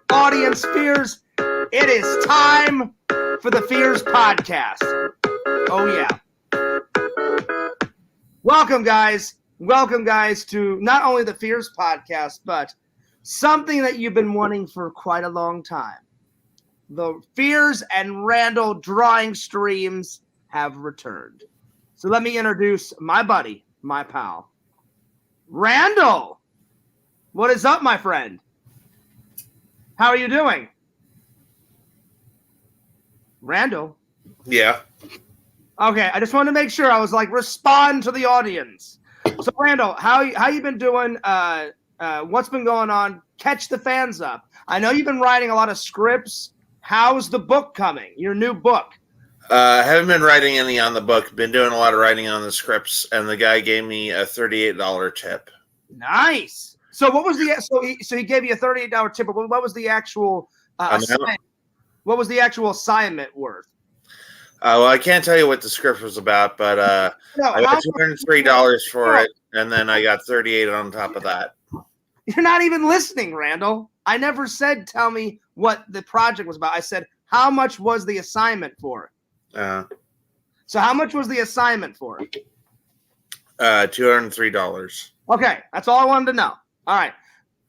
Audience Fears, it is time for the Fears Podcast. Oh, yeah. Welcome, guys. Welcome, guys, to not only the Fears Podcast, but something that you've been wanting for quite a long time. The Fears and Randall drawing streams have returned. So let me introduce my buddy, my pal, Randall. What is up, my friend? How are you doing? Randall? Yeah. Okay, I just wanted to make sure. I was like, respond to the audience. So, Randall, how you been doing? What's been going on? Catch the fans up. I know you've been writing a lot of scripts. How's the book coming? Your new book? Haven't been writing any on the book. Been doing a lot of writing on the scripts, and the guy gave me a $38 tip. Nice. So what was the so he gave you a $38 tip? But what was the actual assignment? What was the actual assignment worth? Well, I can't tell you what the script was about, but I got $203 for it, and then I got $38 on top of that. You're not even listening, Randall. I never said tell me what the project was about. I said how much was the assignment for? So how much was the assignment for? $203. Okay, that's all I wanted to know. All right,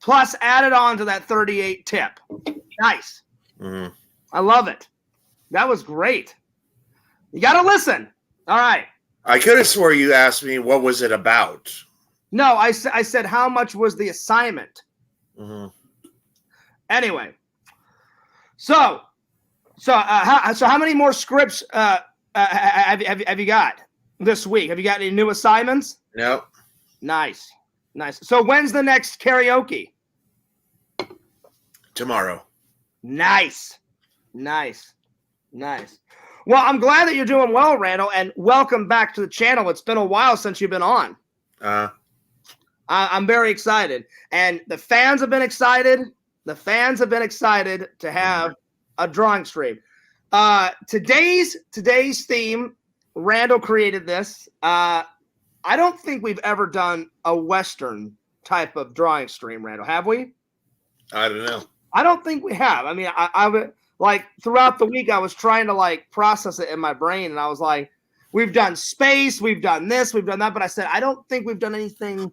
plus added on to that 38 tip. Nice. Mm-hmm. I love it. That was great. You got to listen. All right. I could have swore you asked me what was it about. No, I said how much was the assignment. Mm-hmm. Anyway, so how many more scripts have you got this week? Have you got any new assignments? No. Nice. So when's the next karaoke? Tomorrow. Nice. Well, I'm glad that you're doing well, Randall, and welcome back to the channel. It's been a while since you've been on. I'm very excited, and the fans have been excited. The fans have been excited to have a drawing stream. Today's theme, Randall created this. I don't think we've ever done a Western type of drawing stream, Randall. Have we? I don't know. I don't think we have. I mean, I would like throughout the week I was trying to like process it in my brain, and I was like, we've done space, we've done this, we've done that, but I said I don't think we've done anything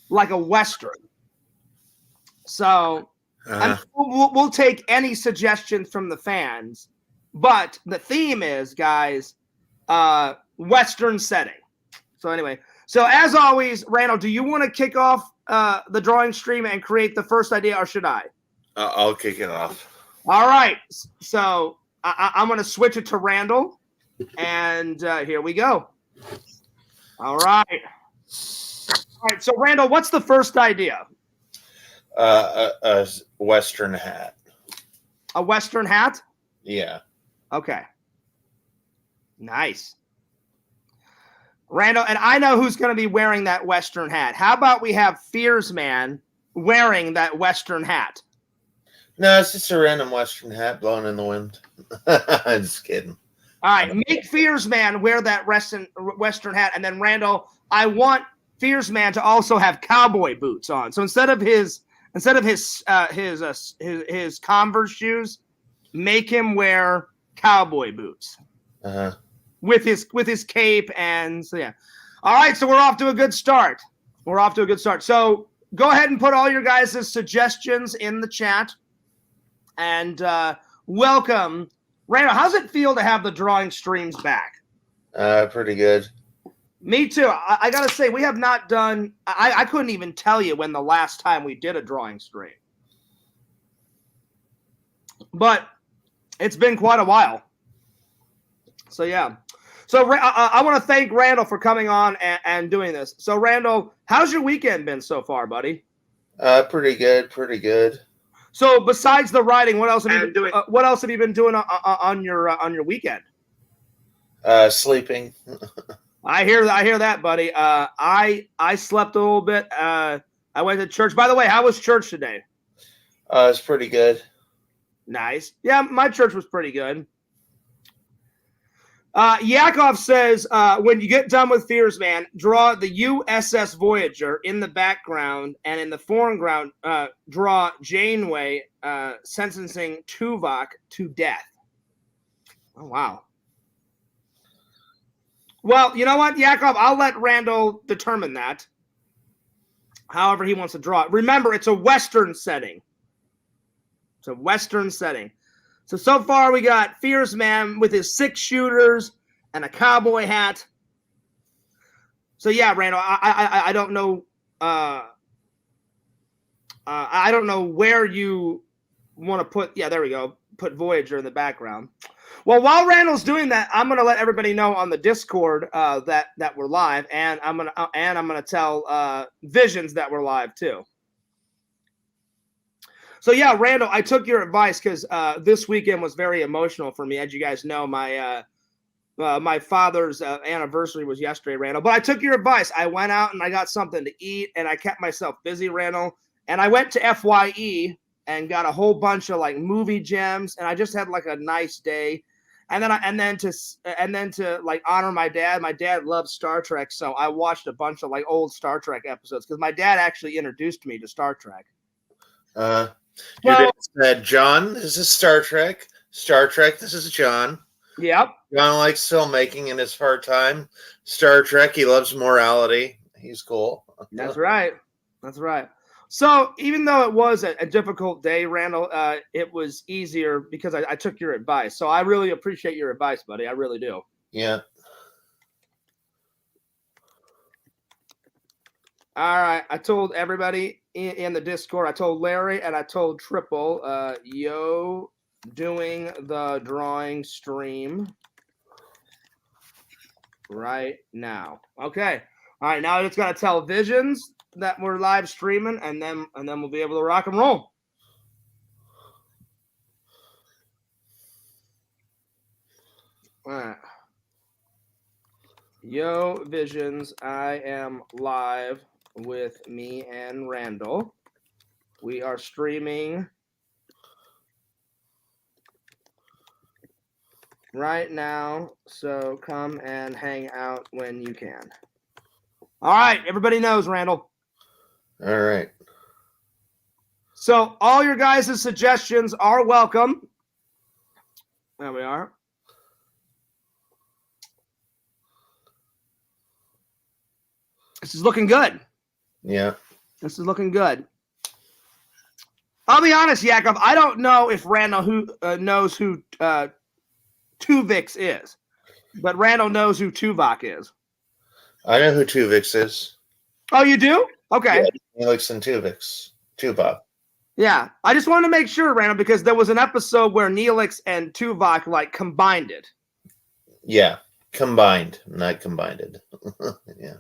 like a Western. So we'll take any suggestions from the fans, but the theme is, guys, Western setting. So anyway, so as always, Randall, do you want to kick off the drawing stream and create the first idea, or should I? I'll kick it off. All right. So I'm going to switch it to Randall, and here we go. All right. All right. So Randall, what's the first idea? A Western hat. A Western hat? Yeah. Okay. Nice. Randall, and I know who's going to be wearing that Western hat. How about we have Fears Man wearing that Western hat? No, it's just a random Western hat blowing in the wind. I'm just kidding. All right, make Fears Man wear that Western hat, and then Randall, I want Fears Man to also have cowboy boots on. So instead of his Converse shoes, make him wear cowboy boots. With his cape, and so yeah. All right, so we're off to a good start. So go ahead and put all your guys' suggestions in the chat. And welcome. Randall, how's it feel to have the drawing streams back? Pretty good. Me too. I got to say, we have not done – I couldn't even tell you when the last time we did a drawing stream. But it's been quite a while. So, yeah. So, I want to thank Randall for coming on and doing this. So, Randall, how's your weekend been so far, buddy? Pretty good. So, besides the writing, what else have you been doing? What else have you been doing on your weekend? Sleeping. I hear that, buddy. I slept a little bit. I went to church. By the way, how was church today? It's pretty good. Nice. Yeah, my church was pretty good. Yakov says, when you get done with Fears Man, draw the USS Voyager in the background, and in the foreground, draw Janeway sentencing Tuvok to death. Oh, wow. Well, you know what, Yakov? I'll let Randall determine that. However he wants to draw it. Remember, it's a Western setting. It's a Western setting. So far we got Fears Man with his 6 shooters and a cowboy hat. So yeah, Randall, I don't know. I don't know where you want to put. Yeah, there we go. Put Voyager in the background. Well, while Randall's doing that, I'm gonna let everybody know on the Discord that we're live, and I'm gonna tell Visions that we're live too. So yeah, Randall, I took your advice because this weekend was very emotional for me. As you guys know, my father's anniversary was yesterday, Randall. But I took your advice. I went out and I got something to eat, and I kept myself busy, Randall. And I went to FYE and got a whole bunch of like movie gems, and I just had like a nice day. And then to like honor my dad. My dad loves Star Trek, so I watched a bunch of like old Star Trek episodes because my dad actually introduced me to Star Trek. Your dad said, John, this is Star Trek. Star Trek, this is John. Yep. John likes filmmaking in his part time. Star Trek, he loves morality. He's cool. That's right. That's right. So even though it was a difficult day, Randall, it was easier because I took your advice. So I really appreciate your advice, buddy. I really do. Yeah. All right. I told everybody in the Discord. I told Larry and I told Triple, yo, doing the drawing stream right now. Okay. All right. Now I just got to tell Visions that we're live streaming, and then we'll be able to rock and roll. All right. Yo, Visions, I am live with me and Randall. We are streaming right now, so come and hang out when you can. All right, everybody knows, Randall. All right. So all your guys' suggestions are welcome. There we are. This is looking good. Yeah. This is looking good. I'll be honest, Yakov. I don't know if Randall knows who Tuvix is, but Randall knows who Tuvok is. I know who Tuvix is. Oh, you do? Okay. Yeah, Neelix and Tuvok. Yeah. I just wanted to make sure, Randall, because there was an episode where Neelix and Tuvok like combined it. Yeah. Combined, not combined. Yeah.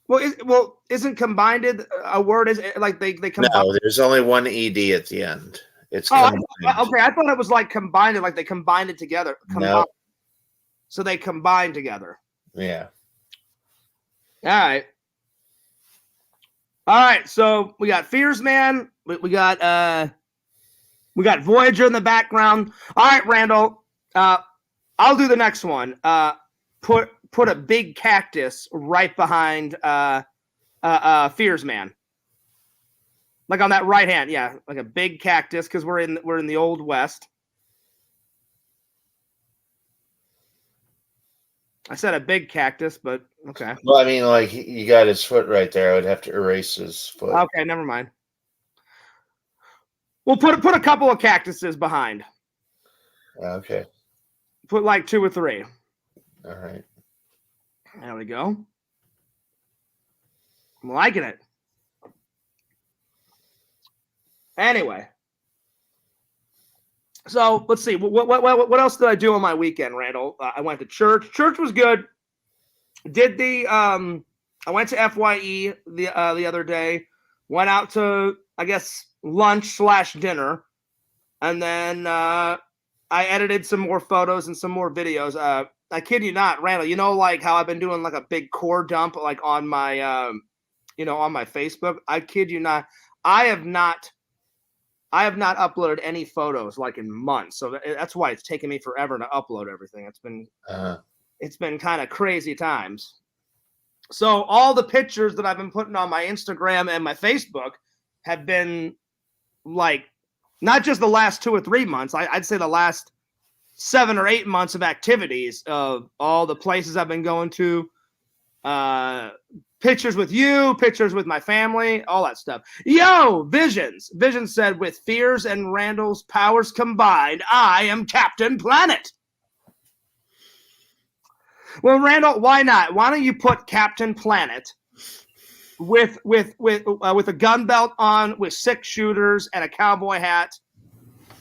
Well, isn't combined a word? Is it like they combine? No, there's only one ED at the end. It's okay. I thought it was like combined, like they combined it together. No. So they combined together. Yeah. All right. So we got Fears Man. We got Voyager in the background. All right, Randall. I'll do the next one. Put a big cactus right behind Fears Man. Like on that right hand, yeah, like a big cactus because we're in the Old West. I said a big cactus, but okay. Well, I mean, like you got his foot right there. I would have to erase his foot. Okay, never mind. We'll put a couple of cactuses behind. Okay. Put like 2 or 3. All right. There we go. I'm liking it. Anyway. So let's see. What else did I do on my weekend, Randall? I went to church. Church was good. Did the I went to FYE the other day. Went out to, I guess, lunch/dinner, and then I edited some more photos and some more videos. I kid you not, Randall. You know, like how I've been doing like a big core dump, like on my, on my Facebook. I kid you not. I I have not uploaded any photos like in months, so that's why it's taken me forever to upload everything. It's been kind of crazy times. So all the pictures that I've been putting on my Instagram and my Facebook have been like not just the last 2 or 3 months. I'd say the last 7 or 8 months of activities of all the places I've been going to. Pictures with you, pictures with my family, all that stuff. Yo, Visions. Visions said, with Fears and Randall's powers combined, I am Captain Planet. Well, Randall, why not? Why don't you put Captain Planet with a gun belt on, with 6 shooters and a cowboy hat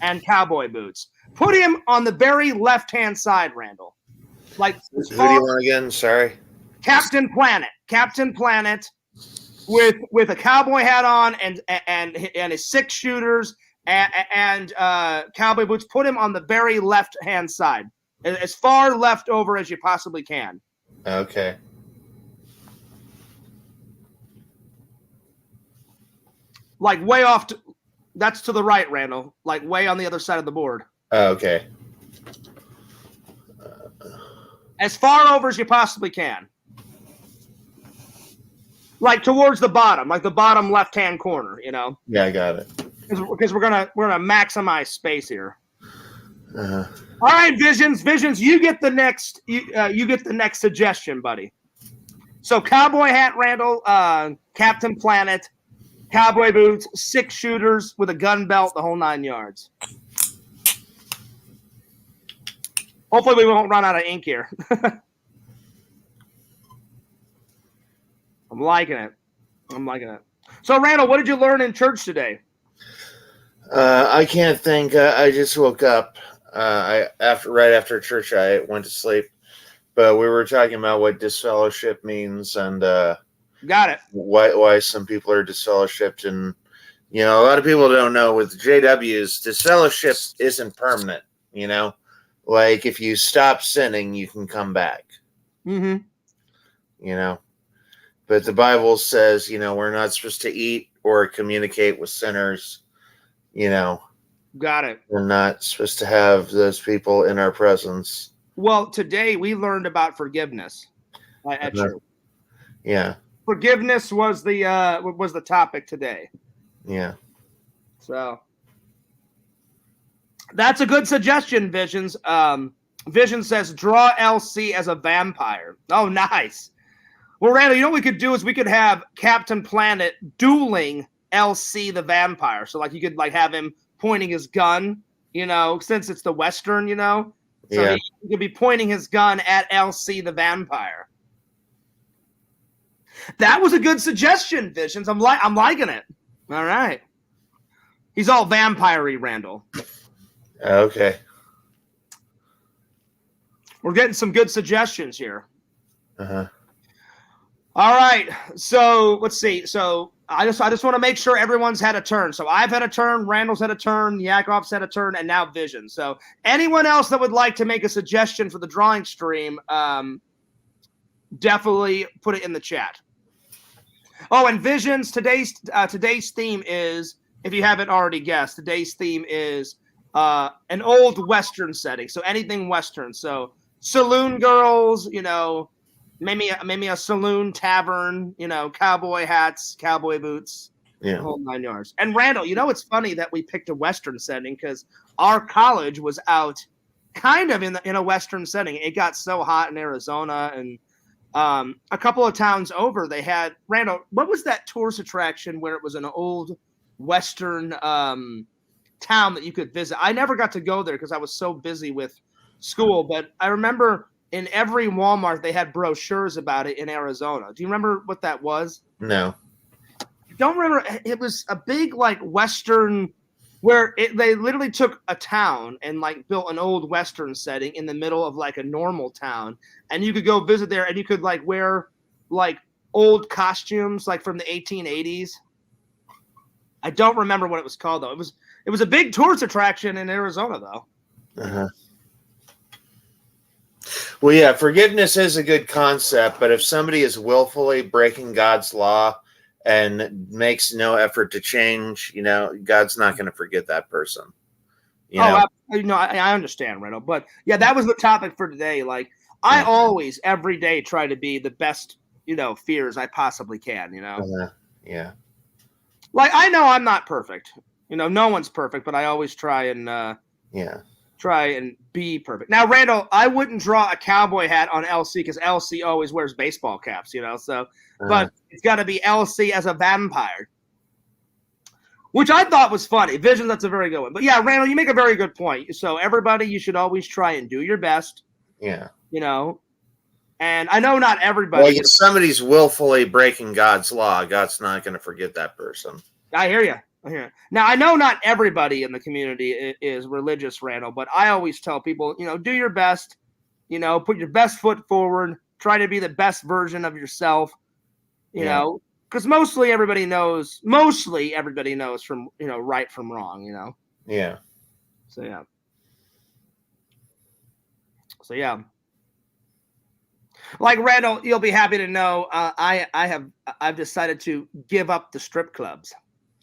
and cowboy boots? Put him on the very left-hand side, Randall. Like, who do you want again? Sorry. Captain Planet with a cowboy hat on and his 6 shooters and cowboy boots. Put him on the very left-hand side, as far left over as you possibly can. Okay. Like way off. That's to the right, Randall. Like way on the other side of the board. Okay. As far over as you possibly can. Like towards the bottom, like the bottom left-hand corner, you know. Yeah, I got it. Because we're gonna maximize space here. All right, Visions, you get the next. You get the next suggestion, buddy. So, cowboy hat, Randall, Captain Planet, cowboy boots, 6 shooters with a gun belt, the whole 9 yards. Hopefully, we won't run out of ink here. I'm liking it. So, Randall, what did you learn in church today? I can't think. I just woke up. Right after church, I went to sleep. But we were talking about what disfellowship means and got it. Why some people are disfellowshipped, and a lot of people don't know with JWs, disfellowship isn't permanent. Like if you stop sinning, you can come back. Mm-hmm. But the Bible says, we're not supposed to eat or communicate with sinners. Got it. We're not supposed to have those people in our presence. Well, today we learned about forgiveness at church. Yeah. Forgiveness was the topic today. Yeah. So that's a good suggestion, Visions. Vision says draw LC as a vampire. Oh, nice. Well, Randall, what we could do is we could have Captain Planet dueling LC the vampire. So like you could like have him pointing his gun, since it's the Western, So yeah. he could be pointing his gun at LC the vampire. That was a good suggestion, Visions. I'm liking it. All right. He's all vampire-y, Randall. Okay. We're getting some good suggestions here. Uh-huh. All right. So let's see. So I just want to make sure everyone's had a turn. So I've had a turn, Randall's had a turn, Yakov's had a turn, and now Vision. So anyone else that would like to make a suggestion for the drawing stream, definitely put it in the chat. Oh, and Visions, today's theme is, if you haven't already guessed, today's theme is an old Western setting. So anything Western. So saloon girls, maybe a saloon tavern, cowboy hats, cowboy boots, yeah, the whole 9 yards. And Randall, it's funny that we picked a Western setting because our college was out kind of in a Western setting. It got so hot in Arizona, and a couple of towns over, they had, Randall, what was that tourist attraction where it was an old Western town that you could visit? I never got to go there because I was so busy with school, but I remember in every Walmart they had brochures about it in Arizona. Do you remember what that was? No. I don't remember. It was a big like Western where they literally took a town and like built an old Western setting in the middle of like a normal town, and you could go visit there and you could like wear like old costumes like from the 1880s. I don't remember what it was called though. It was a big tourist attraction in Arizona though. Uh-huh. Well, yeah, forgiveness is a good concept, but if somebody is willfully breaking God's law and makes no effort to change, God's not going to forget that person. I understand, Randall. But yeah, that was the topic for today. Like, I always, every day, try to be the best, fears I possibly can, Yeah. Like, I know I'm not perfect. No one's perfect, but I always try and try and be perfect. Now, Randall, I wouldn't draw a cowboy hat on LC because LC always wears baseball caps, so but it's got to be LC as a vampire, which I thought was funny. Vision, that's a very good one. But yeah, Randall, you make a very good point. So everybody, you should always try and do your best. Yeah. And I know not everybody. Well, if somebody's willfully breaking God's law, God's not going to forget that person. I hear you. Now, I know not everybody in the community is religious, Randall, but I always tell people, do your best, put your best foot forward, try to be the best version of yourself, because mostly everybody knows from, right from wrong, Yeah. So, yeah. Like, Randall, you'll be happy to know I've decided to give up the strip clubs.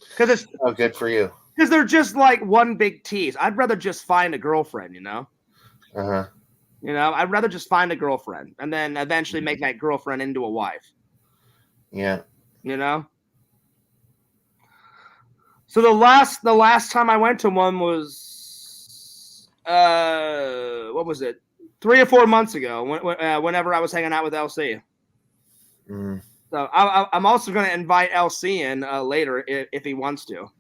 Because it's good for you. Because they're just like one big tease. I'd rather just find a girlfriend, Uh-huh. I'd rather just find a girlfriend and then eventually make that girlfriend into a wife. Yeah. So the last time I went to one was what was it? 3 or 4 months ago. Whenever I was hanging out with LC. Mm. So I'm also going to invite LC in later if he wants to.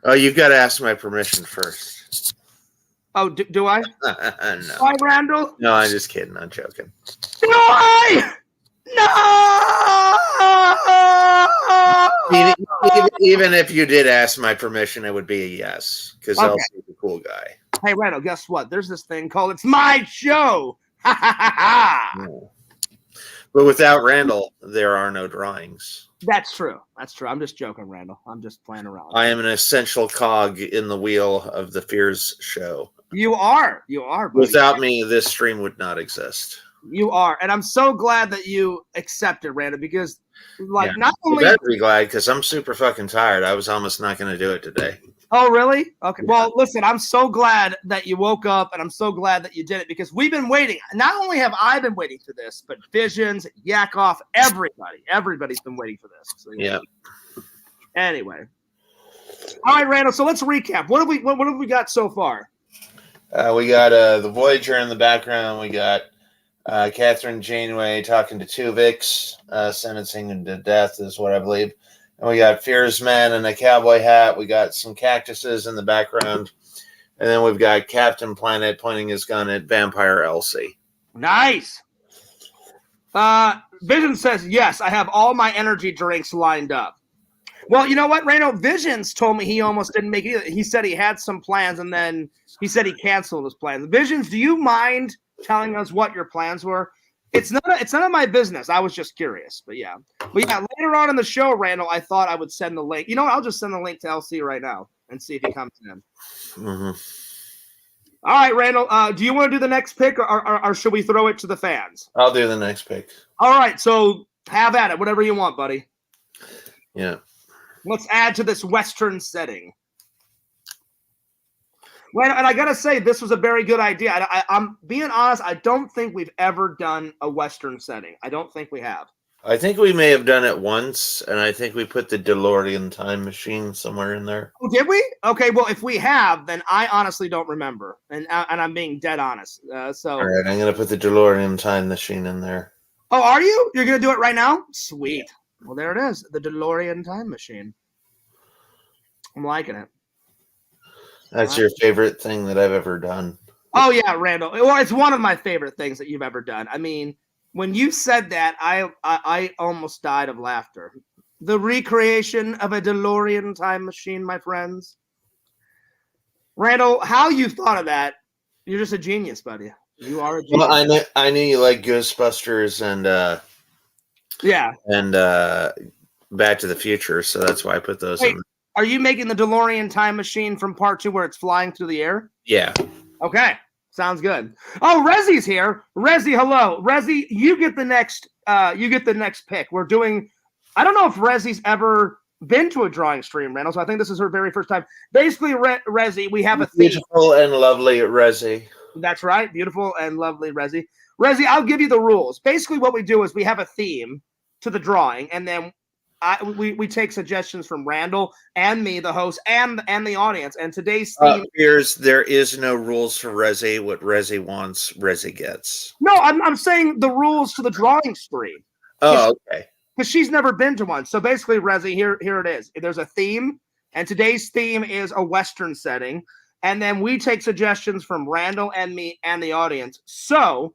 Oh, you've got to ask my permission first. Oh, do I? No. Why, Randall? No, I'm just kidding. I'm joking. Do I? No! Even if you did ask my permission, it would be a yes, because Okay. LC's a cool guy. Hey, Randall, guess what? There's this thing called It's My Show. Ha ha ha ha. Yeah. But without Randall, there are no drawings. That's true. I'm just joking, Randall. I'm just playing around. I am an essential cog in the wheel of the Fears show. You are. Buddy. Without me, this stream would not exist. You are. And I'm so glad that you accepted, Randall, because not only. You better be glad, because I'm super fucking tired. I was almost not going to do it today. Oh, really? Okay. Yeah. Well, listen, I'm so glad that you woke up, and I'm so glad that you did it, because we've been waiting. Not only have I been waiting for this, but Visions, Yakov, everybody's been waiting for this. So, Yeah. Anyway. All right, Randall, so let's recap. What have we got so far? We got the Voyager in the background. We got Catherine Janeway talking to Tuvix, sentencing him to death is what I believe. And we got Fears Man in a cowboy hat. We got some cactuses in the background. And then we've got Captain Planet pointing his gun at Vampire Elsie. Nice. Vision says, yes, I have all my energy drinks lined up. Well, you know what, Randall? Visions told me he almost didn't make it either. He said he had some plans, and then he said he canceled his plans. Visions, do you mind telling us what your plans were? It's none of my business. I was just curious, but yeah. Later on in the show, Randall, I thought I would send the link. You know what? I'll just send the link to LC right now and see if he comes in. Mm-hmm. All right, Randall. Do you want to do the next pick, or should we throw it to the fans? I'll do the next pick. All right, so have at it. Whatever you want, buddy. Yeah. Let's add to this Western setting. Well, and I gotta say, this was a very good idea. I'm being honest. I don't think we've ever done a Western setting. I don't think we have. I think we may have done it once, and I think we put the DeLorean time machine somewhere in there. Oh, did we? Okay, well, if we have, then I honestly don't remember, and I'm being dead honest. So, all right, I'm gonna put the DeLorean time machine in there. Oh, are you? You're gonna do it right now? Sweet. Well, there it is, the DeLorean time machine. I'm liking it. That's your favorite thing that I've ever done. Oh yeah, Randall. Well, it's one of my favorite things that you've ever done. I mean, when you said that, I almost died of laughter. The recreation of a DeLorean time machine, my friends. Randall, how you thought of that? You're just a genius, buddy. You are a genius. Well, I knew you like Ghostbusters and Back to the Future, so that's why I put those in. Are you making the DeLorean time machine from part 2 where it's flying through the air? Yeah. Okay. Sounds good. Oh, Rezzy's here. Rezzy, hello. Rezzy, you get the next you get the next pick. We're doing. I don't know if Rezi's ever been to a drawing stream, Randall. So I think this is her very first time. Basically, Rezi, we have a theme. Beautiful and lovely Rezi. That's right, beautiful and lovely Rezi. Rezi, I'll give you the rules. Basically, what we do is we have a theme to the drawing, and then we take suggestions from Randall and me, the host, and the audience. And today's theme. There is no rules for Rezi. What Rezi wants, Rezi gets. No, I'm saying the rules to the drawing stream. Oh, okay. Because she's never been to one. So basically, Rezi, here it is. There's a theme, and today's theme is a Western setting. And then we take suggestions from Randall and me and the audience. So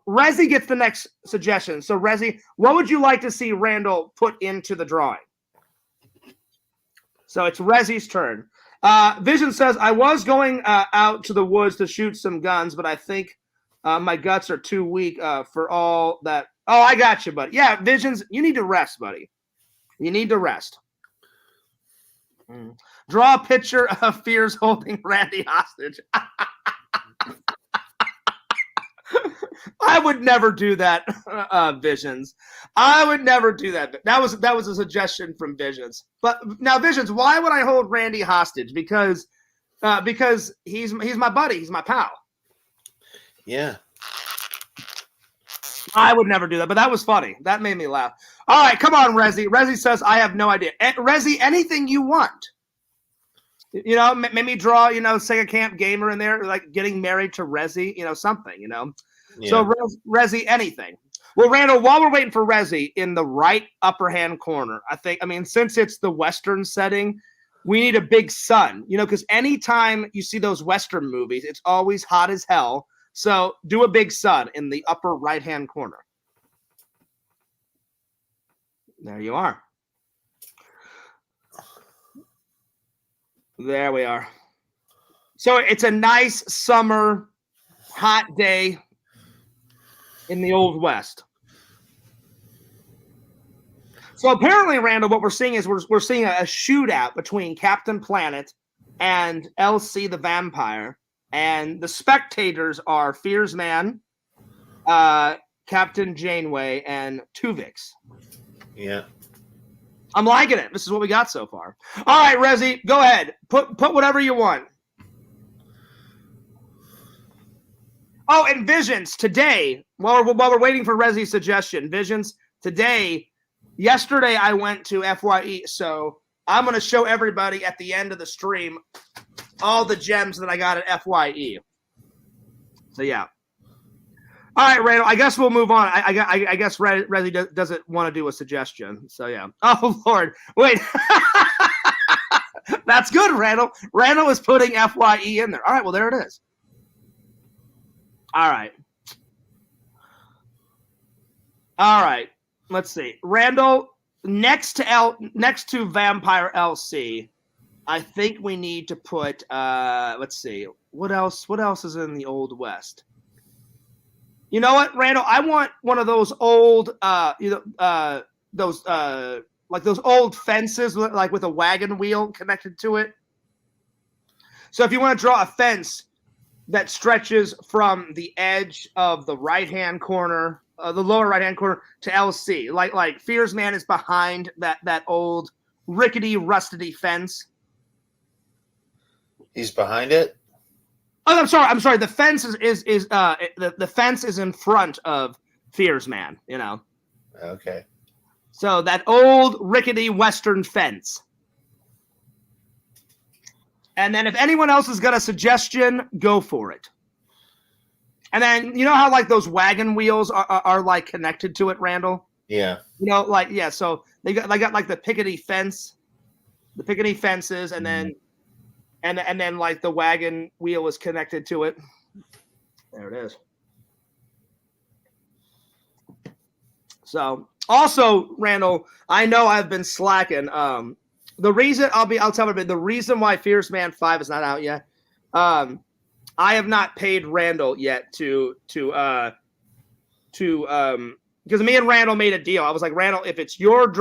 Rezi gets the next suggestion. So Rezi, what would you like to see Randall put into the drawing? So it's Rezi's turn. Vision says, I was going out to the woods to shoot some guns, but I think my guts are too weak for all that. Oh, I got you, buddy. Yeah, Visions, you need to rest, buddy. You need to rest. Draw a picture of Fears holding Randy hostage. I would never do that, Visions. I would never do that. That was a suggestion from Visions. But now, Visions, why would I hold Randy hostage? Because he's my buddy. He's my pal. Yeah. I would never do that, but that was funny. That made me laugh. All right, come on, Rezi. Rezi says, I have no idea. Rezi, anything you want. You know, maybe draw, Sega Camp Gamer in there, like getting married to Rezi, something, Yeah. So, Rezi, anything. Well, Randall, while we're waiting for Rezi, in the right upper hand corner, since it's the Western setting, we need a big sun, because anytime you see those Western movies, it's always hot as hell. So do a big sun in the upper right-hand corner. There you are. There we are. So it's a nice summer, hot day in the Old West. So apparently, Randall, what we're seeing is we're seeing a shootout between Captain Planet and LC the Vampire. And the spectators are Fearsman, Captain Janeway, and Tuvix. Yeah. I'm liking it. This is what we got so far. All right, Rezi, go ahead. Put whatever you want. Oh, and Visions, today, while we're waiting for Rezi's suggestion, Visions, yesterday I went to FYE, so I'm going to show everybody at the end of the stream all the gems that I got at FYE. So, yeah. All right, Randall, I guess we'll move on. I guess Rezi doesn't want to do a suggestion. So, yeah. Oh, Lord. Wait. That's good, Randall. Randall is putting FYE in there. All right, well, there it is. All right. All right. Let's see. Randall, next to Vampire LC, I think we need to put let's see. What else is in the Old West? You know what, Randall? I want one of those old those old fences like with a wagon wheel connected to it. So if you want to draw a fence that stretches from the edge of the right-hand corner, the lower right-hand corner to LC, like Fearsman is behind that old rickety, rusty fence. He's behind it. Oh, I'm sorry. The fence is the fence is in front of Fearsman. Okay. So that old rickety Western fence. And then if anyone else has got a suggestion, go for it. And then you know how like those wagon wheels are like connected to it, Randall? Yeah. So they got like the pickety fences, and then and then like the wagon wheel is connected to it. There it is. So also, Randall, I know I've been slacking. The reason I'll tell everybody the reason why Fearsman 5 is not out yet. I have not paid Randall yet to because me and Randall made a deal. I was like, Randall, if it's your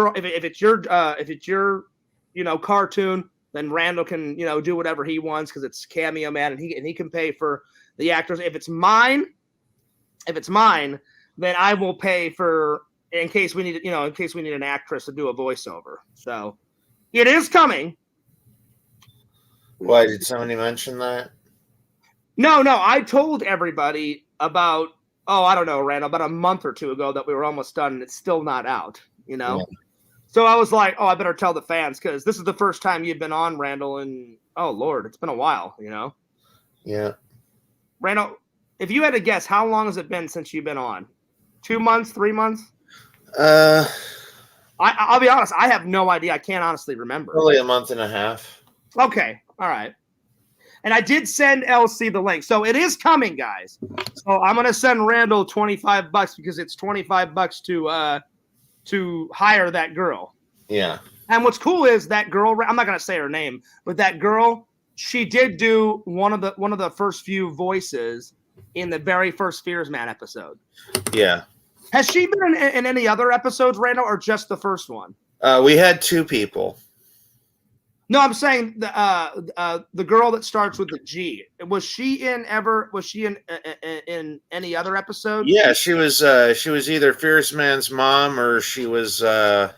cartoon, then Randall can do whatever he wants because it's Cameo Man and he can pay for the actors. If it's mine, then I will pay for in case we need an actress to do a voiceover. So it is coming. Why did somebody mention that? No, I told everybody about I don't know, Randall, about a month or two ago that we were almost done and it's still not out, Yeah. So I was like, I better tell the fans because this is the first time you've been on, Randall, and oh Lord, it's been a while, Yeah. Randall, if you had to guess, how long has it been since you've been on? 2 months, 3 months? I'll be honest, I have no idea. I can't honestly remember. Probably a month and a half. Okay, all right. And I did send LC the link. So it is coming, guys. So I'm going to send Randall $25 because it's $25 to hire that girl. Yeah. And what's cool is that girl, I'm not going to say her name, but that girl, she did do one of the first few voices in the very first Fears Man episode. Yeah. Has she been in any other episodes, Randall, or just the first one? We had 2 people. No, I'm saying the girl that starts with the G. Was she in any other episode? Yeah, she was either Fierce Man's mom or she was the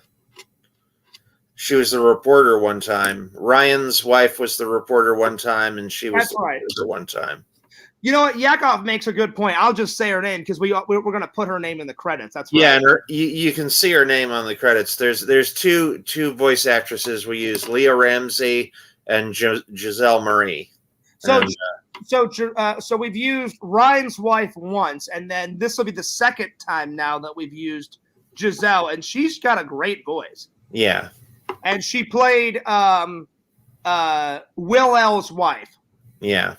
reporter one time. Ryan's wife was the reporter one time, and she was the reporter one time. You know what? Yakov makes a good point. I'll just say her name because we're going to put her name in the credits. That's right. Yeah, and you can see her name on the credits. There's two voice actresses we use: Leah Ramsey and Giselle Marie. So we've used Ryan's wife once, and then this will be the second time now that we've used Giselle, and she's got a great voice. Yeah, and she played Will L's wife. Yeah.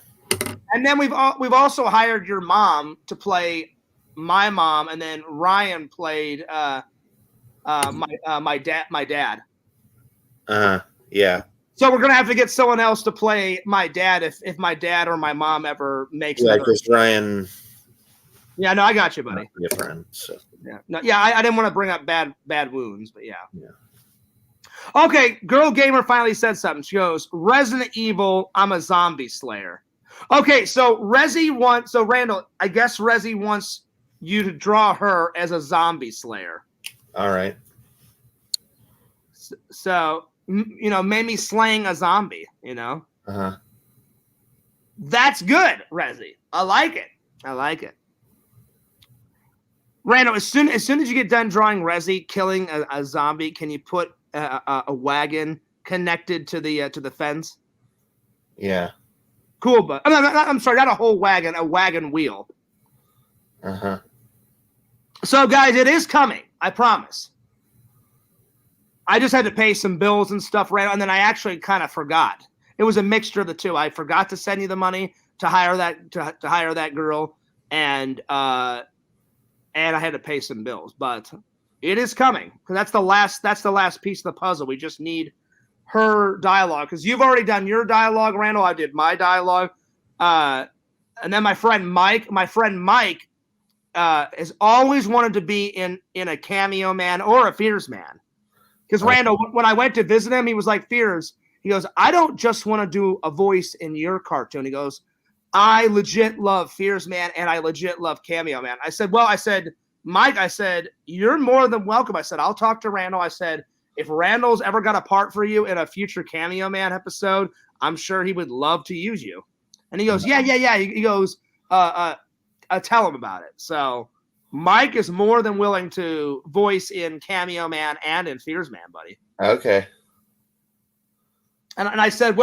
And then we've also hired your mom to play my mom, and then Ryan played my dad. Yeah. So we're gonna have to get someone else to play my dad if my dad or my mom ever makes. Yeah, because Ryan. Yeah, no, I got you, buddy. Your friend. So. Yeah, no, yeah, I didn't want to bring up bad wounds, but yeah. Yeah. Okay, Girl Gamer finally said something. She goes, "Resident Evil, I'm a zombie slayer." Okay, so Randall, I guess Resi wants you to draw her as a zombie slayer. All right. So, maybe slaying a zombie, Uh-huh. That's good, Resi. I like it. Randall, as soon as you get done drawing Resi killing a zombie, can you put a wagon connected to the fence? Yeah. Cool, but I'm sorry, not a whole wagon, a wagon wheel. Uh-huh. So, guys, it is coming. I promise. I just had to pay some bills and stuff, right? And then I actually kind of forgot. It was a mixture of the two. I forgot to send you the money to hire that girl, and I had to pay some bills. But it is coming because that's the last piece of the puzzle. We just need her dialogue because you've already done your dialogue, Randall. I did my dialogue, and then my friend Mike has always wanted to be in a Cameo Man or a Fears Man. Because Randall, when I went to visit him, he was like, "Fears." He goes, "I don't just want to do a voice in your cartoon." He goes, "I legit love Fears Man and I legit love Cameo Man." I said, "Mike," I said, "you're more than welcome." I said, "I'll talk to Randall." I said, "If Randall's ever got a part for you in a future Cameo Man episode, I'm sure he would love to use you." And he goes, "Yeah." He goes, "Tell him about it." So Mike is more than willing to voice in Cameo Man and in Fears Man, buddy. Okay. And I said,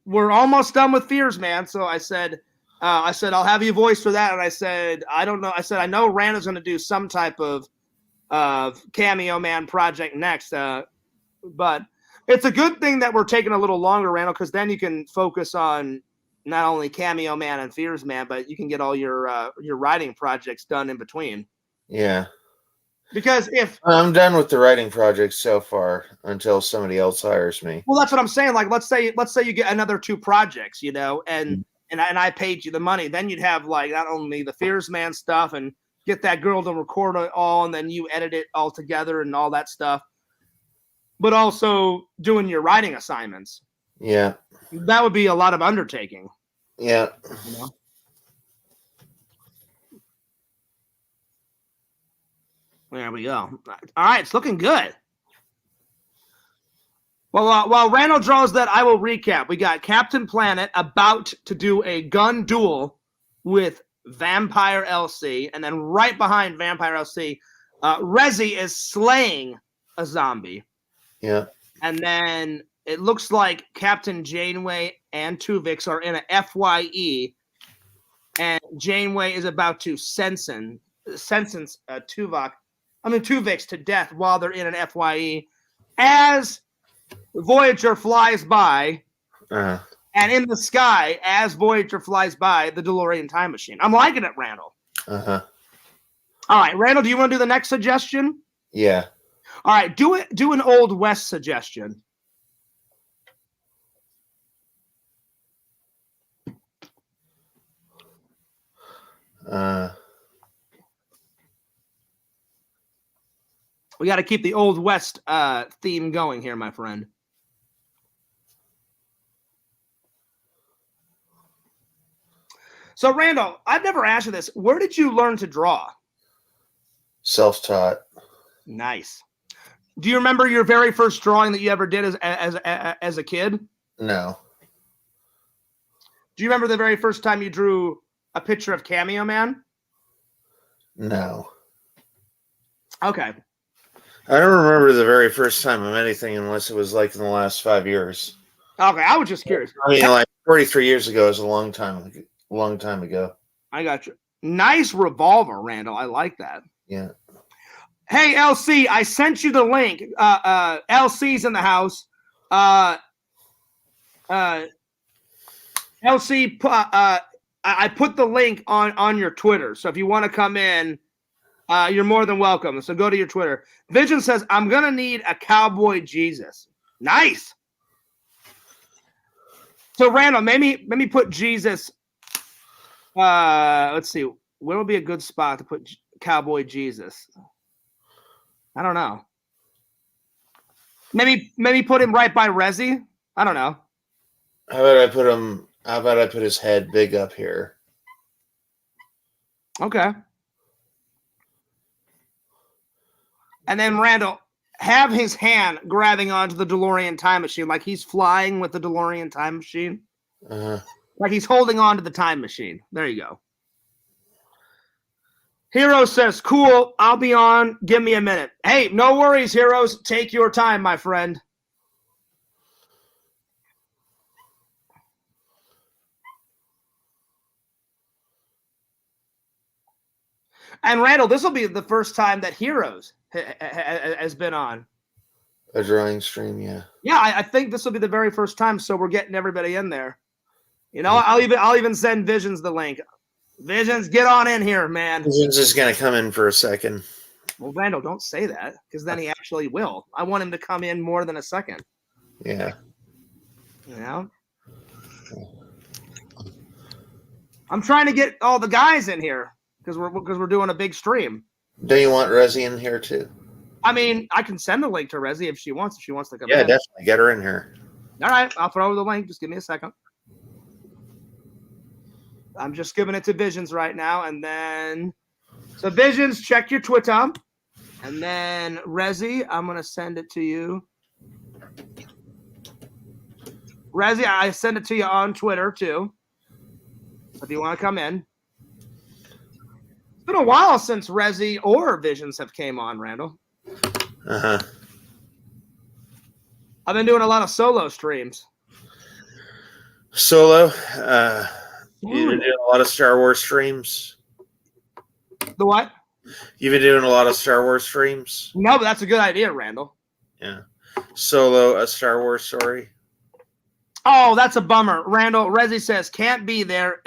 we're almost done with Fears Man. So I said, I'll have you voice for that. And I said, I don't know. I said, I know Randall's going to do some type of Cameo Man project next. But it's a good thing that we're taking a little longer, Randall, because then you can focus on not only Cameo Man and Fears Man, but you can get all your writing projects done in between. Yeah. Because if I'm done with the writing projects so far until somebody else hires me. Well, that's what I'm saying. Like, let's say you get another 2 projects, and I paid you the money, then you'd have like not only the Fears Man stuff and get that girl to record it all, and then you edit it all together and all that stuff, but also doing your writing assignments. Yeah. That would be a lot of undertaking. Yeah. There we go. All right, it's looking good. Well, while Randall draws that, I will recap. We got Captain Planet about to do a gun duel with Vampire LC, and then right behind Vampire LC, Rezi is slaying a zombie. Yeah. And then it looks like Captain Janeway and Tuvix are in a FYE, and Janeway is about to sentence Tuvix to death while they're in an FYE as Voyager flies by, and in the sky, as Voyager flies by, the DeLorean time machine. I'm liking it, Randall. Uh-huh. All right, Randall, do you want to do the next suggestion? Yeah. All right, do an Old West suggestion. We got to keep the Old West theme going here, my friend. So, Randall, I've never asked you this. Where did you learn to draw? Self-taught. Nice. Do you remember your very first drawing that you ever did as a kid? No. Do you remember the very first time you drew a picture of Cameo Man? No. Okay. I don't remember the very first time of anything unless it was like in the last 5 years. Okay, I was just curious. I mean, like 43 years ago is a long time ago. I got you. Nice revolver, Randall. I like that. Yeah. Hey, LC, I sent you the link. LC's in the house. LC, I put the link on your Twitter. So if you want to come in, you're more than welcome. So go to your Twitter. Vision says, I'm going to need a Cowboy Jesus. Nice. So, Randall, maybe put Jesus. Let's see. Where would be a good spot to put Cowboy Jesus? I don't know. Maybe put him right by Rezi. I don't know. How about I put his head big up here? Okay. And then Randall, have his hand grabbing onto the DeLorean time machine like he's flying with the DeLorean time machine. Uh-huh. Like he's holding on to the time machine. There you go. Hero says, cool, I'll be on. Give me a minute. Hey, no worries, Heroes. Take your time, my friend. And Randall, this will be the first time that Heroes has been on a drawing stream. Yeah. Yeah, I think this will be the very first time. So we're getting everybody in there. You know, I'll even send Visions the link. Visions, get on in here, man. Visions is gonna come in for a second. Well, Randall, don't say that because then he actually will. I want him to come in more than a second. Yeah. You know. I'm trying to get all the guys in here because we're doing a big stream. Do you want Rezi in here too? I mean, I can send the link to Rezi if she wants to come in. Yeah, definitely get her in here. All right, I'll throw the link. Just give me a second. I'm just giving it to Visions right now, and then so Visions, check your Twitter, and then Rezi, I'm gonna send it to you. Rezi, I send it to you on Twitter too. If you want to come in. It's been a while since Rezi or Visions have came on, Randall. Uh-huh. I've been doing a lot of solo streams. Solo? You've been doing a lot of Star Wars streams? The what? You've been doing a lot of Star Wars streams? No, but that's a good idea, Randall. Yeah. Solo, a Star Wars story? Oh, that's a bummer. Randall, Rezi says, can't be there.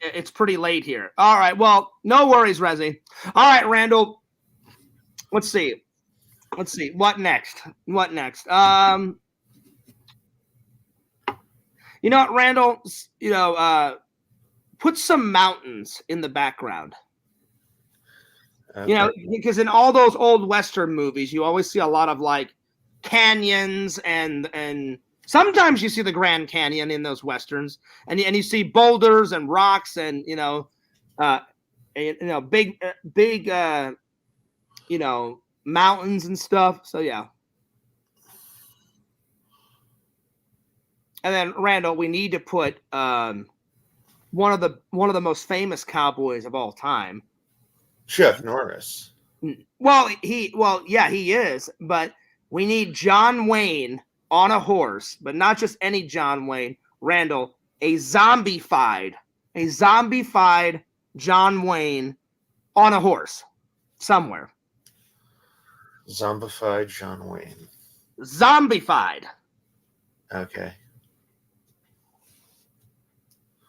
It's pretty late here. All right. Well, no worries, Rezi. All right, Randall. Let's see. What next? You know what, Randall? You know, put some mountains in the background. Okay. You know, because in all those old Western movies, you always see a lot of like canyons and sometimes you see the Grand Canyon in those Westerns, and you see boulders and rocks and big mountains and stuff. So yeah. And then Randall, we need to put one of the most famous cowboys of all time, Chuck Norris. Well, he is, but we need John Wayne on a horse, but not just any John Wayne. Randall, a zombified John Wayne on a horse somewhere. Zombified John Wayne. Zombified. Okay.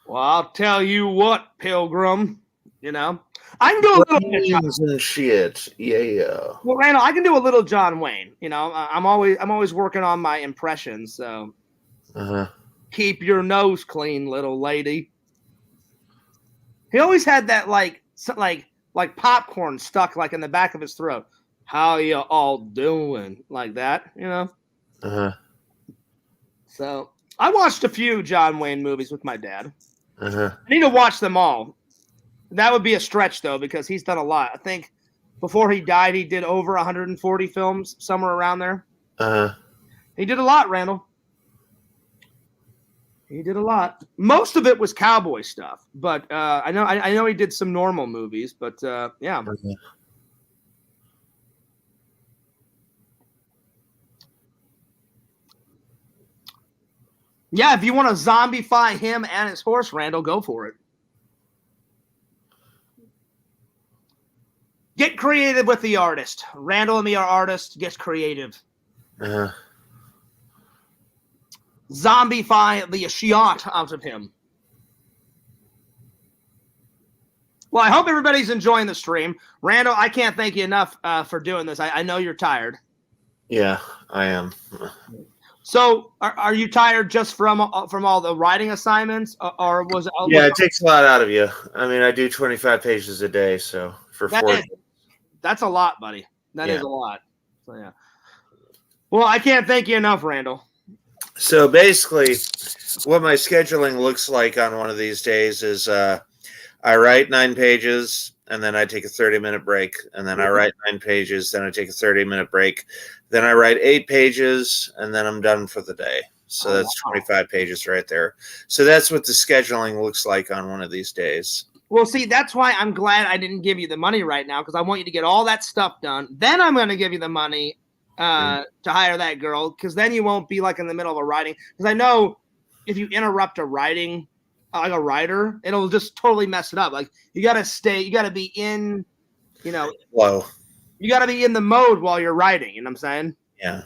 Well, I'll tell you what, Pilgrim. I can do a little names and shit. Yeah. Well, Randall, I can do a little John Wayne. I'm always working on my impressions. So keep your nose clean, little lady. He always had that like popcorn stuck like in the back of his throat. How you all doing? Like that, So I watched a few John Wayne movies with my dad. I need to watch them all. That would be a stretch, though, because he's done a lot. I think before he died, he did over 140 films, somewhere around there. He did a lot, Randall. He did a lot. Most of it was cowboy stuff, but I know he did some normal movies, but yeah. Yeah, if you want to zombify him and his horse, Randall, go for it. Get creative with the artist. Randall and me are artists. Get creative. Zombify the shot out of him. Well, I hope everybody's enjoying the stream. Randall, I can't thank you enough for doing this. I know you're tired. Yeah, I am. So, are you tired just from all the writing assignments, or was it? Yeah, it takes a lot out of you. I mean, I do 25 pages a day, so for 4 days. That's a lot, buddy. That is a lot. So yeah. Well, I can't thank you enough, Randall. So basically, what my scheduling looks like on one of these days is I write 9 pages, and then I take a 30-minute break, and then I write 9 pages, then I take a 30-minute break, then I write 8 pages, and then I'm done for the day. So that's 25 pages right there. So that's what the scheduling looks like on one of these days. Well, see, that's why I'm glad I didn't give you the money right now, because I want you to get all that stuff done. Then I'm going to give you the money to hire that girl, because then you won't be like in the middle of a writing. Because I know if you interrupt a writing, like a writer, it'll just totally mess it up. Like you got to be in, Whoa. You got to be in the mode while you're writing. You know what I'm saying? Yeah.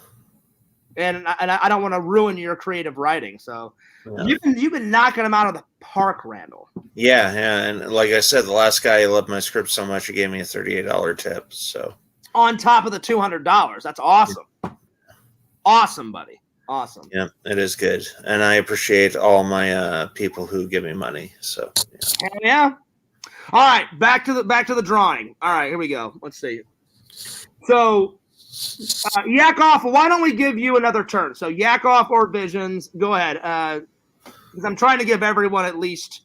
And I don't want to ruin your creative writing. So you've been knocking them out of the park, Randall. Yeah, and like I said, the last guy loved my script so much he gave me a $38 tip. So on top of the $200, that's awesome. Awesome, buddy. Awesome. Yeah, it is good, and I appreciate all my people who give me money. So yeah. All right, back to the drawing. All right, here we go. Let's see. So. Yakov, why don't we give you another turn? So Yakov or Visions, go ahead. Because I'm trying to give everyone at least,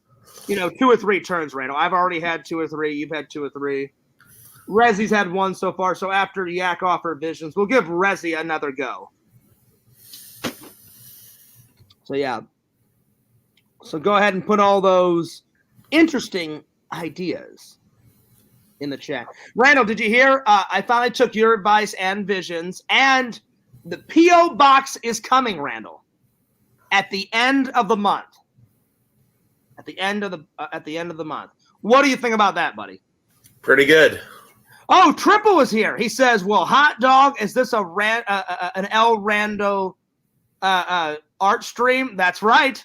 2 or 3 turns, Randall. I've already had 2 or 3. You've had 2 or 3. Rezzy's had 1 so far. So after Yakov or Visions, we'll give Rezzy another go. So yeah. So go ahead and put all those interesting ideas in the chat. Randall, did you hear? I finally took your advice and Visions, and the P.O. box is coming, Randall, at the end of the month. At the end of the month. What do you think about that, buddy? Pretty good. Oh, Triple is here. He says, "Well, hot dog, is this an El Rando art stream?" That's right.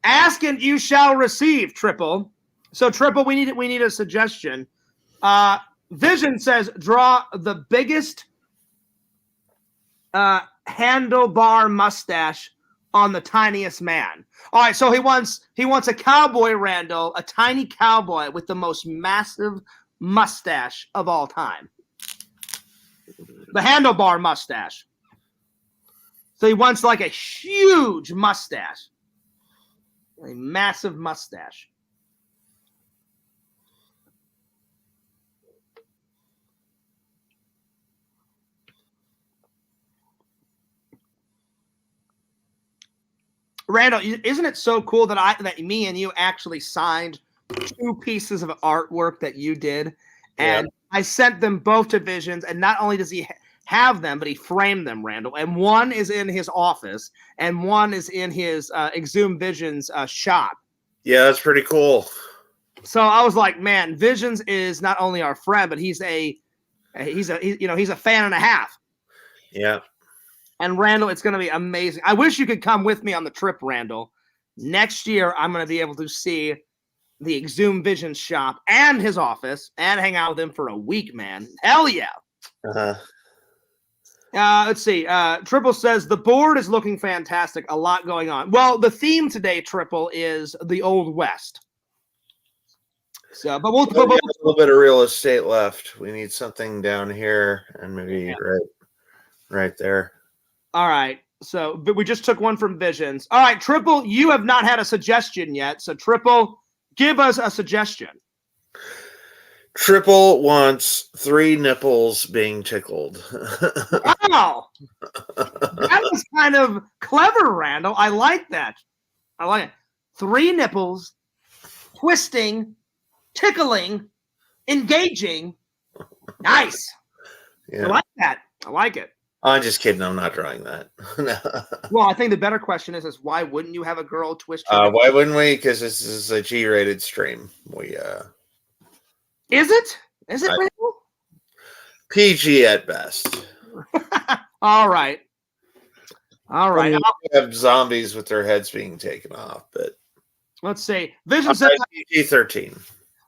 Ask and you shall receive, Triple. So, Triple, we need a suggestion. Vision says, draw the biggest handlebar mustache on the tiniest man. All right, so he wants a cowboy, Randall, a tiny cowboy with the most massive mustache of all time. The handlebar mustache. So he wants like a huge mustache. A massive mustache. Randall, isn't it so cool that me and you actually signed 2 pieces of artwork that you did, and I sent them both to Visions, and not only does he have them, but he framed them, Randall, and one is in his office, and one is in his Exhumed Visions shop. Yeah, that's pretty cool. So I was like, man, Visions is not only our friend, but he's a fan and a half. Yeah. And Randall, it's going to be amazing. I wish you could come with me on the trip, Randall. Next year, I'm going to be able to see the Exhumed Visions shop and his office and hang out with him for a week, man. Hell yeah. Uh-huh. Let's see. Triple says the board is looking fantastic. A lot going on. Well, the theme today, Triple, is the Old West. So, but we'll have a little bit of real estate left. We need something down here and maybe right there. All right. So, but we just took one from Visions. All right, Triple, you have not had a suggestion yet. So, Triple, give us a suggestion. Triple wants 3 nipples being tickled. Wow. That was kind of clever, Randall. I like that. I like it. 3 nipples, twisting, tickling, engaging. Nice. Yeah. I like that. I like it. I'm just kidding. I'm not drawing that. Well, I think the better question is why wouldn't you have a girl twist? Why wouldn't we? Because this is a G-rated stream. Is it? Is it? PG at best. All right. All right. We have zombies with their heads being taken off, but let's see. Vision says PG-13.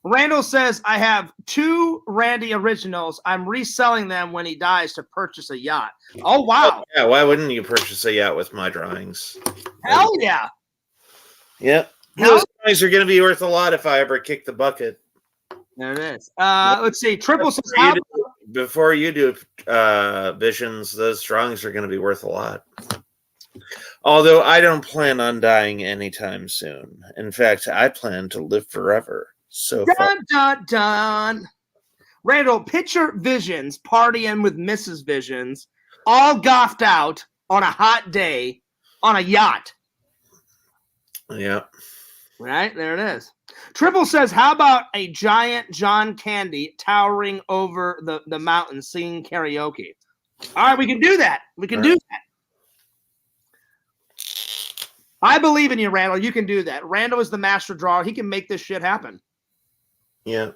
Randall says, I have 2 Randy originals. I'm reselling them when he dies to purchase a yacht. Oh, wow. Yeah, why wouldn't you purchase a yacht with my drawings? Hell yeah. Yep. Those drawings are going to be worth a lot if I ever kick the bucket. There it is. Let's see. Triple says, before you do Visions, those drawings are going to be worth a lot. Although I don't plan on dying anytime soon. In fact, I plan to live forever. So dun. Randall, picture Visions partying with Mrs. Visions, all goffed out on a hot day on a yacht. Yeah. Right, there it is. Triple says, how about a giant John Candy towering over the mountain singing karaoke? All right, we can do that. We can do that. I believe in you, Randall. You can do that. Randall is the master drawer. He can make this shit happen. Yeah.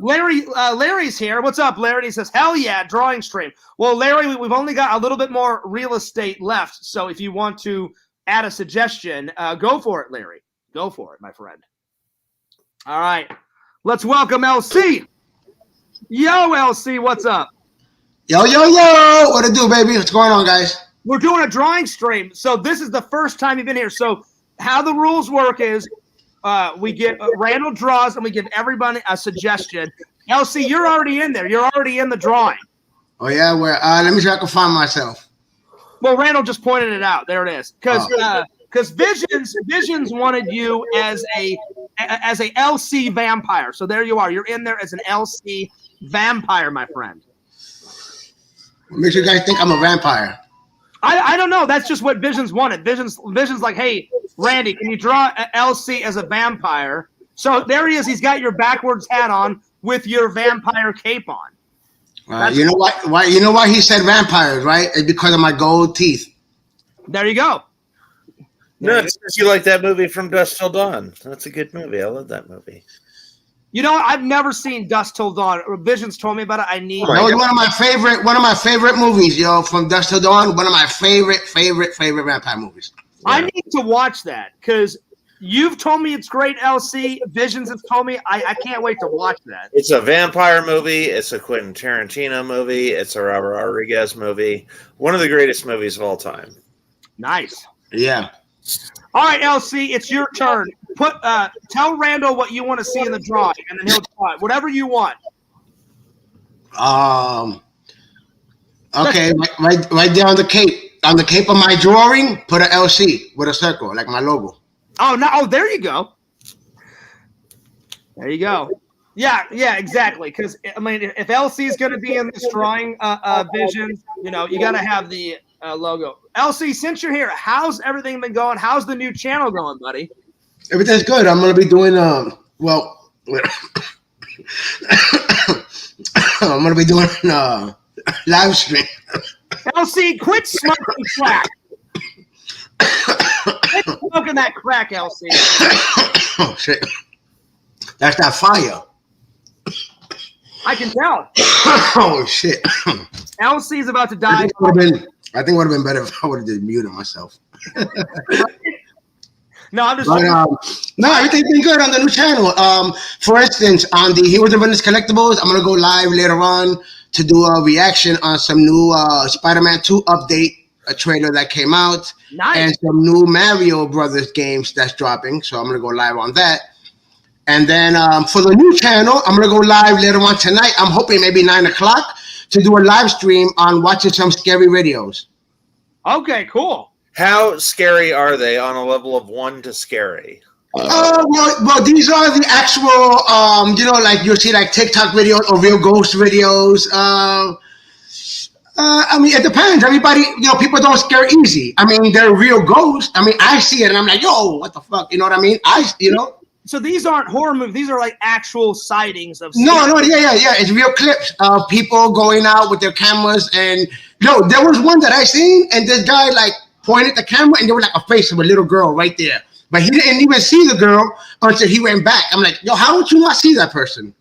Larry's here. What's up, Larry? He says, hell yeah, drawing stream. Well, Larry, we've only got a little bit more real estate left. So if you want to add a suggestion, go for it, Larry. Go for it, my friend. All right. Let's welcome LC. Yo, LC, what's up? Yo. What it do, baby? What's going on, guys? We're doing a drawing stream. So this is the first time you've been here. So how the rules work is we get Randall draws and we give everybody a suggestion. LC, you're already in there. You're already in the drawing. Oh, yeah? Where? Let me see if I can find myself. Well, Randall just pointed it out. There it is. Because Visions wanted you as a LC vampire. So there you are. You're in there as an LC vampire, my friend. What makes you guys think I'm a vampire? I don't know. That's just what Visions wanted. Visions like, hey, Randy, can you draw LC as a vampire? So there he is. He's got your backwards hat on with your vampire cape on. You know what? Why? You know why he said vampires, right? It's because of my gold teeth. There you go. No, it's because you like that movie From Dusk Till Dawn. That's a good movie. I love that movie. You know, I've never seen Dusk Till Dawn. Visions told me about it. That was one of my favorite movies, yo. From Dusk Till Dawn, one of my favorite vampire movies. Yeah. I need to watch that because you've told me it's great, LC. Visions has told me. I can't wait to watch that. It's a vampire movie. It's a Quentin Tarantino movie. It's a Robert Rodriguez movie. One of the greatest movies of all time. Nice. Yeah. All right, LC, it's your turn. Tell Randall what you want to see in the drawing, and then he'll draw it. Whatever you want. Okay, right there on the cape. On the cape of my drawing, put an LC with a circle, like my logo. Oh, there you go. There you go. Yeah, exactly. Because I mean, if LC is going to be in this drawing, Visions, you know, you got to have the logo. LC, since you're here, how's everything been going? How's the new channel going, buddy? Everything's good. I'm gonna be doing well. I'm gonna be doing live stream. LC, quit smoking crack. Quit smoking that crack, LC. Oh shit! That's that fire. I can tell. Oh shit! LC's about to die. I think it would have been better if I would have just muted myself. No, I'm just. But, no, everything's been good on the new channel. For instance, on the Heroes and Villains Collectibles, I'm gonna go live later on to do a reaction on some new Spider-Man 2 update, a trailer that came out, Nice. and some new Mario Brothers games that's dropping. So I'm gonna go live on that. And then for the new channel, I'm gonna go live later on tonight. I'm hoping maybe 9 o'clock to do a live stream on watching some scary videos. Okay, cool. How scary are they on a level of 1 to scary? Well, these are the actual, like you'll see like TikTok videos or real ghost videos. I mean, it depends. Everybody, people don't scare easy. I mean, they're real ghosts. I mean, I see it and I'm like, yo, what the fuck? You know what I mean? So these aren't horror movies. These are like actual sightings of. No, yeah. It's real clips of people going out with their cameras. And no, there was one that I seen, and this guy like pointed the camera, and there was like a face of a little girl right there. But he didn't even see the girl until he went back. I'm like, yo, how would you not see that person?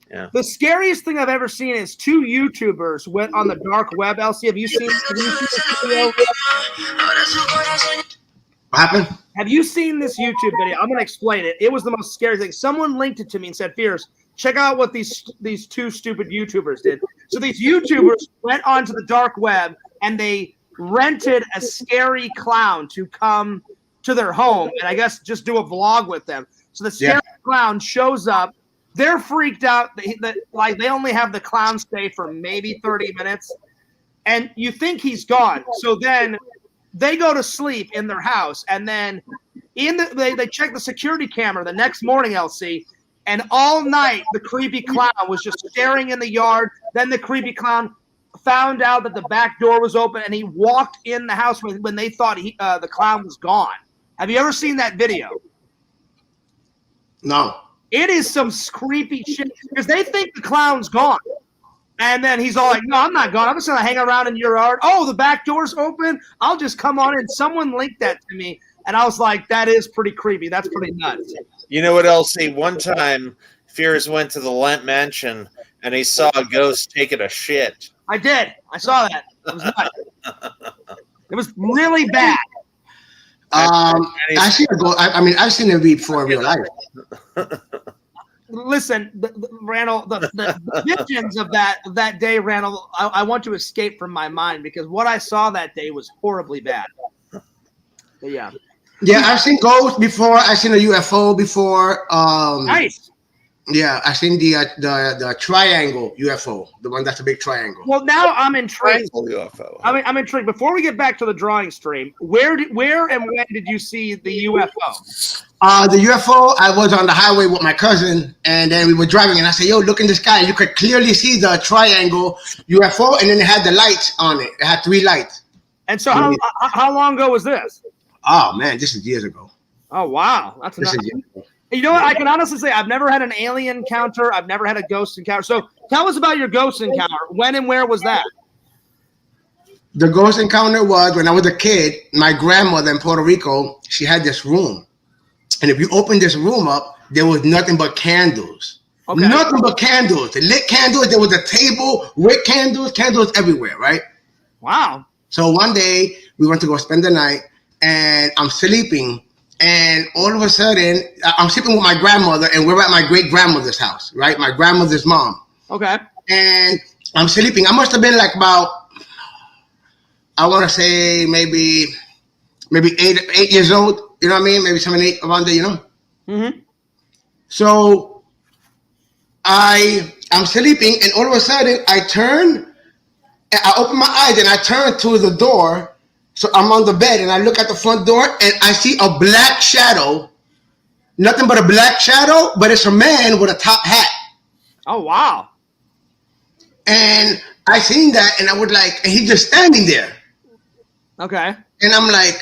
Yeah. The scariest thing I've ever seen is 2 YouTubers went on the dark web. LC, have you seen this video? What happened? Have you seen this YouTube video? I'm going to explain it. It was the most scary thing. Someone linked it to me and said, Fierce, check out what these 2 stupid YouTubers did. So these YouTubers went onto the dark web and they rented a scary clown to come to their home and I guess just do a vlog with them. So the scary clown shows up. They're freaked out that like they only have the clown stay for maybe 30 minutes and you think he's gone. So then they go to sleep in their house and then they check the security camera the next morning, LC, and all night the creepy clown was just staring in the yard. Then the creepy clown found out that the back door was open and he walked in the house when they thought the clown was gone. Have you ever seen that video? No. It is some creepy shit because they think the clown's gone. And then he's all like, no, I'm not gone. I'm just going to hang around in your yard. Oh, the back door's open. I'll just come on in. Someone linked that to me. And I was like, that is pretty creepy. That's pretty nuts. You know what, LC? One time, Fears went to the Lent Mansion and he saw a ghost taking a shit. I did. I saw that. It was nuts. It was really bad. I've seen it before in real life. Listen, Randall, the visions of that day, Randall, I want to escape from my mind because what I saw that day was horribly bad. But yeah. Yeah, I've seen ghosts before. I've seen a UFO before. Nice. Yeah, I've seen the triangle UFO, the one that's a big triangle. Well, now I'm intrigued. UFO. I'm intrigued. Before we get back to the drawing stream, where and when did you see the UFO? The UFO, I was on the highway with my cousin, and then we were driving, and I said, yo, look in the sky. You could clearly see the triangle UFO, and then it had the lights on it. It had 3 lights. And so how long ago was this? Oh, man, this is years ago. Oh, wow. That's enough. You know what? I can honestly say I've never had an alien encounter. I've never had a ghost encounter. So tell us about your ghost encounter. When and where was that? The ghost encounter was when I was a kid. My grandmother in Puerto Rico, she had this room. And if you open this room up, there was nothing but candles. Okay. Nothing but candles. The lit candles. There was a table with candles everywhere, right? Wow. So one day we went to go spend the night and I'm sleeping. And all of a sudden, I'm sleeping with my grandmother, and we're at my great-grandmother's house, right? My grandmother's mom. Okay. And I'm sleeping. I must have been like about, I want to say maybe 8 years old. You know what I mean? Maybe 7, 8, around there, you know? Mm-hmm. So I'm sleeping, and all of a sudden, I turn, and I open my eyes, and I turn to the door. So I'm on the bed and I look at the front door and I see a black shadow, nothing but a black shadow, but it's a man with a top hat. Oh, wow. And I seen that and I was like, and he's just standing there. Okay. And I'm like,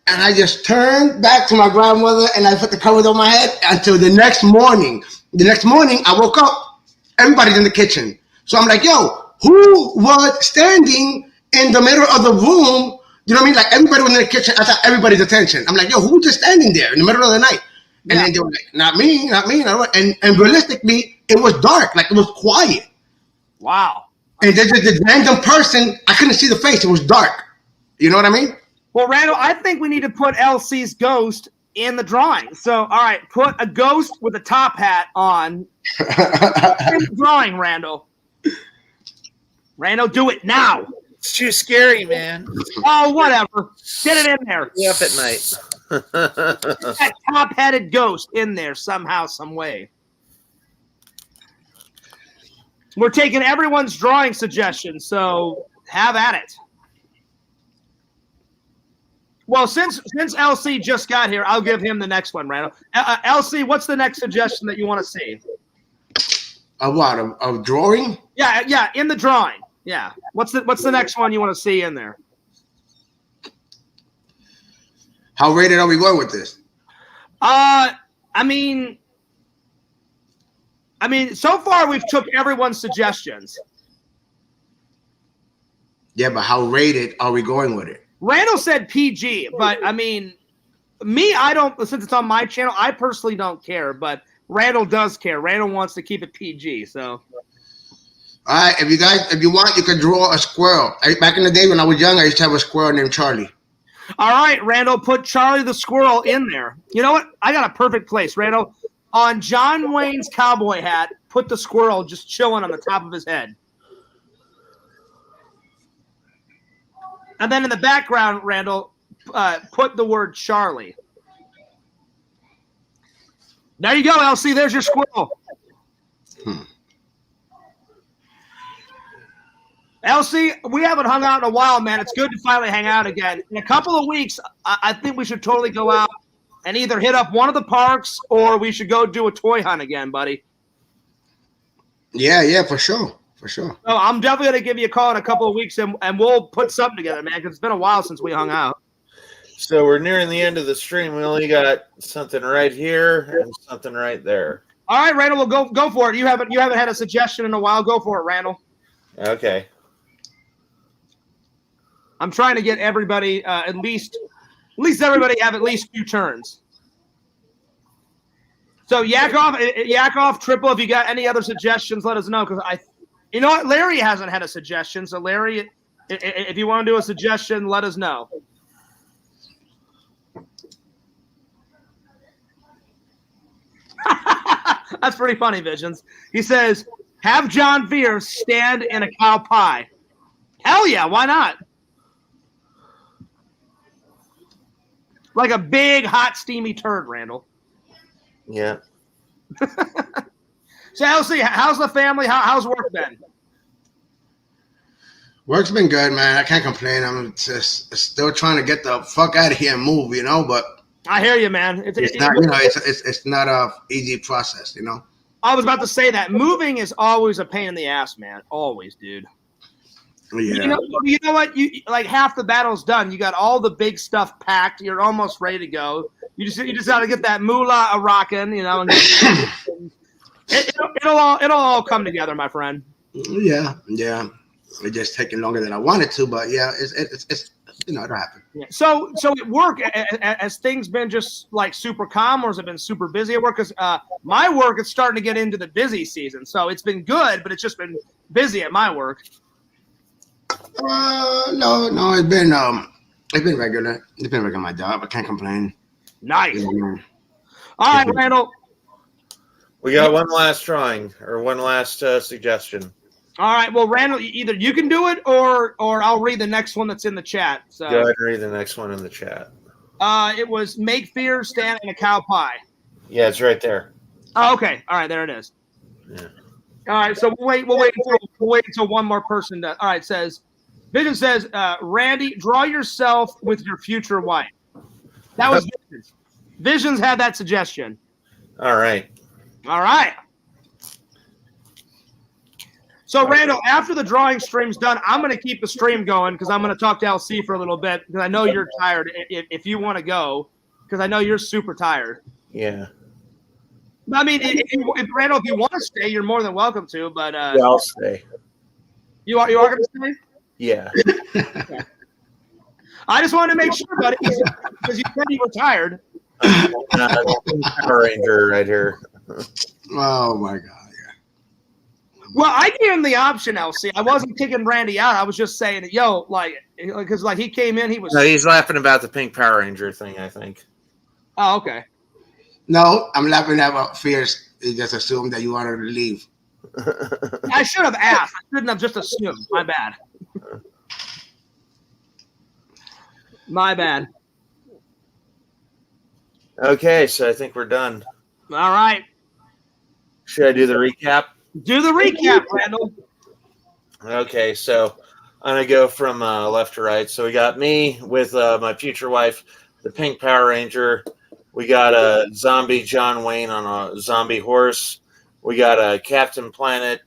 and I just turned back to my grandmother and I put the covers on my head until the next morning. The next morning, I woke up, everybody's in the kitchen. So I'm like, yo, who was standing in the middle of the room? You know what I mean? Like everybody was in the kitchen. I thought everybody's attention. I'm like, yo, who was just standing there in the middle of the night? And then they were like, not me, not me. And realistically, it was dark. Like it was quiet. Wow. And there's just this random person. I couldn't see the face. It was dark. You know what I mean? Well, Randall, I think we need to put LC's ghost in the drawing. So, all right, put a ghost with a top hat on in the drawing, Randall. Randall, do it now. It's too scary, man. Oh, whatever. Get it in there. Be up at night. That top-headed ghost in there somehow, some way. We're taking everyone's drawing suggestions, so have at it. Well, since LC just got here, I'll give him the next one, Randall. LC, what's the next suggestion that you want to see? A what? A drawing? Yeah, in the drawing. Yeah. What's the next one you want to see in there? How rated are we going with this? I mean, so far we've took everyone's suggestions. Yeah, but how rated are we going with it? Randall said PG, but I mean, me, I don't. Since it's on my channel, I personally don't care. But Randall does care. Randall wants to keep it PG. So, all right, if you want, you can draw a squirrel. Back in the day when I was young, I used to have a squirrel named Charlie. All right, Randall, put Charlie the squirrel in there. You know what? I got a perfect place, Randall. On John Wayne's cowboy hat, put the squirrel just chilling on the top of his head. And then in the background, Randall, put the word Charlie. There you go, LC. There's your squirrel. LC, we haven't hung out in a while, man. It's good to finally hang out again. In a couple of weeks, I think we should totally go out and either hit up one of the parks or we should go do a toy hunt again, buddy. Yeah, for sure. For sure. So I'm definitely going to give you a call in a couple of weeks, and we'll put something together, man, because it's been a while since we hung out. So we're nearing the end of the stream. We only got something right here and something right there. All right, Randall, we'll go for it. You haven't had a suggestion in a while. Go for it, Randall. Okay. I'm trying to get everybody at least everybody have at least 2 turns. So Yakov, Triple, if you got any other suggestions, let us know, because you know what? Larry hasn't had a suggestion. So, Larry, if you want to do a suggestion, let us know. That's pretty funny, Visions. He says, have John Fierce stand in a cow pie. Hell yeah, why not? Like a big, hot, steamy turd, Randall. Yeah. So, LC, how's the family? How's work been? Work's been good, man. I can't complain. I'm just still trying to get the fuck out of here and move, you know. But I hear you, man. It's not, you know, it's not a easy process, you know. I was about to say that moving is always a pain in the ass, man. Always, dude. Yeah. You know what? You like half the battle's done. You got all the big stuff packed. You're almost ready to go. You just got to get that moolah a rocking, you know. And it'll all come together, my friend. Yeah. It's just taking longer than I wanted to, but yeah, it's you know, it'll happen. Yeah. So at work, has things been just like super calm, or has it been super busy at work? Because my work is starting to get into the busy season, so it's been good, but it's just been busy at my work. No, it's been regular. It's been regular my job. I can't complain. Nice. Yeah. All right, Randall. We got one last drawing or one last suggestion. All right. Well, Randall, either you can do it or I'll read the next one that's in the chat. So go ahead and read the next one in the chat. It was make fear stand in a cow pie. Yeah, it's right there. Oh, okay. All right, there it is. Yeah. All right, so we'll wait until one more person does. All right, Vision says, Randy, draw yourself with your future wife. That was Visions. Visions had that suggestion. All right. All right. So, Randall, after the drawing stream's done, I'm going to keep the stream going because I'm going to talk to LC for a little bit because I know you're tired if you want to go because I know you're super tired. Yeah. I mean, if Randall, if you want to stay, you're more than welcome to, but Yeah, I'll stay. You are going to stay? Yeah. Okay. I just wanted to make sure, buddy, because you said you were tired. Power Ranger right here. Oh, my God. Well, I gave him the option, LC. I wasn't kicking Randy out. I was just saying, yo, because he came in, he was. No, he's laughing about the pink Power Ranger thing, I think. Oh, okay. No, I'm laughing about Fierce. He just assumed that you wanted to leave. I should have asked. I shouldn't have just assumed. My bad. My bad. Okay, so I think we're done. All right. Should I do the recap? Do the recap, Randall. Okay, so I'm going to go from left to right. So we got me with my future wife, the pink Power Ranger. We got a zombie John Wayne on a zombie horse. We got a Captain Planet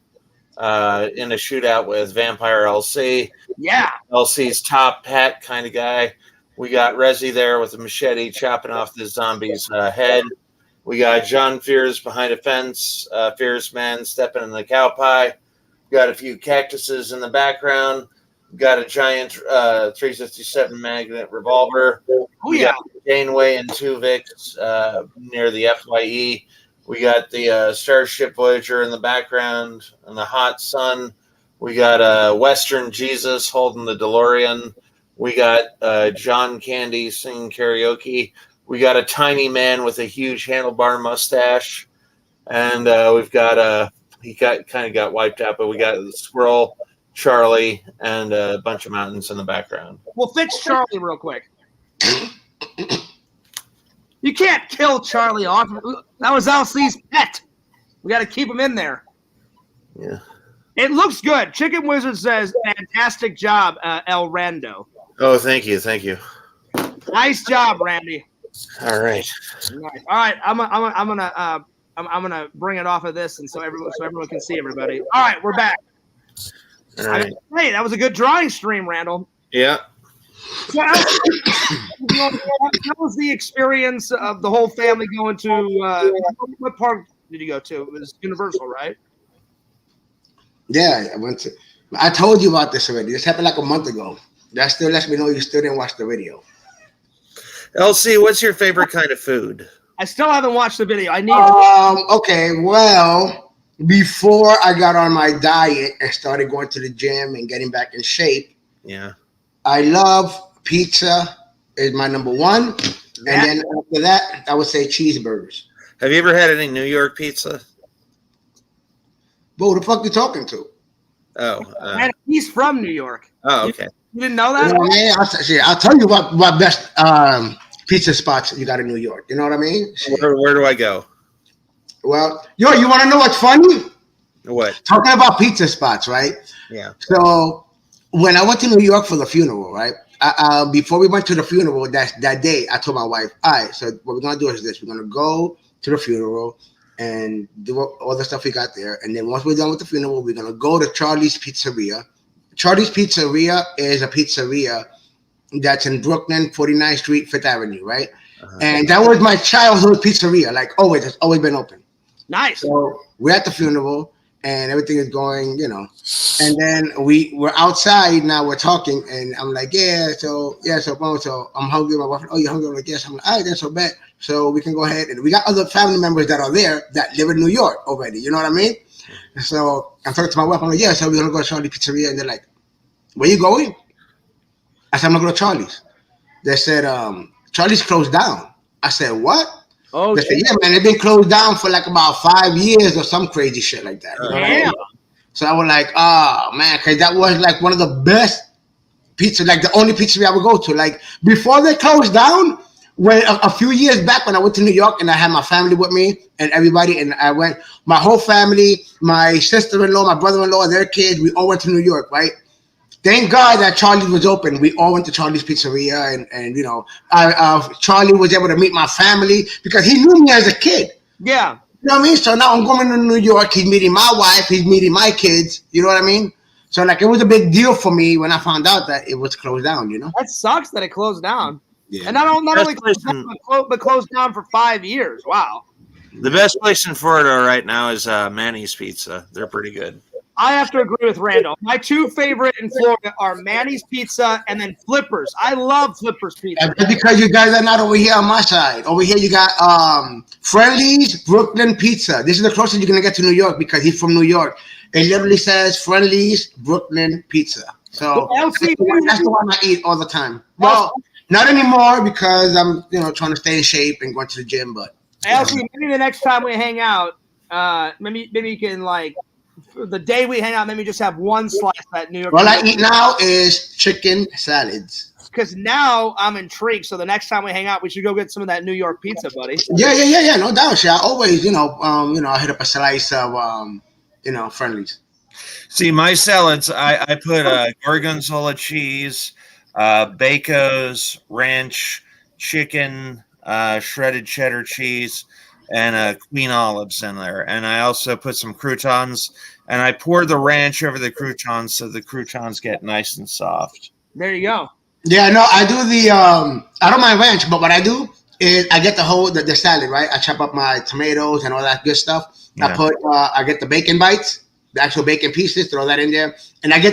in a shootout with Vampire LC. Yeah. LC's top hat kind of guy. We got Rezzy there with a machete chopping off the zombie's head. We got John Fears behind a fence, Fierce Man stepping in the cow pie. We got a few cactuses in the background. We got a giant 357 magnet revolver. Oh, we got Janeway and Tuvix near the FYE. We got the Starship Voyager in the background and the hot sun. We got Western Jesus holding the DeLorean. We got John Candy singing karaoke. We got a tiny man with a huge handlebar mustache. And we've got he kind of got wiped out, but we got the squirrel, Charlie, and a bunch of mountains in the background. We'll fix Charlie real quick. You can't kill Charlie off. That was LC's pet. We got to keep him in there. Yeah. It looks good. Chicken Wizard says, fantastic job, El Rando. Oh, thank you. Thank you. Nice job, Randy. All right. Nice. All right. I'm gonna bring it off of this, and so everyone can see everybody. All right, we're back. All right. Hey, that was a good drawing stream, Randall. Yeah. So, how was the experience of the whole family going to what park did you go to? It was Universal, right? Yeah, I went to. I told you about this already. This happened like a month ago. That still lets me know you still didn't watch the video. LC, what's your favorite kind of food? I still haven't watched the video. I need. Okay. Well, before I got on my diet and started going to the gym and getting back in shape, Yeah. I love pizza. Is my number one, and then after that, I would say cheeseburgers. Have you ever had any New York pizza? But who the fuck you talking to? Oh. He's from New York. Oh, okay. You didn't know that? You know what I mean? I'll tell you what best pizza spots you got in New York. You know what I mean? Where do I go? Well, you want to know what's funny? What? Talking about pizza spots, right? Yeah. So when I went to New York for the funeral, right? Before we went to the funeral that day, I told my wife, all right, so what we're going to do is this. We're going to go to the funeral and do all the stuff we got there. And then once we're done with the funeral, we're going to go to Charlie's Pizzeria. Charlie's Pizzeria is a pizzeria that's in Brooklyn, 49th Street, 5th Avenue, right? Uh-huh. And that was my childhood pizzeria, like always. It's always been open. Nice. So we're at the funeral and everything is going, and then we're outside now, we're talking, and I'm like, so I'm hungry. My wife, oh, you're hungry? I'm like, yes. I'm like, all right, then so bad. So we can go ahead, and we got other family members that are there that live in New York already. You know what I mean? So I'm talking to my wife. I'm like, yeah, so we're gonna go to Charlie's Pizzeria, and they're like, where you going? I said, I'm gonna go to Charlie's. They said, Charlie's closed down. I said, what? Oh, they said, yeah, man, they've been closed down for like about 5 years or some crazy shit like that. You know what I mean? So I was like, oh man, because that was like one of the best pizza, like the only pizzeria I would go to. Like before they closed down, when a few years back when I went to New York and I had my family with me and everybody, and I went, my whole family, my sister-in-law, my brother-in-law, their kids, we all went to New York, right? Thank God that Charlie was open. We all went to Charlie's Pizzeria, and Charlie was able to meet my family because he knew me as a kid. Yeah. You know what I mean? So now I'm going to New York. He's meeting my wife. He's meeting my kids. You know what I mean? So like it was a big deal for me when I found out that it was closed down. You know? That sucks that it closed down. Yeah. And not only Best closed down, but closed down for 5 years. Wow. The best place in Florida right now is Manny's Pizza. They're pretty good. I have to agree with Randall. My two favorite in Florida are Manny's Pizza and then Flippers. I love Flippers Pizza. That's because you guys are not over here on my side. Over here you got Friendly's Brooklyn Pizza. This is the closest you're gonna get to New York because he's from New York. It literally says Friendly's Brooklyn Pizza. So that's the one I eat all the time. Well, not anymore because I'm trying to stay in shape and going to the gym. But LC, maybe the next time we hang out, maybe you can like. The day we hang out, maybe just have one slice of that New York. All I eat now is chicken salads. Because now I'm intrigued. So the next time we hang out, we should go get some of that New York pizza, buddy. Yeah. No doubt. Yeah, I always, I hit up a slice of, Friendlies. See, my salads, I put gorgonzola cheese, bacos, ranch, chicken, shredded cheddar cheese, and queen olives in there. And I also put some croutons, and I pour the ranch over the croutons so the croutons get nice and soft. There you go. Yeah, no, I do the I don't mind ranch, but what I do is I get the salad, right? I chop up my tomatoes and all that good stuff. Yeah. I get the bacon bites, the actual bacon pieces, throw that in there. And I do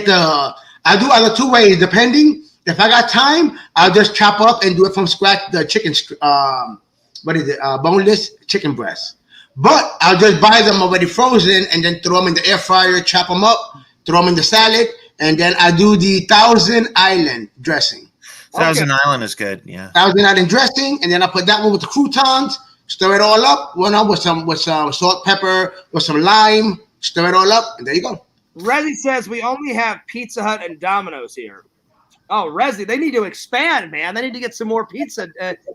either two ways, depending. If I got time, I'll just chop up and do it from scratch the chicken boneless chicken breast. But I'll just buy them already frozen and then throw them in the air fryer, chop them up, throw them in the salad, and then I do the Thousand Island dressing. Thousand Island is good, yeah. Thousand Island dressing, and then I put that one with the croutons, stir it all up, with some salt, pepper, with some lime, stir it all up, and there you go. Rezzy says we only have Pizza Hut and Domino's here. Oh, Rezzy, they need to expand, man. They need to get some more pizza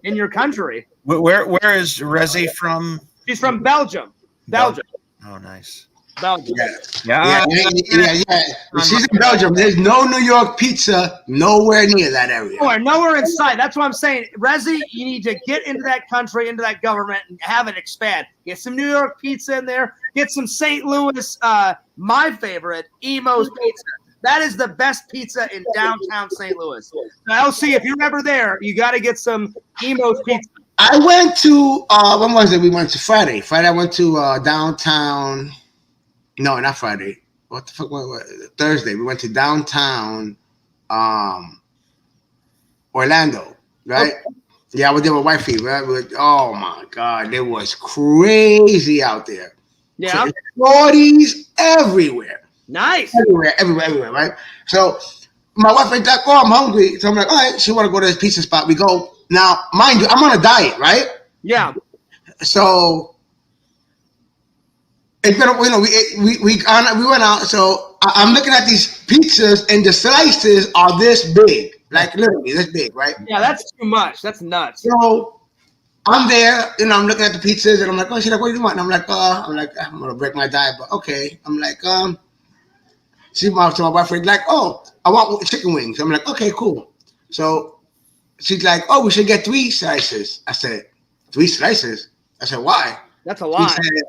in your country. Where is Rezzy from? She's from Belgium. Belgium. Oh, nice. Belgium. Yeah. She's in Belgium. There's no New York pizza nowhere near that area. Nowhere in sight. That's what I'm saying. Rezzy, you need to get into that country, into that government, and have it expand. Get some New York pizza in there. Get some St. Louis, my favorite, Emo's Pizza. That is the best pizza in downtown St. Louis. So LC, if you're ever there, you got to get some Emo's Pizza. I went to, when was it? We went to Friday. I went to downtown. No, not Friday. What the fuck? Thursday. We went to downtown Orlando, right? Okay. Yeah, I was there with wifey, right? Oh, my God. It was crazy out there. Yeah. Parties everywhere. Nice. Everywhere, right? So my wife was like, oh, I'm hungry. So I'm like, all right, she want to go to this pizza spot. We go. Now, mind you, I'm on a diet, right? Yeah. So it's been, we went out. So I'm looking at these pizzas, and the slices are this big, like literally this big, right? Yeah, that's too much. That's nuts. So I'm there, I'm looking at the pizzas, and I'm like, oh, she's like, what do you want? And I'm like, I'm gonna break my diet, but okay. I'm like, so my boyfriend's like, oh, I want chicken wings. I'm like, okay, cool. So she's like, oh, we should get 3 slices. I said, 3 slices? I said, why? That's a lot. She said,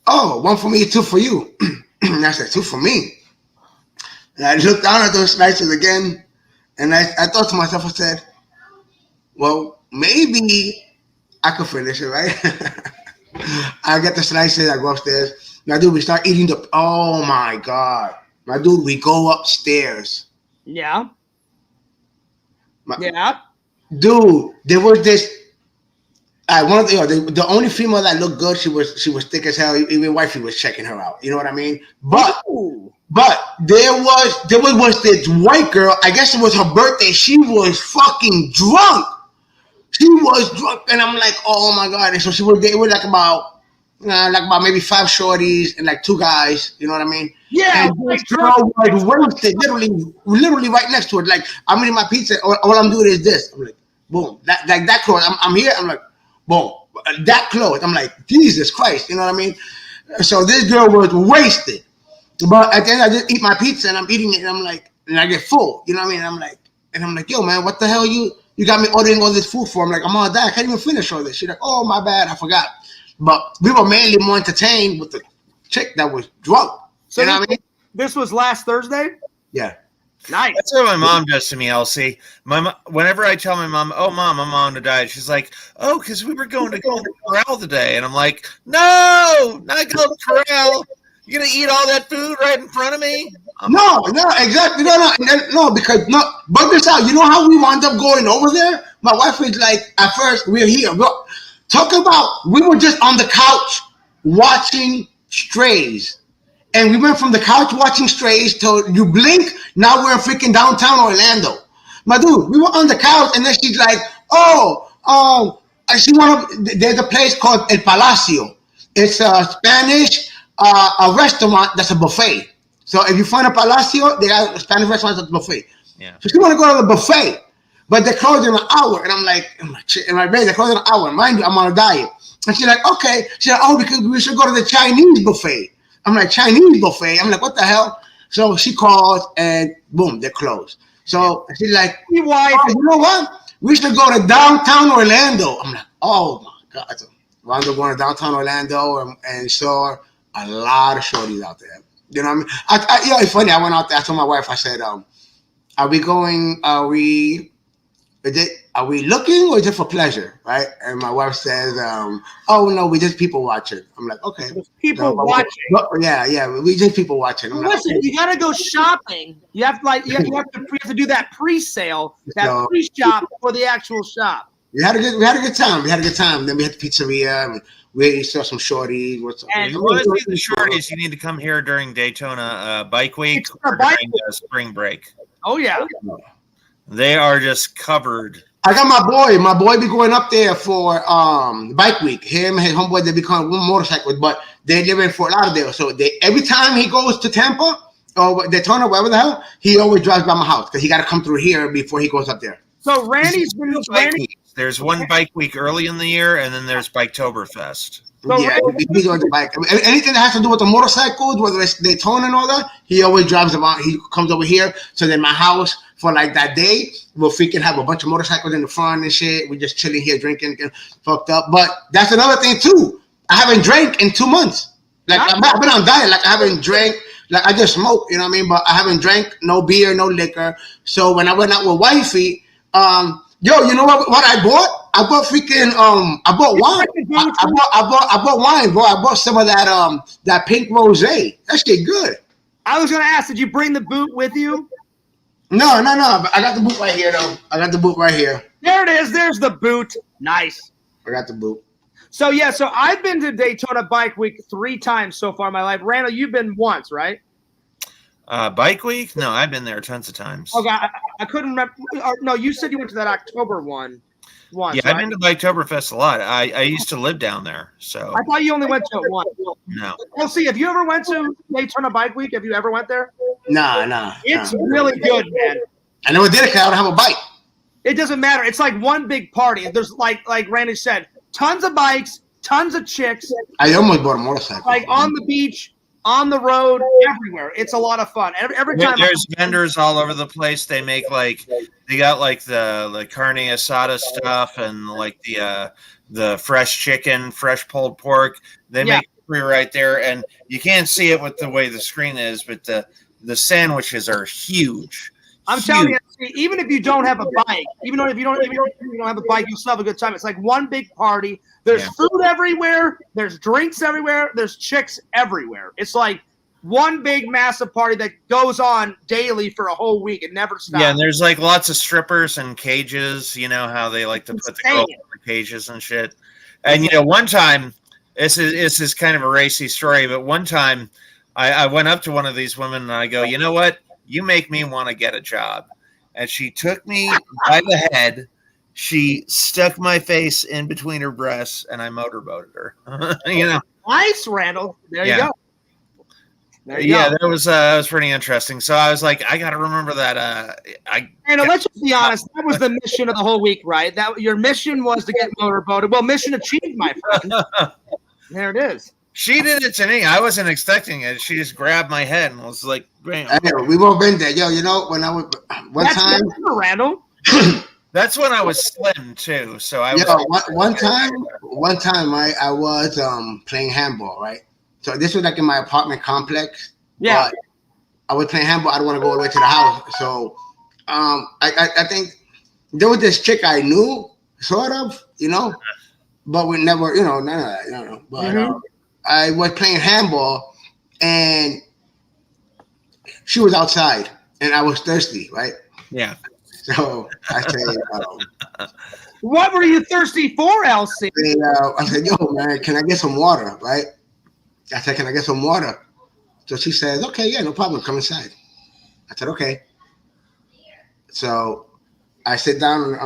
oh, 1 for me, 2 for you. And I said, 2 for me. And I looked down at those slices again, and I thought to myself, I said, well, maybe I could finish it, right? I get the slices, I go upstairs. Now, dude, we start eating oh my God. My dude, we go upstairs. Yeah. Dude, there was this. One of the only female that looked good. She was thick as hell. Even wifey was checking her out. You know what I mean? But there was this white girl. I guess it was her birthday. She was fucking drunk. And I'm like, oh my God. And so she was there with like about maybe 5 shorties and like 2 guys. You know what I mean? Yeah. And this girl was wasted, literally right next to it. Like, I'm eating my pizza. All I'm doing is this. I'm like, boom. That close. I'm here. I'm like, boom. That close. I'm like, Jesus Christ. You know what I mean? So this girl was wasted. But at the end, I just eat my pizza and I'm eating it and I'm like, and I get full. You know what I mean? And I'm like, yo, man, what the hell you got me ordering all this food for? I'm like, I'm on a diet. I can't even finish all this. She's like, oh, my bad. I forgot. but we were mainly more entertained with the chick that was drunk. So you know what I mean? This was last Thursday? Yeah. Nice. That's what my mom does to me, Elsie. Whenever I tell my mom, "Oh, Mom, I'm on a diet," she's like, "Oh, because we were going to Golden Corral today," and I'm like, "No, not Golden Corral. You're gonna eat all that food right in front of me?" No, exactly. No, because but this out. You know how we wound up going over there? My wife was like, at first, we're here. Talk about, we were just on the couch watching Strays. And we went from the couch watching Strays till you blink, now we're in freaking downtown Orlando. My dude, we were on the couch, and then she's like, there's a place called El Palacio. It's a Spanish a restaurant that's a buffet. So if you find a Palacio, they got a Spanish restaurant that's a buffet. Yeah. So she want to go to the buffet, but they're closed in an hour. And I'm like, in my bed, they're closed in an hour. Mind you, I'm on a diet. And she's like, okay. She's like, oh, because we should go to the Chinese buffet. I'm like, Chinese buffet? I'm like, what the hell? So she calls and boom, they're closed. So she's like, you know what? We should go to downtown Orlando. I'm like, oh my God. So we wound up going to downtown Orlando and saw a lot of shorties out there. You know what I mean? It's funny. I went out there. I told my wife, I said, are we looking or just for pleasure? Right? And my wife says, oh, no, we just people watching. I'm like, okay. People watching. Yeah, we just people watching. Well, listen, okay. You got to go shopping. You have to do that pre-sale, that pre-shop for the actual shop. We had a good time. Then we had the pizzeria. And we saw some shorties. And you want to see the shorties, you need to come here during Daytona Bike Week or during spring break. Oh, yeah. They are just covered. I got my boy be going up there for Bike Week. Him and his homeboy, they become one motorcycle, but they live in Fort Lauderdale. So every time he goes to Tampa or Daytona, whatever the hell, he always drives by my house because he got to come through here before he goes up there. So Randy's been There's one bike week early in the year, and then there's Biketoberfest. So yeah, he goes to bike. Anything that has to do with the motorcycles, whether it's Daytona and all that, he always drives about. He comes over here. So then my house for like that day, we'll freaking have a bunch of motorcycles in the front and shit. We're just chilling here, drinking, getting fucked up. But that's another thing too. I haven't drank in 2 months. Like I've been on diet. Like I haven't drank. Like I just smoke. You know what I mean? But I haven't drank no beer, no liquor. So when I went out with wifey, you know what I bought? I bought freaking I bought wine. I bought wine, bro. I bought some of that pink rosé. That shit good. I was gonna ask, did you bring the boot with you? No. But I got the boot right here, though. I got the boot right here. There it is. There's the boot. Nice. I got the boot. So I've been to Daytona Bike Week 3 times so far in my life. Randall, you've been once, right? Bike Week? No, I've been there tons of times. Okay, I couldn't remember. No, you said you went to that October one once. Yeah, right? I've been to Biketoberfest a lot. I used to live down there, so. I thought you only went to it once. No. Well, see, have you ever went to Daytona Bike Week? Have you ever went there? Nah. It's really good, man. I never did it because I don't have a bike. It doesn't matter. It's like one big party. There's like Randy said, tons of bikes, tons of chicks. I almost bought a motorcycle. Like on the beach, on the road, everywhere. It's a lot of fun. Every time there's vendors all over the place. They make they got the carne asada stuff and like the fresh chicken, fresh pulled pork. They make it free right there, and you can't see it with the way the screen is, but the sandwiches are huge. I'm telling you, even if you don't have a bike, even if you don't have a bike, you'll still have a good time. It's like one big party. There's food everywhere. There's drinks everywhere. There's chicks everywhere. It's like one big massive party that goes on daily for a whole week. It never stops. Yeah, and there's like lots of strippers and cages. You know how they like to put the girls in the cages and shit. And one time, this is kind of a racy story, but one time I went up to one of these women and I go, you know what? You make me want to get a job. And she took me by the head. She stuck my face in between her breasts, and I motorboated her. Nice, Randall. There you go. That was pretty interesting. So I was like, I got to remember that. Randall, let's just be honest. That was the mission of the whole week, right? That your mission was to get motorboated. Well, mission achieved, my friend. There it is. She did it to me. I wasn't expecting it. She just grabbed my head and was like, "Bam." Hey, we both been there, when I was one time. Randall. That's when I was slim too. So I Yeah, was. one time I was playing handball, right? So this was like in my apartment complex, Yeah. but I was playing handball. I don't want to go all the way to the house. So I think there was this chick I knew, sort of, but we never, none of that, But Mhm. I was playing handball, and she was outside, and I was thirsty, right? Yeah. So I said, What were you thirsty for, Elsie? I said, yo, man, can I get some water, right? I said, can I get some water? So she says, okay, yeah, no problem. Come inside. I said, okay. So I sit down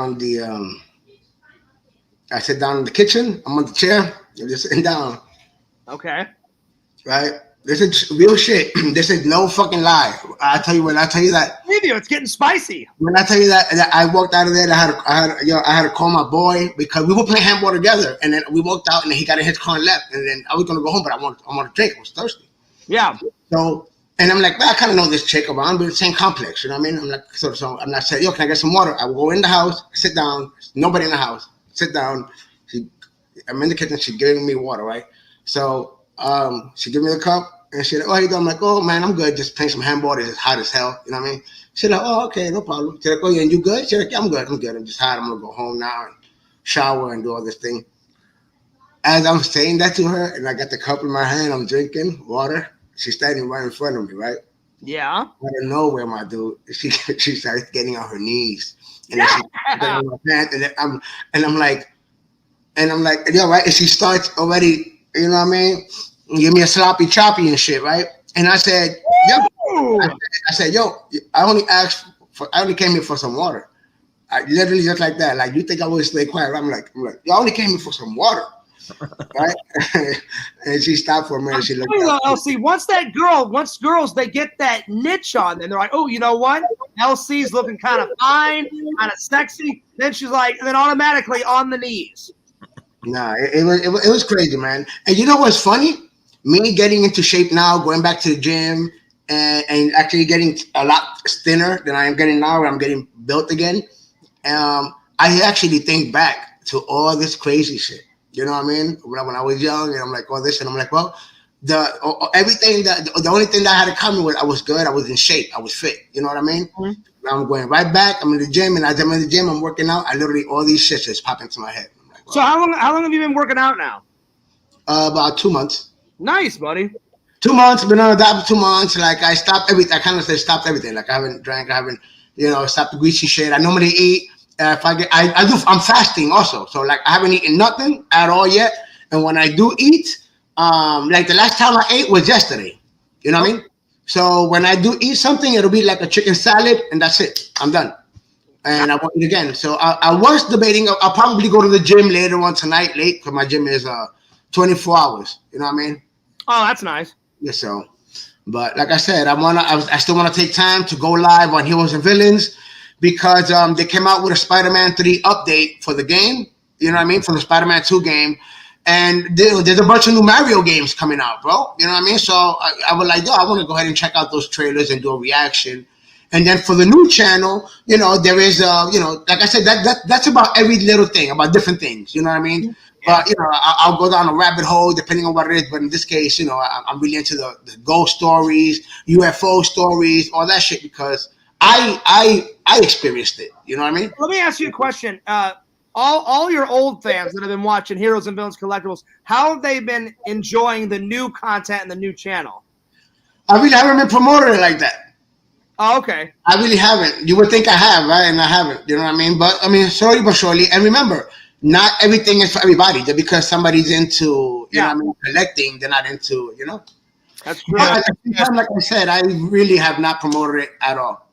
I sit down in the kitchen. I'm on the chair. I'm just sitting down, Okay. right? This is real shit. This is no fucking lie. I tell you that With you, it's getting spicy. when I tell you that I walked out of there, I had to call my boy because we were playing handball together, and then we walked out, and then he got in his car and left, and then I was gonna go home, but I want to drink. I was thirsty. Yeah. So, and I'm like, well, I kind of know this chick around, but the same complex, you know what I mean? I'm like, so I'm not saying, yo, can I get some water? I will go in the house, sit down, nobody in the house, sit down. I'm in the kitchen, she's giving me water, right? So, she gave me the cup, and she like, oh, how you doing? I'm like, oh, man, I'm good, just playing some handball, it's hot as hell, you know what I mean? She's like, oh, okay, no problem. She's like, oh, yeah, and you good? She's like, yeah, I'm good, I'm just hot, I'm gonna go home now and shower and do all this thing. As I'm saying that to her, and I got the cup in my hand, I'm drinking water. She's standing right in front of me, right? Yeah. Out of nowhere, my dude, she starts getting on her knees, and then she Yeah. my pants, and I'm like, yo, right? And she starts already, you know what I mean? Give me a sloppy choppy and shit, right? And I said, yo, Ooh. I said, yo, I only came here for some water. I literally just like that. Like, you think I would stay quiet? I'm like, yo, I only came here for some water. Right? And she stopped for a minute. She looked Well, up. Elsie, once girls they get that niche on them, they're like, oh, you know what? Elsie's looking kind of fine, kind of sexy. Then she's like, then automatically on the knees. Nah, it was crazy, man. And you know what's funny? Me getting into shape now, going back to the gym, and actually getting a lot thinner than I am getting now, where I'm getting built again. I actually think back to all this crazy shit. You know what I mean? When I was young, and I'm like, all this, and I'm like, well, the only thing that I had in common was I was good, I was in shape, I was fit. You know what I mean? Mhm. Now I'm going right back. I'm in the gym, and as I'm in the gym, I'm working out. I literally all these shit just pop into my head. I'm like, So how long have you been working out now? about 2 months. Nice, buddy. 2 months, been on a diet for 2 months. Like I stopped everything. I kind of say stopped everything. Like I haven't drank, I haven't, stopped the greasy shit. I normally eat. If I get, I do. I'm fasting also, so like I haven't eaten nothing at all yet. And when I do eat, like the last time I ate was yesterday. You know what I mean? So when I do eat something, it'll be like a chicken salad, and that's it. I'm done. And I won't eat again. So I was debating. I'll probably go to the gym later on tonight, late, because my gym is 24 hours. You know what I mean? Oh, that's nice. Yeah, so, but like I said, I still want to take time to go live on Heroes and Villains because they came out with a Spider-Man 3 update for the game. You know what I mean? For the Spider-Man 2 game, and there's a bunch of new Mario games coming out, bro. You know what I mean? So I was like, yo, I want to go ahead and check out those trailers and do a reaction. And then for the new channel, there is, like I said, that's about every little thing, about different things. You know what I mean? But I'll go down a rabbit hole depending on what it is. But in this case, I'm really into the ghost stories, UFO stories, all that shit because I experienced it. You know what I mean? Let me ask you a question. All your old fans that have been watching Heroes and Villains Collectibles, how have they been enjoying the new content and the new channel? I really haven't been promoting it like that. Oh, okay. I really haven't. You would think I have, right? And I haven't. You know what I mean? But I mean, slowly but surely. And remember, not everything is for everybody. Just because somebody's into, you know what I mean, collecting, they're not into, That's true. But at the same time, like I said, I really have not promoted it at all.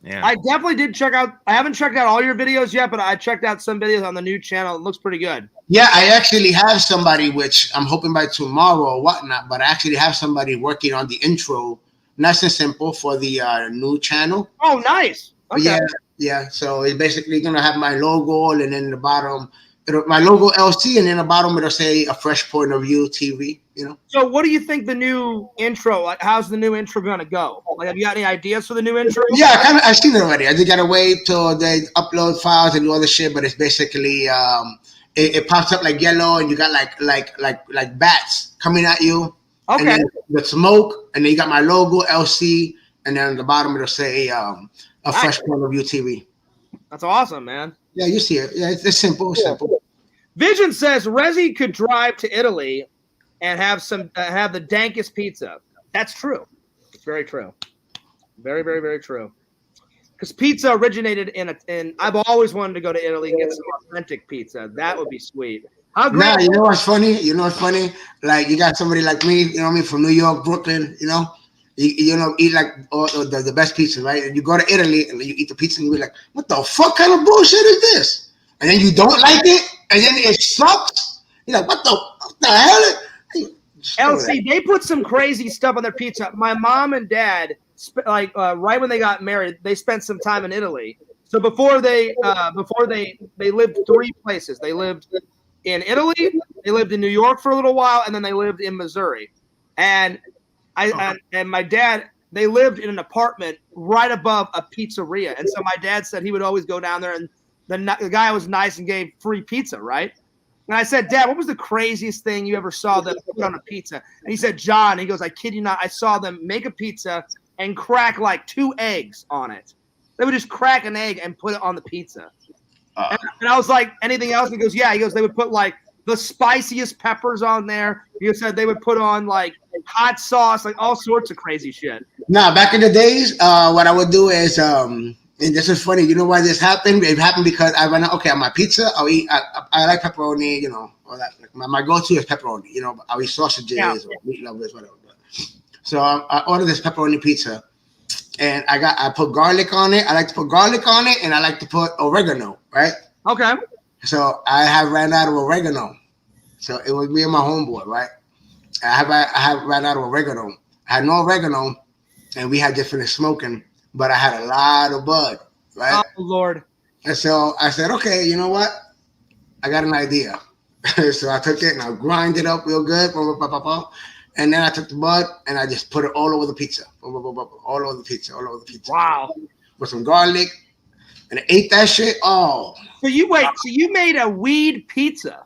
Yeah. I definitely did check out. I haven't checked out all your videos yet, but I checked out some videos on the new channel. It looks pretty good. Yeah, I actually have somebody, which I'm hoping by tomorrow or whatnot, but I actually have somebody working on the intro, nice and simple, for the new channel. Oh, nice. Okay. Yeah. So it's basically gonna have my logo, and then in the bottom my logo LC, and then the bottom it'll say a fresh point of view TV. You know. So, what do you think the new intro? Like, how's the new intro gonna go? Like, have you got any ideas for the new intro? Yeah, I've seen it already. I just gotta wait till they upload files and do all the shit. But it's basically it pops up like yellow, and you got like bats coming at you. Okay. And then the smoke, and then you got my logo LC, and then on the bottom it'll say a fresh point of view TV. That's awesome, man. Yeah, you see it. Yeah, it's simple. It's simple. Vision says Rezi could drive to Italy and have the dankest pizza. That's true. It's very true. Very, very, very true. Because pizza originated in I've always wanted to go to Italy and get some authentic pizza. That would be sweet. Nah, you know what's funny? Like, you got somebody like me, you know what I mean, from New York, Brooklyn, you know? You know, eat like the best pizza, right? And you go to Italy and you eat the pizza and you be like, what the fuck kind of bullshit is this? And then you don't like it, and then it sucks. You're like, what the hell? LC, they put some crazy stuff on their pizza. My mom and dad, right when they got married, they spent some time in Italy. So before they lived 3 places. They lived in Italy, they lived in New York for a little while, and then they lived in Missouri. And and my dad, they lived in an apartment right above a pizzeria. And so my dad said he would always go down there, and the guy was nice and gave free pizza, right? And I said, Dad, what was the craziest thing you ever saw them put on a pizza? And he said, John, he goes, I kid you not, I saw them make a pizza and crack like 2 eggs on it. They would just crack an egg and put it on the pizza. And I was like, anything else? And he goes, yeah. He goes, they would put like the spiciest peppers on there. He said they would put on like hot sauce, like all sorts of crazy shit. Nah, back in the days, what I would do is, and this is funny. You know why this happened? It happened because I went, okay, on my pizza, I'll eat, I like pepperoni, you know, all that. My go-to is pepperoni, you know, I'll eat sausages or meat lovers, whatever. So I ordered this pepperoni pizza, and I put garlic on it. I like to put garlic on it, and I like to put oregano, right? Okay. So I ran out of oregano. So it was me and my homeboy, right? I ran out of oregano. I had no oregano, and we had just finished smoking, but I had a lot of bud, right? Oh, Lord. And so I said, okay, you know what? I got an idea. So I took it and I grind it up real good. And then I took the bud and I just put it all over the pizza. All over the pizza. Wow. With some garlic. And I ate that shit. Oh. So you made a weed pizza.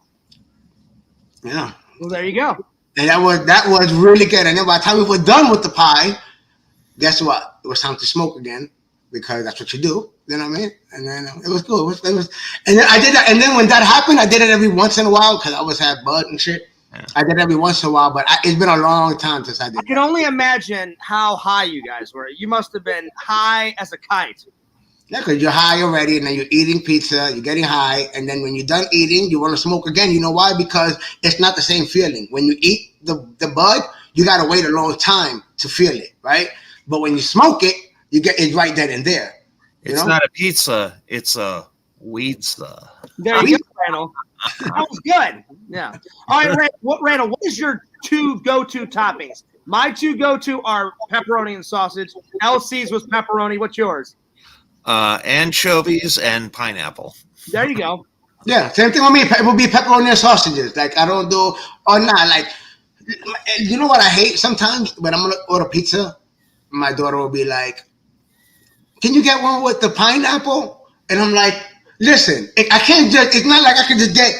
Yeah. Well, there you go. And that was really good. And then by the time we were done with the pie, guess what? It was time to smoke again, because that's what you do. You know what I mean? And then it was cool. It was, and then I did that. And then when that happened, I did it every once in a while because I always had bud and shit. Yeah. I did it every once in a while, but it's been a long time since I did. I can only imagine how high you guys were. You must have been high as a kite. Yeah, because you're high already, and then you're eating pizza, you're getting high, and then when you're done eating, you want to smoke again. You know why? Because it's not the same feeling. When you eat the bud, you got to wait a long time to feel it, right? But when you smoke it, you get it right then and there. It's not a pizza, it's a weedza. There you go, Randall. That was good. Yeah. All right, Randall, what is your 2 go-to toppings? My 2 go-to are pepperoni and sausage. LC's was pepperoni. What's yours? Anchovies and pineapple. There you go. Yeah, same thing with me. It would be pepperoni and sausages. Like, I don't do, or not. Like, you know what I hate sometimes? When I'm going to order pizza, my daughter will be like, can you get one with the pineapple? And I'm like, listen, I can't just, it's not like I can just get,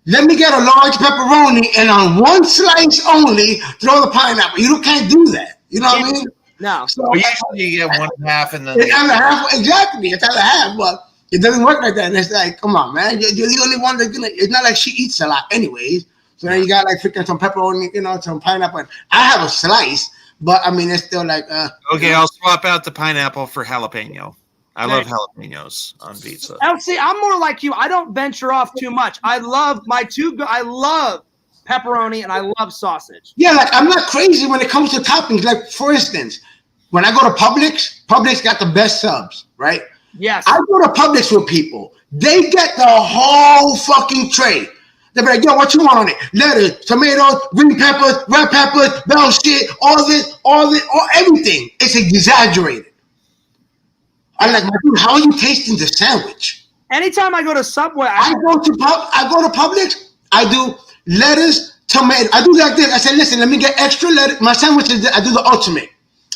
let me get a large pepperoni and on one slice only, throw the pineapple. You can't do that. You know what I mean? No. So well, usually you get 1.5 and then exactly. It's either half, but it doesn't work like that. And it's like, come on, man. You're the only one that's gonna. It's not like she eats a lot, anyways. So then you got like freaking some pepperoni, some pineapple. I have a slice, but I mean, it's still like. Okay, I'll swap out the pineapple for jalapeno. I love jalapenos on pizza. See, I'm more like you. I don't venture off too much. I love I love pepperoni and I love sausage. Yeah, like I'm not crazy when it comes to toppings. Like, for instance, when I go to Publix got the best subs, right? Yes. I go to Publix with people. They get the whole fucking tray. They're like, yo, what you want on it? Lettuce, tomatoes, green peppers, red peppers, bell shit, all everything. It's exaggerated. I'm like, dude, how are you tasting the sandwich? Anytime I go to Subway, I go to Publix. I do lettuce, tomato. I do like this. I said, listen, let me get extra lettuce. My sandwich is I do the ultimate: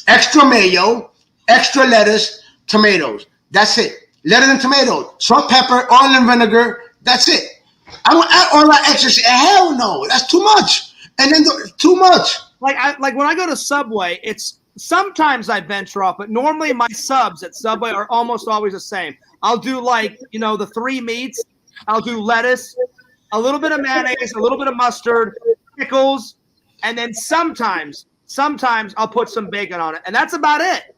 extra mayo, extra lettuce, tomatoes. That's it. Lettuce and tomatoes, salt, pepper, oil, and vinegar. That's it. I don't add all that extra shit. Hell no, that's too much. And then too much. Like when I go to Subway, it's sometimes I venture off, but normally my subs at Subway are almost always the same. I'll do the 3 meats. I'll do lettuce, a little bit of mayonnaise, a little bit of mustard, pickles, and then sometimes I'll put some bacon on it, and that's about it.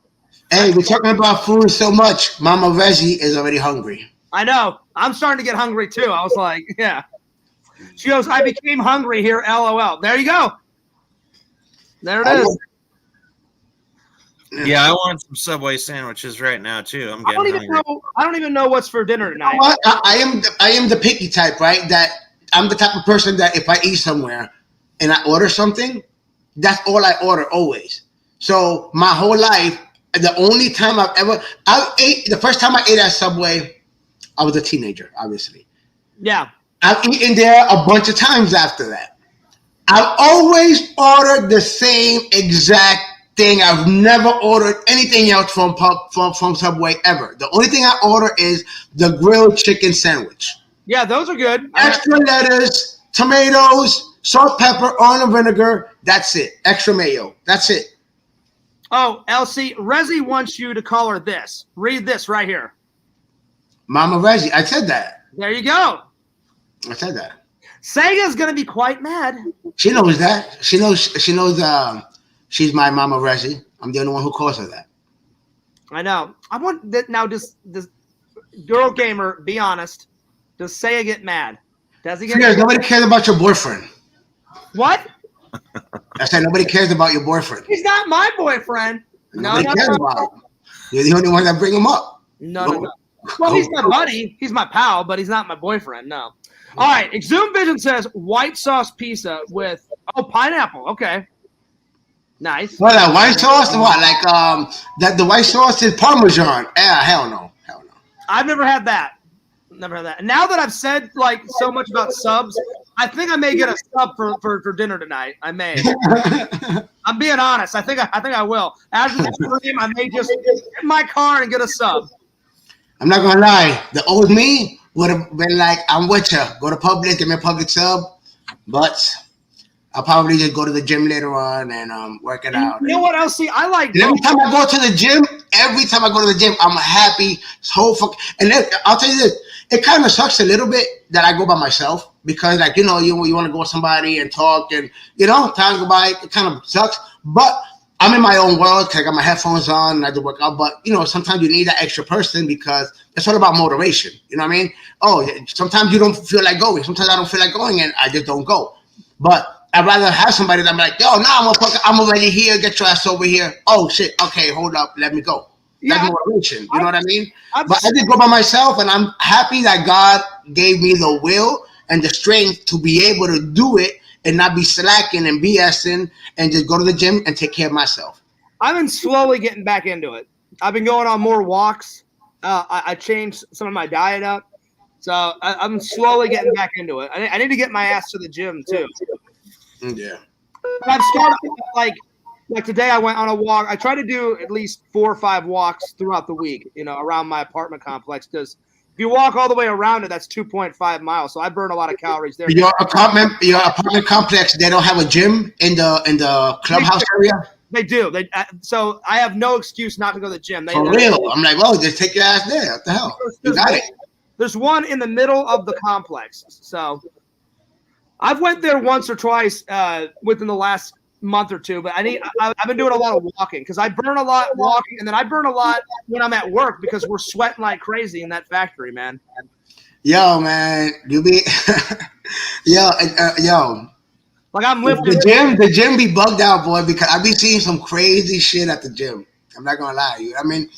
Hey, we're talking about food so much. Mama Reggie is already hungry. I know. I'm starting to get hungry too. I was like, yeah. She goes, I became hungry here, LOL. There you go. There it is. Yeah, I want some Subway sandwiches right now too. I don't even know what's for dinner tonight. You know what? I am the picky type, right? That I'm the type of person that if I eat somewhere and I order something, that's all I order always. So my whole life, the only time the first time I ate at Subway, I was a teenager, obviously. Yeah. I've eaten there a bunch of times after that. I've always ordered the same exact thing. I've never ordered anything else from Subway ever. The only thing I order is the grilled chicken sandwich. Yeah, those are good. Extra lettuce, tomatoes, salt, pepper, oil, and vinegar. That's it. Extra mayo. That's it. Oh, Elsie, Rezi wants you to call her this. Read this right here. Mama Reggie. I said that. There you go. I said that. Sega's gonna be quite mad. She knows that. She knows. She's my Mama Reggie. I'm the only one who calls her that. I know. I want that now. Does girl gamer be honest? Does Sega get mad? Does he get mad? Nobody cares about your boyfriend. What? I said nobody cares about your boyfriend. He's not my boyfriend. Nobody cares about him. You're the only one that bring him up. No. Well, he's my buddy. He's my pal, but he's not my boyfriend. No. All right. Exhumed Vision says white sauce pizza with pineapple. Okay. Nice. What, that white sauce? What, like that the white sauce is Parmesan? Yeah, hell no. I've never had that. And now that I've said like so much about subs, I think I may get a sub for dinner tonight. I may. I'm being honest. I think I will. After the stream, I may just get in my car and get a sub. I'm not gonna lie. The old me would have been like, I'm with you. Go to Publix, give me a Publix sub. But I'll probably just go to the gym later on and work it out. You know what else? See, I like. Every time I go to the gym, I'm happy. And then, I'll tell you this. It kind of sucks a little bit that I go by myself because, like, you want to go with somebody and talk and, time go by. It kind of sucks. But I'm in my own world because I got my headphones on and I do work out. But, sometimes you need that extra person because it's all about motivation. You know what I mean? Oh, sometimes you don't feel like going. Sometimes I don't feel like going and I just don't go. But I'd rather have somebody that I'm like, yo, I'm already here. Get your ass over here. Oh, shit. Okay, hold up. Let me go. That's motivation. You know what I mean? But I did go by myself, and I'm happy that God gave me the will and the strength to be able to do it and not be slacking and BSing and just go to the gym and take care of myself. I've been slowly getting back into it. I've been going on more walks. I changed some of my diet up. So I'm slowly getting back into it. I need to get my ass to the gym, too. Yeah. I've started, like today I went on a walk. I try to do at least 4 or 5 walks throughout the week, around my apartment complex. Because if you walk all the way around it, that's 2.5 miles. So I burn a lot of calories there. Your apartment complex, they don't have a gym in the clubhouse area? They do. So I have no excuse not to go to the gym. For real? I'm like, well, just take your ass there. What the hell? You got it. There's one in the middle of the complex. So I've went there once or twice within the last month or two, but I've been doing a lot of walking because I burn a lot walking, and then I burn a lot when I'm at work because we're sweating like crazy in that factory, man. Yo, man, you be yo. Like I'm lifting the gym be bugged out, boy, because I be seeing some crazy shit at the gym. I'm not gonna lie to you. I mean,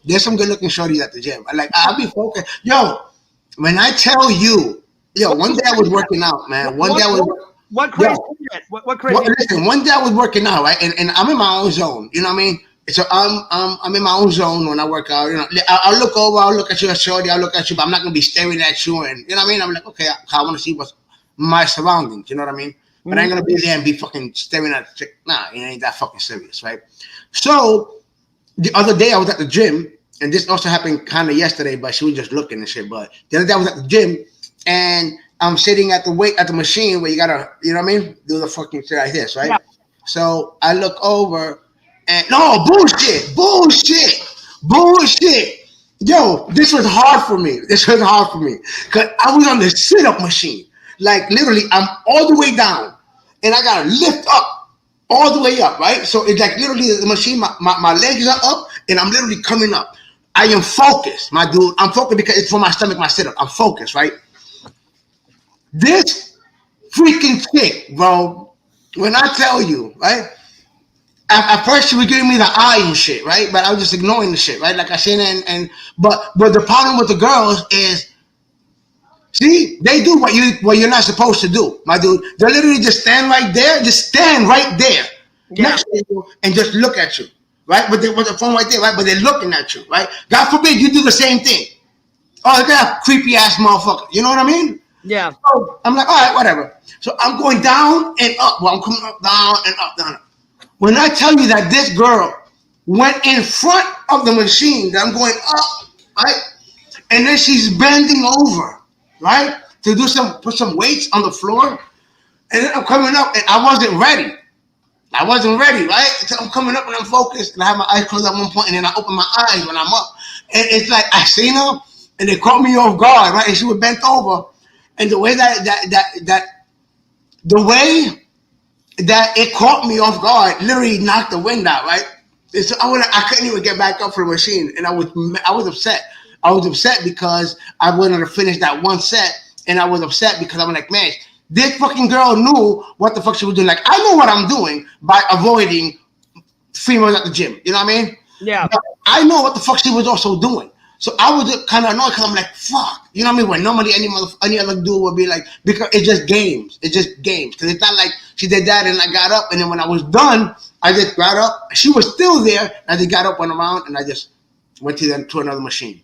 there's some good looking shorties at the gym. I'll be focused. Yo, when I tell you, one day I was working out, man. What crazy shit? What crazy? Listen, one day I was working out, right? And I'm in my own zone. You know what I mean? So I'm in my own zone when I work out. You know, I'll look over, I'll look at you, shorty, I'll look at you, but I'm not gonna be staring at you. And you know what I mean? I'm like, okay, I want to see what's my surroundings. You know what I mean? But I ain't gonna be there and be fucking staring at the chick. Nah, it ain't that fucking serious, right? So the other day I was at the gym, and this also happened kind of yesterday, but she was just looking and shit. But the other day I was at the gym, and I'm sitting at the machine where you gotta, you know what I mean, do the fucking shit like this, right? Yeah. So I look over, and no bullshit. Yo, this was hard for me. Because I was on the sit-up machine. Like literally, I'm all the way down, and I gotta lift up all the way up, right? So it's like literally the machine, my legs are up, and I'm literally coming up. I am focused, my dude. I'm focused because it's for my stomach, my sit-up. I'm focused, right? This freaking chick, bro, when I tell you, right? At first she was giving me the eye and shit, right? But I was just ignoring the shit, right? Like I said, but the problem with the girls is, see, they do what you're not supposed to do, my dude. They literally just stand right there, next to you, and just look at you, right? With the phone right there, right? But they're looking at you, right? God forbid you do the same thing. Oh, look at that creepy ass motherfucker. You know what I mean? Yeah. So I'm like, all right, whatever. So I'm going down and up. Well, I'm coming up, down and up, down. When I tell you that this girl went in front of the machine, that I'm going up, right? And then she's bending over, right? To put some weights on the floor. And then I'm coming up and I wasn't ready, right? So I'm coming up and I'm focused and I have my eyes closed at one point and then I open my eyes when I'm up. And it's like I seen her and it caught me off guard, right? And she was bent over. And the way that it caught me off guard, literally knocked the wind out, right? And so I couldn't even get back up for the machine, and I was upset. I was upset because I wanted to finish that one set, and I was upset because I'm like, man, this fucking girl knew what the fuck she was doing. Like, I know what I'm doing by avoiding females at the gym. You know what I mean? Yeah. But I know what the fuck she was also doing. So I was kind of annoyed because I'm like, fuck. You know what I mean? When normally any other dude would be like, because it's just games. Because it's not like she did that and I got up. And then when I was done, I just got up. She was still there. I just got up, went around, and I just went to another machine.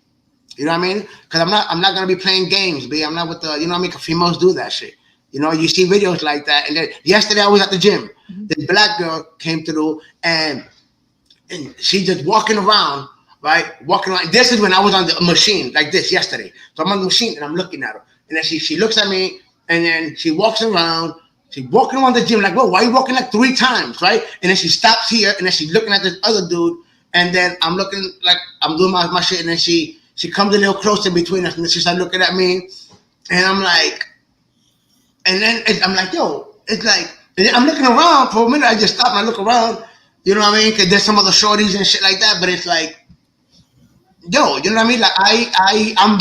You know what I mean? Because I'm not going to be playing games, B. I'm not with the, you know what I mean? Because females do that shit. You know, you see videos like that. And then yesterday I was at the gym. This black girl came through and she just walking around. Right, walking around. This is when I was on the machine like this yesterday. So I'm on the machine and I'm looking at her, and then she looks at me, and then she walks around. She's walking around the gym like, whoa, why are you walking like 3 times, right? And then she stops here, and then she's looking at this other dude, and then I'm looking like I'm doing my shit, and then she comes a little closer between us, and then she starts looking at me, and I'm like, yo, it's like, and then I'm looking around for a minute. I just stop and I look around, you know what I mean? Because there's some other shorties and shit like that, but it's like, yo, you know what I mean? Like I'm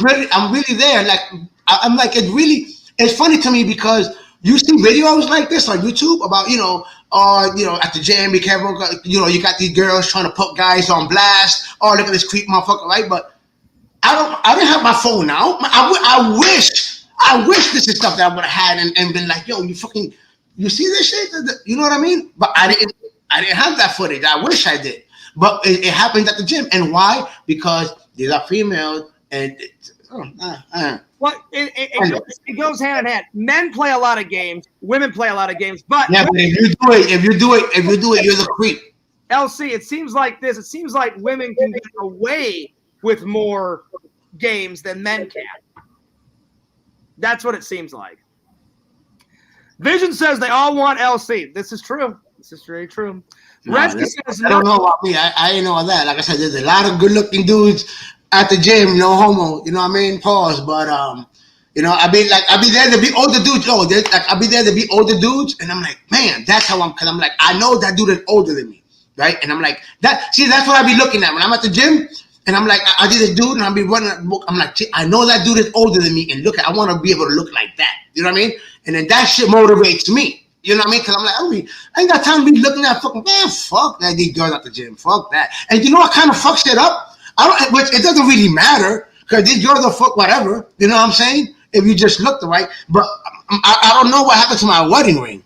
really there. Like I'm like it's funny to me because you see videos like this on YouTube about at the gym, be careful. You got these girls trying to put guys on blast. Oh, look at this creep motherfucker, right? But I didn't have my phone out. I wish this is stuff that I would have had and been like, yo, you see this shit? You know what I mean? But I didn't have that footage. I wish I did. But it happens at the gym. And why? Because these are females. And well, it goes hand in hand. Men play a lot of games. Women play a lot of games. But yeah, but if you do it, you're the creep. LC, it seems like this. It seems like women can get away with more games than men can. That's what it seems like. Vision says they all want LC. This is true. This is very true. Says, I don't know about me. I ain't know all that. Like I said, there's a lot of good-looking dudes at the gym. No homo. You know what I mean? Pause. But I be there to be older dudes. Oh, I be there to be older dudes, and I'm like, man, that's how because I'm like, I know that dude is older than me, right? And I'm like, that. See, that's what I be looking at when I'm at the gym, and I'm like, I see this dude, and I'll be running. I'm like, I know that dude is older than me, and I want to be able to look like that. You know what I mean? And then that shit motivates me. You know what I mean? Because I'm like, I ain't got time to be looking at fucking, man, fuck that, these girls at the gym. Fuck that. And you know what kind of fucks it up? Which it doesn't really matter because these girls are fuck whatever. You know what I'm saying? If you just look the right. But I don't know what happened to my wedding ring.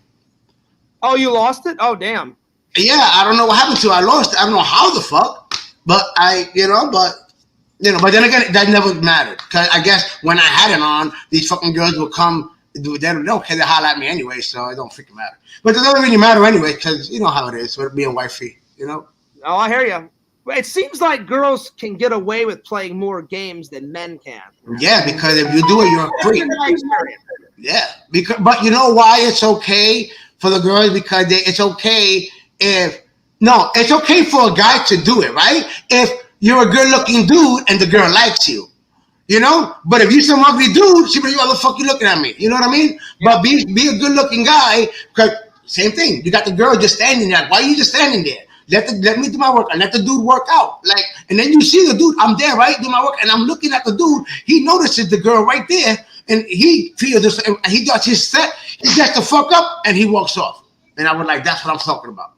Oh, you lost it? Oh, damn. Yeah, I don't know what happened to it. I lost it. I don't know how the fuck, but but then again, that never mattered because I guess when I had it on, these fucking girls would come. They don't care. They holler at me anyway, so it don't freaking matter. But it doesn't really matter anyway because you know how it is with being wifey. You know. Oh, I hear you. It seems like girls can get away with playing more games than men can. Yeah, because if you do it, you're a freak. Yeah, but you know why it's okay for the girls? Because it's okay it's okay for a guy to do it, right? If you're a good-looking dude and the girl likes you, you know. But if you're some ugly dude, she be like, "What the fuck you looking at me?" You know what I mean? Yeah. But be a good-looking guy, because same thing. You got the girl just standing there. Why are you just standing there? Let me do my work and let the dude work out. Like, and then you see the dude, I'm there, right? Do my work, and I'm looking at the dude. He notices the girl right there, and he feels this. And he does his set. He gets the fuck up, and he walks off. And I was like, that's what I'm talking about.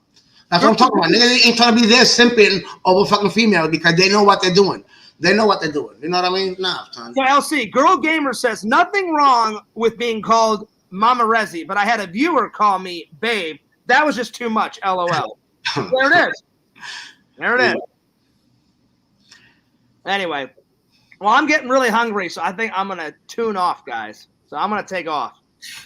That's what I'm talking about. Niggas ain't trying to be there simping over fucking females because they know what they're doing. They know what they're doing. You know what I mean? Nah, son. So LC, Girl Gamer says nothing wrong with being called Mama Rezi, but I had a viewer call me babe. That was just too much. LOL. There it is. There it is. Anyway, well, I'm getting really hungry, so I think I'm going to tune off, guys. So I'm going to take off.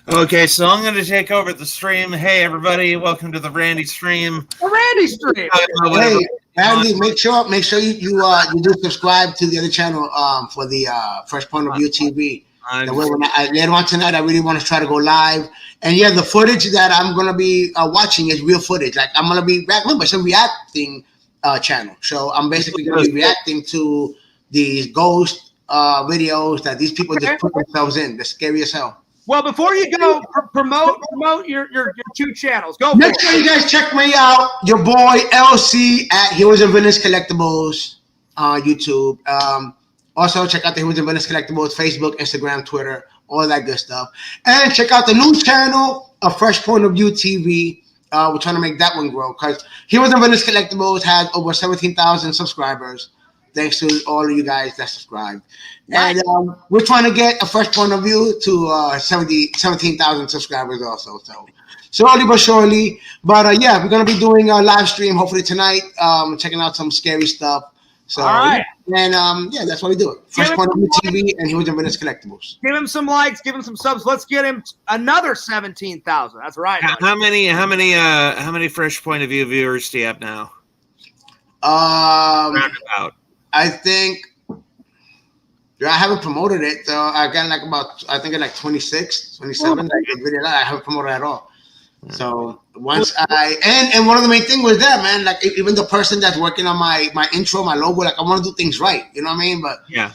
Okay, so I'm going to take over the stream. Hey, everybody, welcome to the Randy stream. The Randy stream. Hey, Randy, make sure you do subscribe to the other channel for the Fresh Point of View TV. Later on tonight, I really want to try to go live. And yeah, the footage that I'm going to be watching is real footage. Like, I'm going to be, remember, it's a reacting channel. So I'm basically going to be reacting to these ghost videos that these people just put themselves in. They're scary as hell. Well, before you go, promote your two channels. Go. Make sure you guys check me out. Your boy LC at Heroes and Villains Collectibles on YouTube. Also, check out the Heroes and Villains Collectibles Facebook, Instagram, Twitter, all that good stuff. And check out the new channel, A Fresh Point of View TV. We're trying to make that one grow because Heroes and Villains Collectibles has over 17,000 subscribers. Thanks to all of you guys that subscribed. And we're trying to get A Fresh Point of View to 17,000 subscribers also. So slowly but surely. But yeah, we're going to be doing a live stream hopefully tonight, checking out some scary stuff. So, all right. And yeah, that's what we do. Fresh Point of View TV and Heroes and Villains Collectibles. Give him some likes, give him some subs. Let's get him another 17,000. That's right. How many Fresh Point of View viewers do you have now? Roundabout. I think I haven't promoted it. So I got like 26, 27. I haven't promoted it at all. So once and one of the main things was that, man, like even the person that's working on my intro, my logo, like I want to do things right. You know what I mean? But yeah,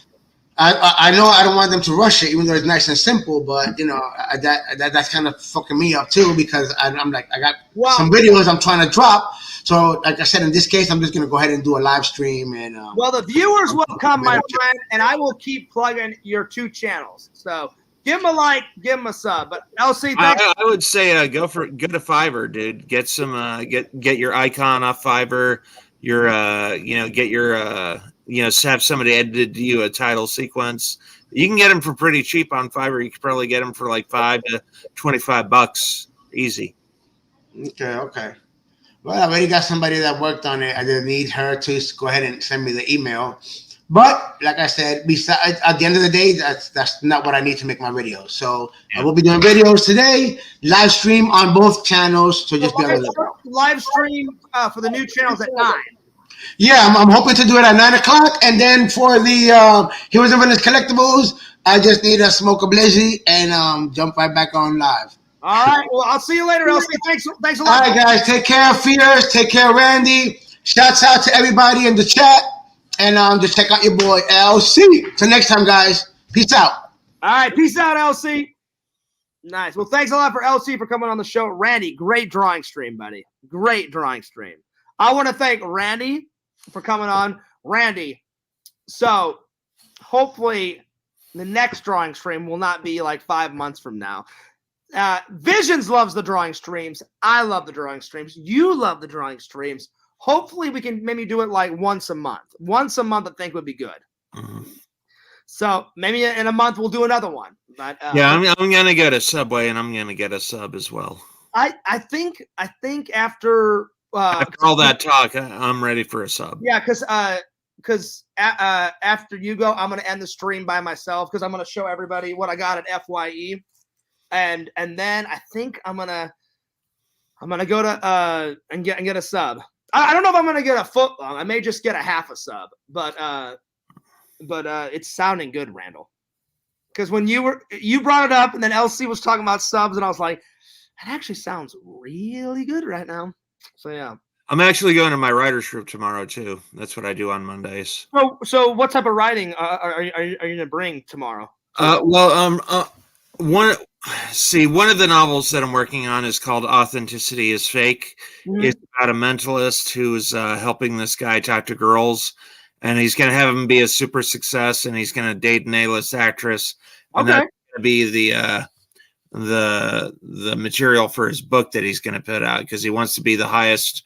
I know I don't want them to rush it, even though it's nice and simple. But you know that's kind of fucking me up too because I'm like I got some videos I'm trying to drop. So, like I said, in this case, I'm just going to go ahead and do a live stream. And well, the viewers will come, my friend, and I will keep plugging your two channels. So, give them a like, give them a sub. But LC, I would say go to Fiverr, dude. Get some get your icon off Fiverr. Get your have somebody edit you a title sequence. You can get them for pretty cheap on Fiverr. You could probably get them for like $5 to $25, easy. Okay. Well, I already got somebody that worked on it. I just need her to go ahead and send me the email. But like I said, besides, at the end of the day, that's not what I need to make my videos. So I will be doing videos today, live stream on both channels. So just be on the lookout. Live stream for the new channels at 9. Yeah, I'm hoping to do it at 9 o'clock. And then for the Heroes and Villains Collectibles, I just need to smoke a blizzy and jump right back on live. All right. Well, I'll see you later, LC. Thanks a lot. All right, guys. Take care of Fears. Take care of Randy. Shouts out to everybody in the chat. And just check out your boy, LC. Till next time, guys. Peace out. All right. Peace out, LC. Nice. Well, thanks a lot for LC for coming on the show. Randy, great drawing stream, buddy. Great drawing stream. I want to thank Randy for coming on. Randy, so hopefully the next drawing stream will not be like 5 months from now. Visions loves the drawing streams. I love the drawing streams. You love the drawing streams. Hopefully we can maybe do it like once a month. Once a month I think would be good. Mm-hmm. So maybe in a month we'll do another one. But yeah, I'm gonna get a Subway and I'm gonna get a sub as well. I think after After all that talk, I'm ready for a sub. Yeah, because after you go, I'm gonna end the stream by myself because I'm gonna show everybody what I got at FYE, and then I think I'm gonna go to and get a sub. I don't know if I'm gonna get a foot long. I may just get a half a sub, but it's sounding good, Randall. Because when you brought it up, and then LC was talking about subs, and I was like, that actually sounds really good right now. So yeah. I'm actually going to my writer's group tomorrow too. That's what I do on Mondays. So what type of writing are you gonna bring tomorrow? One of the novels that I'm working on is called Authenticity is Fake. Mhm. It's about a mentalist who's helping this guy talk to girls, and he's going to have him be a super success, and he's going to date an A-list actress, and Okay. that's going to be the material for his book that he's going to put out, because he wants to be the highest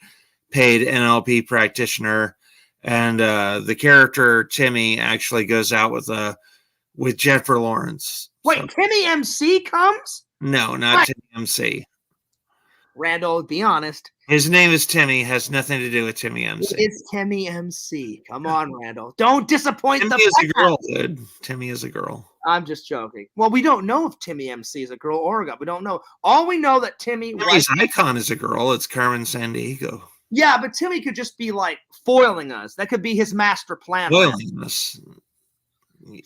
paid NLP practitioner. And the character Timmy actually goes out with Jennifer Lawrence. Wait, Timmy MC comes? No, not What? Timmy MC. Randall, be honest. His name is Timmy. Has nothing to do with Timmy MC. It's Timmy MC. Come on, Randall. Don't disappoint Timmy the is a fans. girl, dude. Timmy is a girl. I'm just joking. Well, we don't know if Timmy MC is a girl or a guy. We don't know. All we know that Timmy. Timmy's icon is a girl. It's Carmen Sandiego. Yeah, but Timmy could just be like foiling us. That could be his master plan. Foiling us.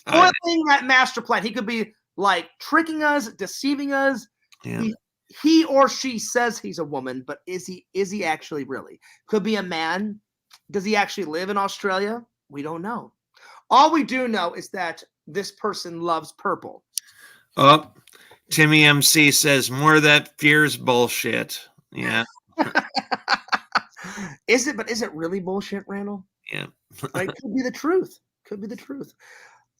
Foiling that master plan. He could be like tricking us, deceiving us. Yeah. He or she says he's a woman, but is he actually really? Could be a man. Does he actually live in Australia? We don't know. All we do know is that this person loves purple. Oh, Timmy MC says more of that fears bullshit. Yeah. Is it really bullshit, Randall? Yeah. It could be the truth. Could be the truth.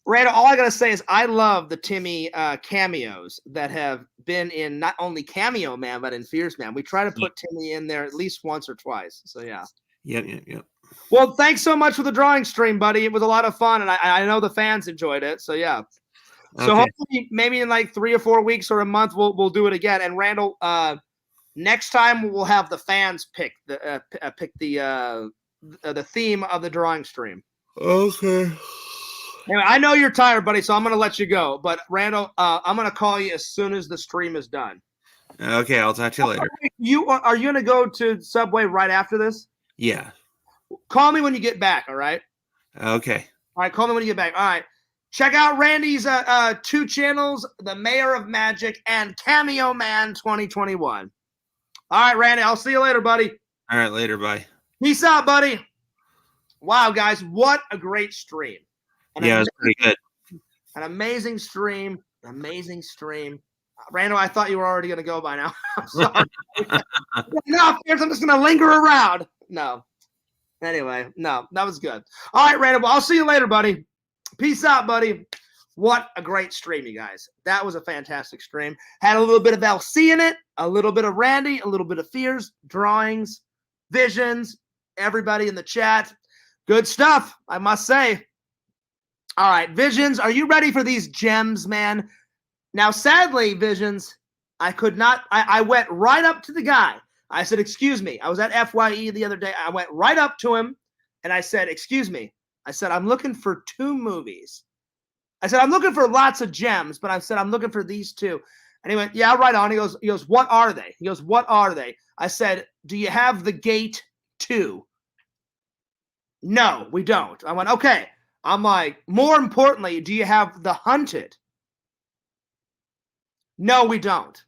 Randall, all I gotta say is I love the Timmy cameos that have been in not only Cameo Man but in Fears Man. We try to put Timmy in there at least once or twice. So yeah. Yep. Well, thanks so much for the drawing stream, buddy. It was a lot of fun, and I know the fans enjoyed it. So yeah. So hopefully, maybe in like 3 or 4 weeks or a month, we'll do it again. And Randall, next time we'll have the fans pick the theme of the drawing stream. Okay. Anyway, I know you're tired, buddy, so I'm going to let you go. But, Randall, I'm going to call you as soon as the stream is done. Okay, I'll talk to you later. Are you going to go to Subway right after this? Yeah. Call me when you get back, all right? Okay. All right, call me when you get back. All right. Check out Randy's 2 channels, The Mayor of Magic and Cameo Man 2021. All right, Randy, I'll see you later, buddy. All right, later. Bye. Peace out, buddy. Wow, guys, what a great stream. Yeah, it was pretty good. An amazing stream. Amazing stream. Randall, I thought you were already going to go by now. I'm sorry. No, I'm just going to linger around. No. Anyway, no, that was good. All right, Randall, well, I'll see you later, buddy. Peace out, buddy. What a great stream, you guys. That was a fantastic stream. Had a little bit of LC in it, a little bit of Randy, a little bit of Fears, drawings, visions, everybody in the chat. Good stuff, I must say. All right, Visions, are you ready for these gems, man? Now, sadly, Visions, I could not. I went right up to the guy. I said, excuse me. I was at FYE the other day. I went right up to him, and I said, excuse me. I said, I'm looking for 2 movies. I said, I'm looking for lots of gems, but I said, I'm looking for these 2. And he went, yeah, right on. He goes, what are they? He goes, what are they? I said, do you have The Gate 2? No, we don't. I went, okay. I'm like, more importantly, do you have The Hunted? No, we don't.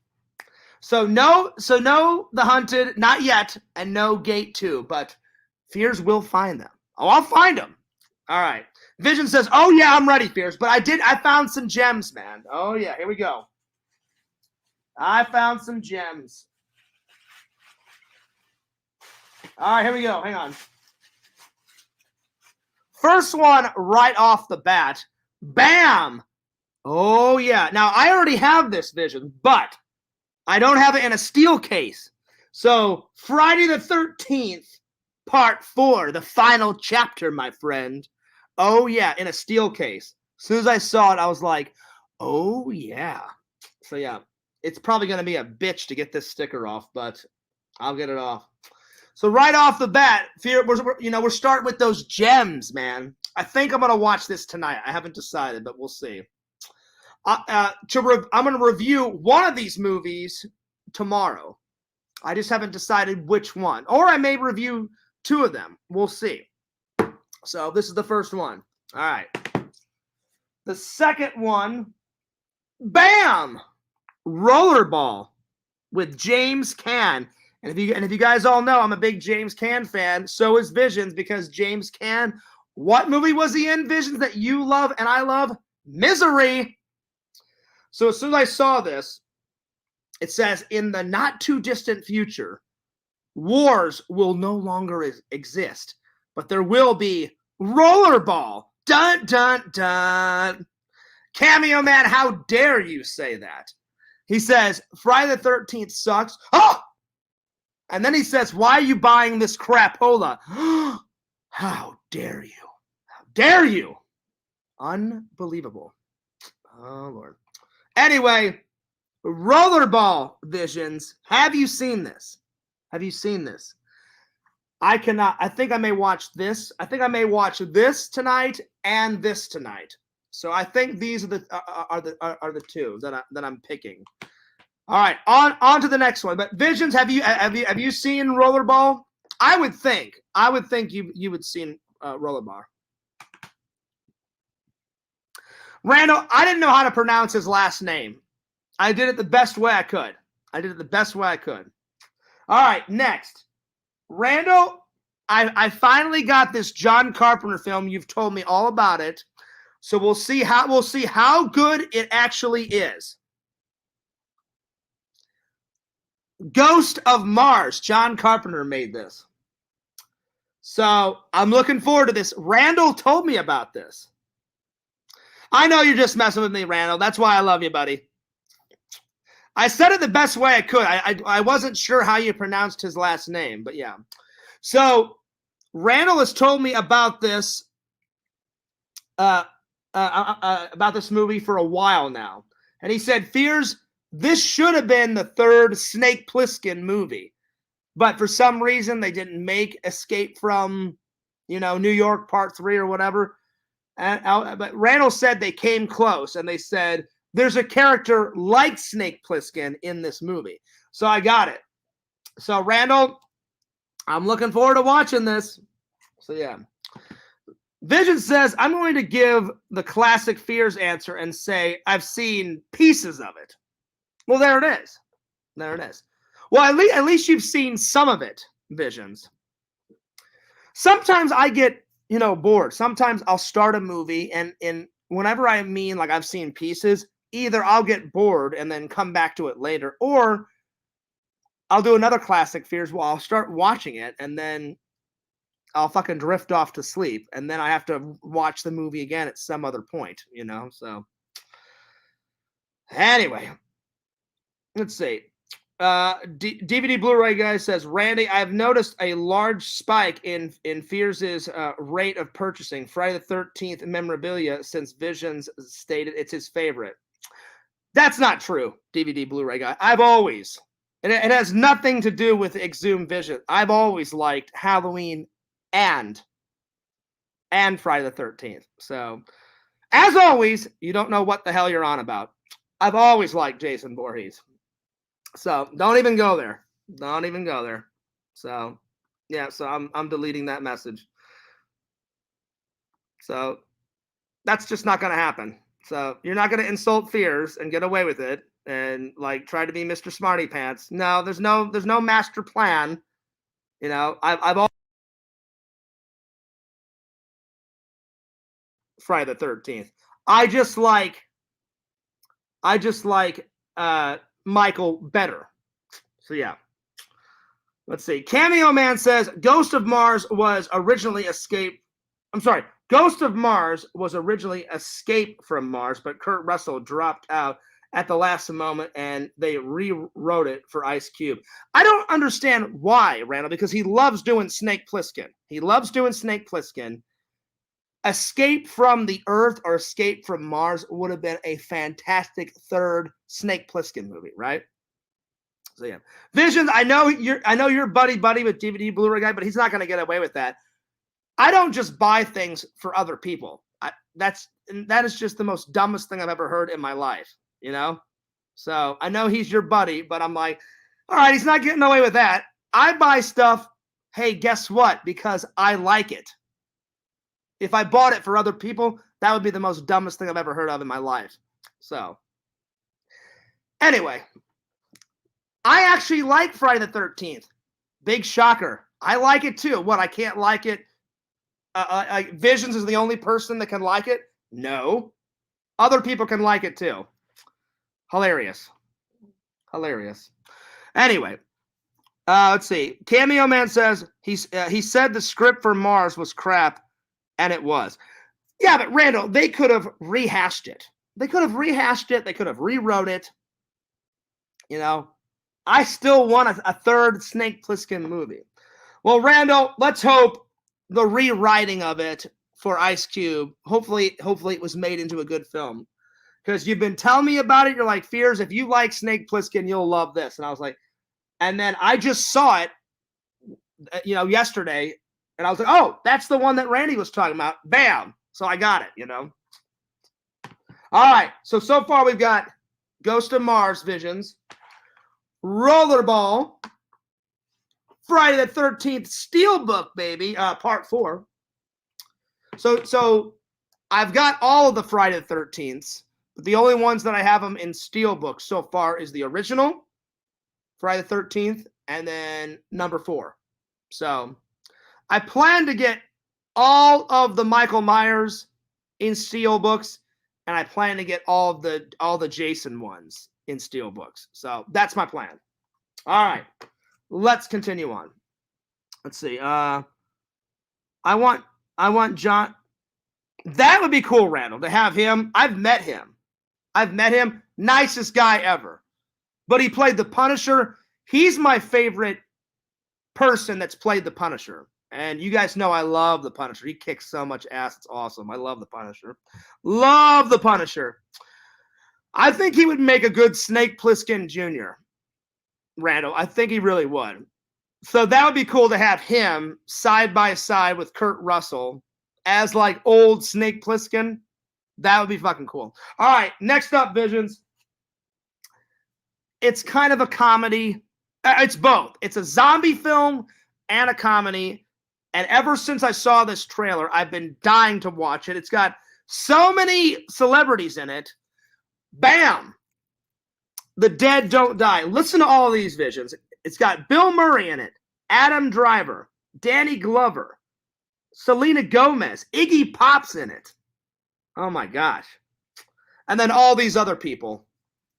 So no, The Hunted, not yet, and no Gate 2, but Fears will find them. Oh, I'll find them. All right. Vision says, oh yeah, I'm ready, Fears, but I found some gems, man. Oh yeah, here we go. I found some gems. All right, here we go. Hang on. First one right off the bat. Bam! Oh, yeah. Now, I already have this Vision, but I don't have it in a steel case. So, Friday the 13th, part 4, the final chapter, my friend. Oh, yeah, in a steel case. As soon as I saw it, I was like, oh, yeah. So, yeah, it's probably going to be a bitch to get this sticker off, but I'll get it off. So right off the bat, we're starting with those gems, man. I think I'm gonna watch this tonight. I haven't decided, but we'll see. I'm gonna review one of these movies tomorrow. I just haven't decided which one, or I may review two of them. We'll see. So this is the first one. All right. The second one, bam, Rollerball with James Caan. And if you guys all know, I'm a big James Caan fan. So is Visions, because James Caan, what movie was he in, Visions, that you love and I love? Misery. So as soon as I saw this, it says, in the not too distant future, wars will no longer exist, but there will be rollerball. Dun, dun, dun. Cameo Man, how dare you say that? He says, Friday the 13th sucks. Oh! And then he says, why are you buying this crapola? How dare you? How dare you? Unbelievable. Oh, Lord. Anyway, Rollerball, Visions. Have you seen this? Have you seen this? I cannot. I think I may watch this. I think I may watch this tonight and this tonight. So I think these are the two that I'm picking. All right, on to the next one. But Visions, have you seen Rollerball? I would think you would seen Rollerball. Randall, I didn't know how to pronounce his last name. I did it the best way I could. All right, next. Randall, I finally got this John Carpenter film. You've told me all about it. So we'll see how good it actually is. Ghost of Mars. John Carpenter made this. So I'm looking forward to this. Randall told me about this. I know you're just messing with me, Randall. That's why I love you, buddy. I said it the best way I could. I wasn't sure how you pronounced his last name, but yeah. So Randall has told me about this movie for a while now. And he said, Fears, this should have been the third Snake Plissken movie. But for some reason, they didn't make Escape from, New York Part 3 or whatever. But Randall said they came close, and they said, there's a character like Snake Plissken in this movie. So I got it. So Randall, I'm looking forward to watching this. So yeah. Vision says, I'm going to give the classic Fears answer and say, I've seen pieces of it. Well, there it is. Well, at least you've seen some of it, Visions. Sometimes I get, bored. Sometimes I'll start a movie and whenever I mean like I've seen pieces, either I'll get bored and then come back to it later, or I'll do another classic Fears where I'll start watching it and then I'll fucking drift off to sleep, and then I have to watch the movie again at some other point, so anyway, let's see. DVD Blu-ray guy says, Randy, I've noticed a large spike in Fears' rate of purchasing Friday the 13th memorabilia since Visions stated it's his favorite. That's not true, DVD Blu-ray guy. I've always, and it has nothing to do with Exhumed Vision. I've always liked Halloween and Friday the 13th. So, as always, you don't know what the hell you're on about. I've always liked Jason Voorhees. So, don't even go there. So, yeah, so I'm deleting that message. So, that's just not going to happen. So, you're not going to insult Fears and get away with it and try to be Mr. Smarty Pants. No, there's no master plan. I've always Friday the 13th. I just like Michael better. So yeah. Let's see. Cameo Man says Ghost of Mars was originally Escape from Mars, but Kurt Russell dropped out at the last moment and they rewrote it for Ice Cube. I don't understand why, Randall, because he loves doing Snake Plissken. Escape from the Earth or Escape from Mars would have been a fantastic third Snake Plissken movie, right? So yeah, Visions. I know you're buddy with DVD Blu-ray guy, but he's not going to get away with that. I don't just buy things for other people. That is just the most dumbest thing I've ever heard in my life. You know. So I know he's your buddy, but I'm like, all right, he's not getting away with that. I buy stuff. Hey, guess what? Because I like it. If I bought it for other people, that would be the most dumbest thing I've ever heard of in my life. So, anyway, I actually like Friday the 13th. Big shocker. I like it too. What, I can't like it? Visions is the only person that can like it? No. Other people can like it too. Hilarious. Anyway, let's see. Cameo Man says he said the script for Mars was crap, and it was. Yeah, but Randall, they could have rehashed it. They could have rewrote it. You know, I still want a third Snake Plissken movie. Well, Randall, let's hope the rewriting of it for Ice Cube, hopefully it was made into a good film. Because you've been telling me about it. You're like, Fears, if you like Snake Plissken, you'll love this. And I was like, and then I just saw it, yesterday. And I was like, oh, that's the one that Randy was talking about. Bam. So I got it, All right. So far we've got Ghost of Mars Visions, Rollerball, Friday the 13th Steelbook, baby, part 4. So I've got all of the Friday the 13th. But the only ones that I have them in Steelbook so far is the original, Friday the 13th, and then number 4. So I plan to get all of the Michael Myers in Steelbooks, and I plan to get all the Jason ones in Steelbooks. So that's my plan. All right, let's continue on. Let's see. I want John. That would be cool, Randall, to have him. I've met him. Nicest guy ever. But he played the Punisher. He's my favorite person that's played the Punisher. And you guys know I love the Punisher. He kicks so much ass. It's awesome. I love the Punisher. I think he would make a good Snake Plissken Jr., Randall. I think he really would. So that would be cool to have him side by side with Kurt Russell as like old Snake Plissken. That would be fucking cool. All right, next up, Visions. It's kind of a comedy. It's both. It's a zombie film and a comedy. And ever since I saw this trailer, I've been dying to watch it. It's got so many celebrities in it. Bam! The Dead Don't Die. Listen to all of these, Visions. It's got Bill Murray in it, Adam Driver, Danny Glover, Selena Gomez, Iggy Pop's in it. Oh my gosh. And then all these other people.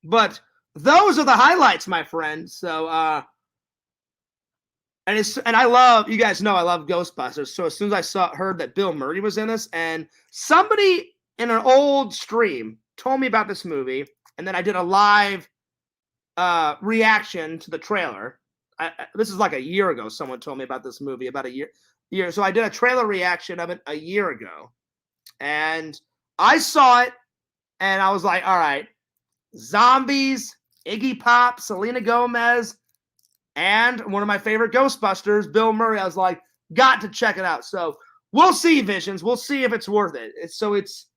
But those are the highlights, my friend. So and I love, you guys know I love Ghostbusters. So as soon as I heard that Bill Murray was in this, and somebody in an old stream told me about this movie, and then I did a live reaction to the trailer. This is like a year ago. Someone told me about this movie about a year. So I did a trailer reaction of it a year ago. And I saw it, and I was like, all right, zombies, Iggy Pop, Selena Gomez, and one of my favorite Ghostbusters, Bill Murray. I was like, got to check it out. So we'll see, Visions. We'll see if it's worth it. It's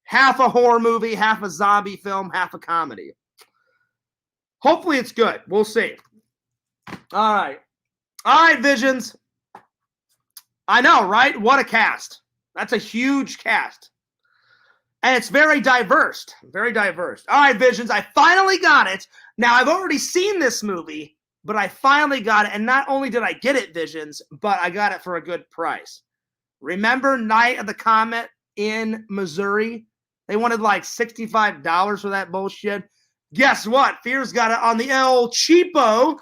half a horror movie, half a zombie film, half a comedy. Hopefully it's good. We'll see. All right, Visions. I know, right? What a cast. That's a huge cast. And it's very diverse. All right, Visions, I finally got it. Now, I've already seen this movie, but I finally got it. And not only did I get it, Visions, but I got it for a good price. Remember Night of the Comet in Missouri? They wanted like $65 for that bullshit. Guess what? Fear's got it on the El Cheapo.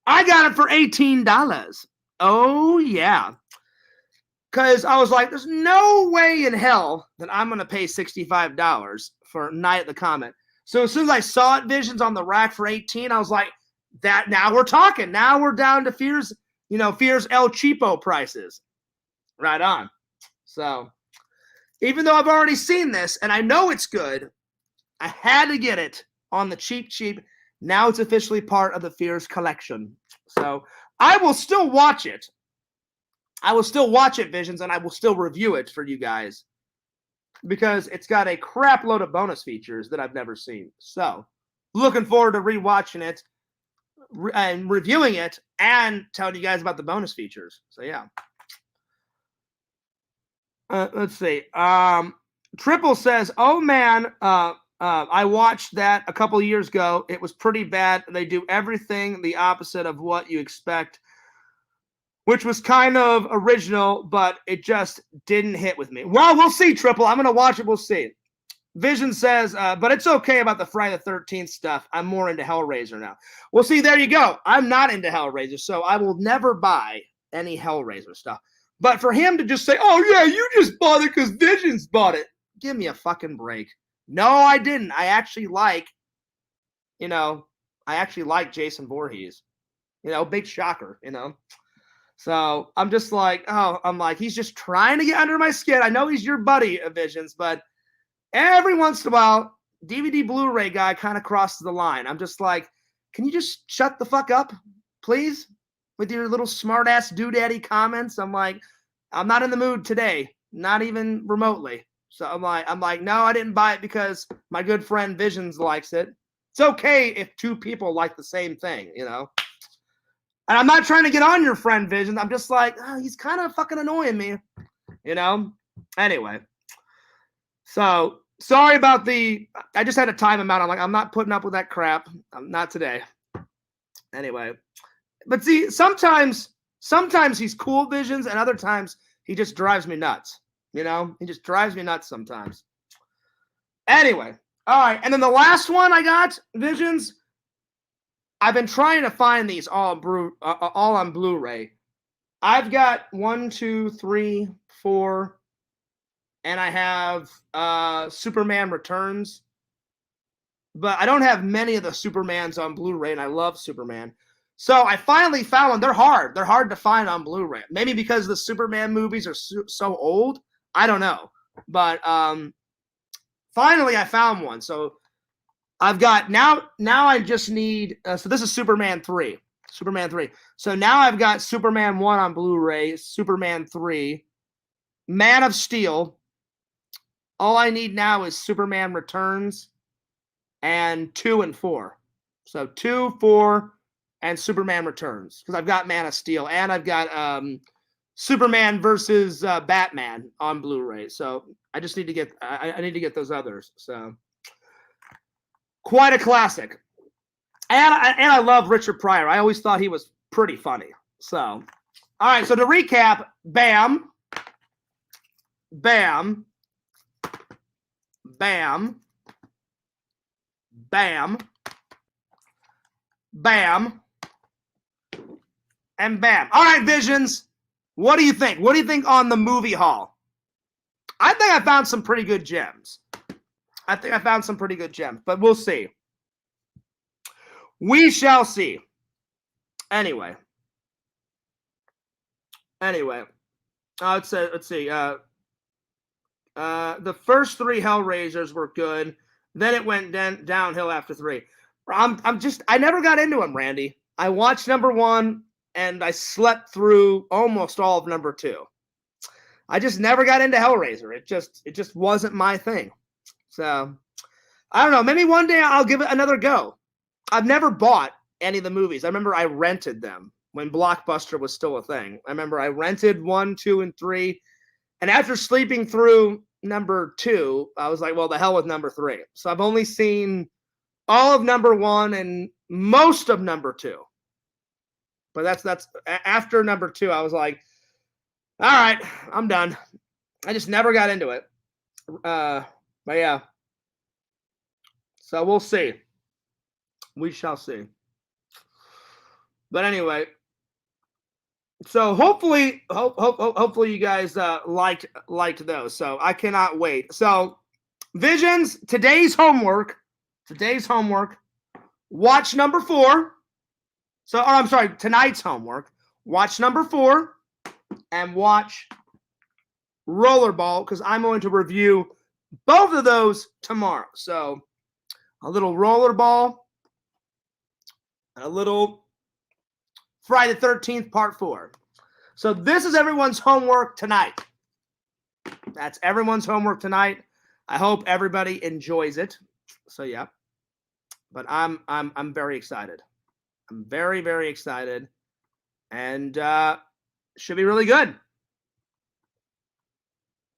I got it for $18. Oh, yeah. Because I was like, there's no way in hell that I'm going to pay $65 for Night at the Comet. So as soon as I saw it, Visions, on the rack for $18, I was like, that now we're talking. Now we're down to Fear's El Cheapo prices. Right on. So even though I've already seen this and I know it's good, I had to get it on the cheap. Now it's officially part of the Fears collection. So I will still watch it. I will still watch it, Visions, and I will still review it for you guys because it's got a crap load of bonus features that I've never seen. So looking forward to rewatching it and reviewing it and telling you guys about the bonus features. So yeah. Let's see. Triple says, "Oh man, I watched that a couple of years ago. It was pretty bad. They do everything the opposite of what you expect, which was kind of original, but it just didn't hit with me." Well, we'll see, Triple. I'm gonna watch it. We'll see. Vision says, "But it's okay about the Friday the 13th stuff. I'm more into Hellraiser now." Well, see, there you go. I'm not into Hellraiser, so I will never buy any Hellraiser stuff. But for him to just say, "Oh yeah, you just bought it because Visions bought it," give me a fucking break. No, I didn't. I actually like Jason Voorhees. Big shocker, So I'm just like, he's just trying to get under my skin. I know he's your buddy of Visions, but every once in a while, DVD Blu-ray guy kind of crosses the line. I'm just like, can you just shut the fuck up, please? With your little smart-ass doodaddy comments. I'm like, I'm not in the mood today, not even remotely. So I'm like, no, I didn't buy it because my good friend Visions likes it. It's okay if two people like the same thing, And I'm not trying to get on your friend Visions. I'm just like, he's kind of fucking annoying me, Anyway. So sorry about I just had to time him out. I'm not putting up with that crap. Not today. Anyway. But see, sometimes he's cool, Visions, and other times he just drives me nuts. He just drives me nuts sometimes. Anyway, all right. And then the last one I got, Visions, I've been trying to find these all on Blu-ray. I've got 1, 2, 3, 4, and I have Superman Returns. But I don't have many of the Supermans on Blu-ray, and I love Superman. So I finally found one. They're hard. They're hard to find on Blu-ray. Maybe because the Superman movies are so old. I don't know. But finally I found one. So I've got now I just need so this is Superman 3. Superman 3. So now I've got Superman 1 on Blu-ray, Superman 3, Man of Steel. All I need now is Superman Returns and 2 and 4. So 2, 4, and Superman Returns, because I've got Man of Steel and I've got Superman versus Batman on Blu-ray. So I just need to get I need to get those others. So quite a classic, and I love Richard Pryor. I always thought he was pretty funny. So all right. So to recap, bam, bam, bam, bam, bam, and bam. All right, Visions. What do you think? What do you think on the movie haul? I think I found some pretty good gems. But we'll see. We shall see. Anyway. Let's see. The first 3 Hellraisers were good. Then it went downhill after 3. I never got into them, Randy. I watched number 1 and I slept through almost all of number 2. I just never got into Hellraiser. It just wasn't my thing. So I don't know. Maybe one day I'll give it another go. I've never bought any of the movies. I remember I rented them when Blockbuster was still a thing. I remember I rented 1, 2, and 3. And after sleeping through number 2, I was like, well, the hell with number 3. So I've only seen all of number 1 and most of number 2. But that's after number 2, I was like, all right, I'm done. I just never got into it. But yeah. So we'll see. We shall see. But anyway, so hopefully you guys liked those. So I cannot wait. So Visions, today's homework. Watch number 4. So, I'm sorry, tonight's homework. Watch number 4 and watch Rollerball, because I'm going to review both of those tomorrow. So a little Rollerball a little Friday the 13th Part 4. So this is everyone's homework tonight. That's everyone's homework tonight. I hope everybody enjoys it. So yeah. But I'm very excited. I'm very, very excited. And should be really good.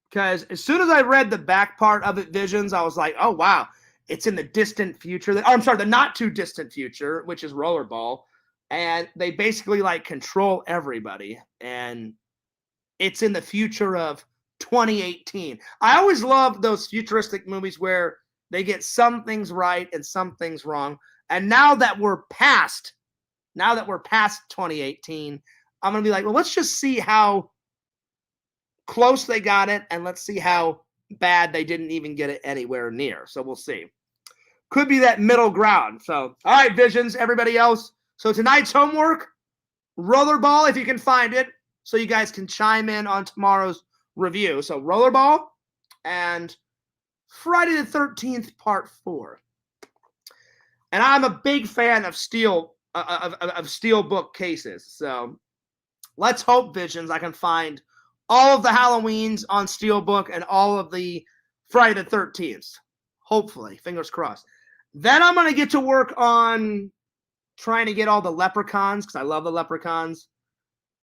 Because as soon as I read the back part of it, Visions, I was like, oh, wow. It's in the distant future. The not too distant future, which is Rollerball. And they basically like control everybody. And it's in the future of 2018. I always love those futuristic movies where they get some things right and some things wrong. And now that we're past 2018, I'm going to be like, well, let's just see how close they got it, and let's see how bad they didn't even get it anywhere near. So we'll see. Could be that middle ground. So, all right, Visions, everybody else. So tonight's homework, Rollerball, if you can find it, so you guys can chime in on tomorrow's review. So Rollerball and Friday the 13th Part 4. And I'm a big fan of steel book cases. So let's hope, Visions, I can find all of the Halloweens on Steelbook and all of the Friday the 13th. Hopefully, fingers crossed. Then I'm going to get to work on trying to get all the Leprechauns, because I love the Leprechauns.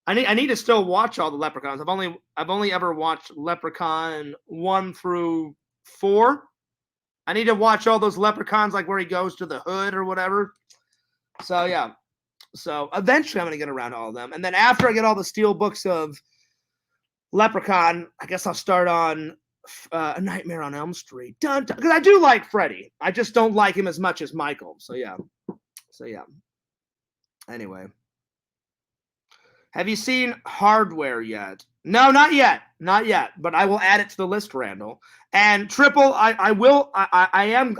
I need to still watch all the Leprechauns. I've only ever watched Leprechaun 1 through 4. I need to watch all those Leprechauns, like where he goes to the hood or whatever. So yeah. So eventually I'm going to get around to all of them. And then after I get all the steel books of Leprechaun, I guess I'll start on A Nightmare on Elm Street. Because I do like Freddy. I just don't like him as much as Michael. So yeah. Anyway. Have you seen Hardware yet? No, not yet. Not yet. But I will add it to the list, Randall. And Triple, I am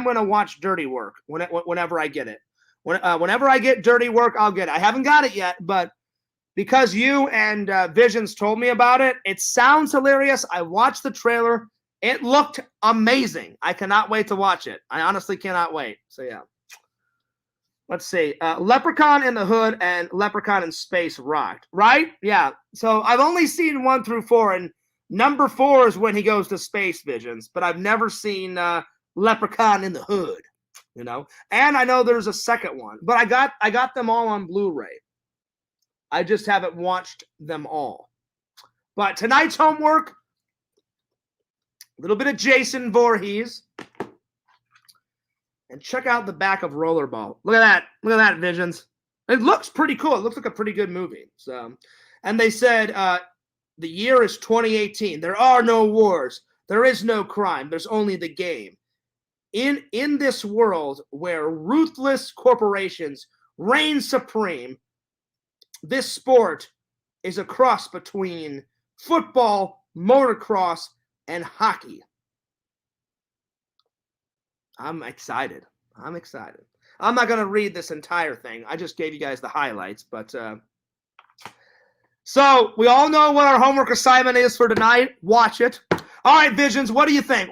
going to watch Dirty Work whenever I get it. Whenever I get Dirty Work, I'll get it. I haven't got it yet, but because you and Visions told me about it, it sounds hilarious. I watched the trailer. It looked amazing. I cannot wait to watch it. I honestly cannot wait. So yeah. Let's see. Leprechaun in the Hood and Leprechaun in Space rocked, right? Yeah. So I've only seen 1 through 4, and number 4 is when he goes to space, Visions. But I've never seen Leprechaun in the Hood, you know. And I know there's a second one, but I got them all on Blu-ray. I just haven't watched them all. But tonight's homework, a little bit of Jason Voorhees. And check out the back of Rollerball. Look at that. Look at that, Visions. It looks pretty cool. It looks like a pretty good movie. So, and they said the year is 2018. There are no wars. There is no crime. There's only the game. In this world where ruthless corporations reign supreme, this sport is a cross between football, motocross, and hockey. I'm excited. I'm not going to read this entire thing. I just gave you guys the highlights. But so we all know what our homework assignment is for tonight. Watch it. All right, Visions, what do you think?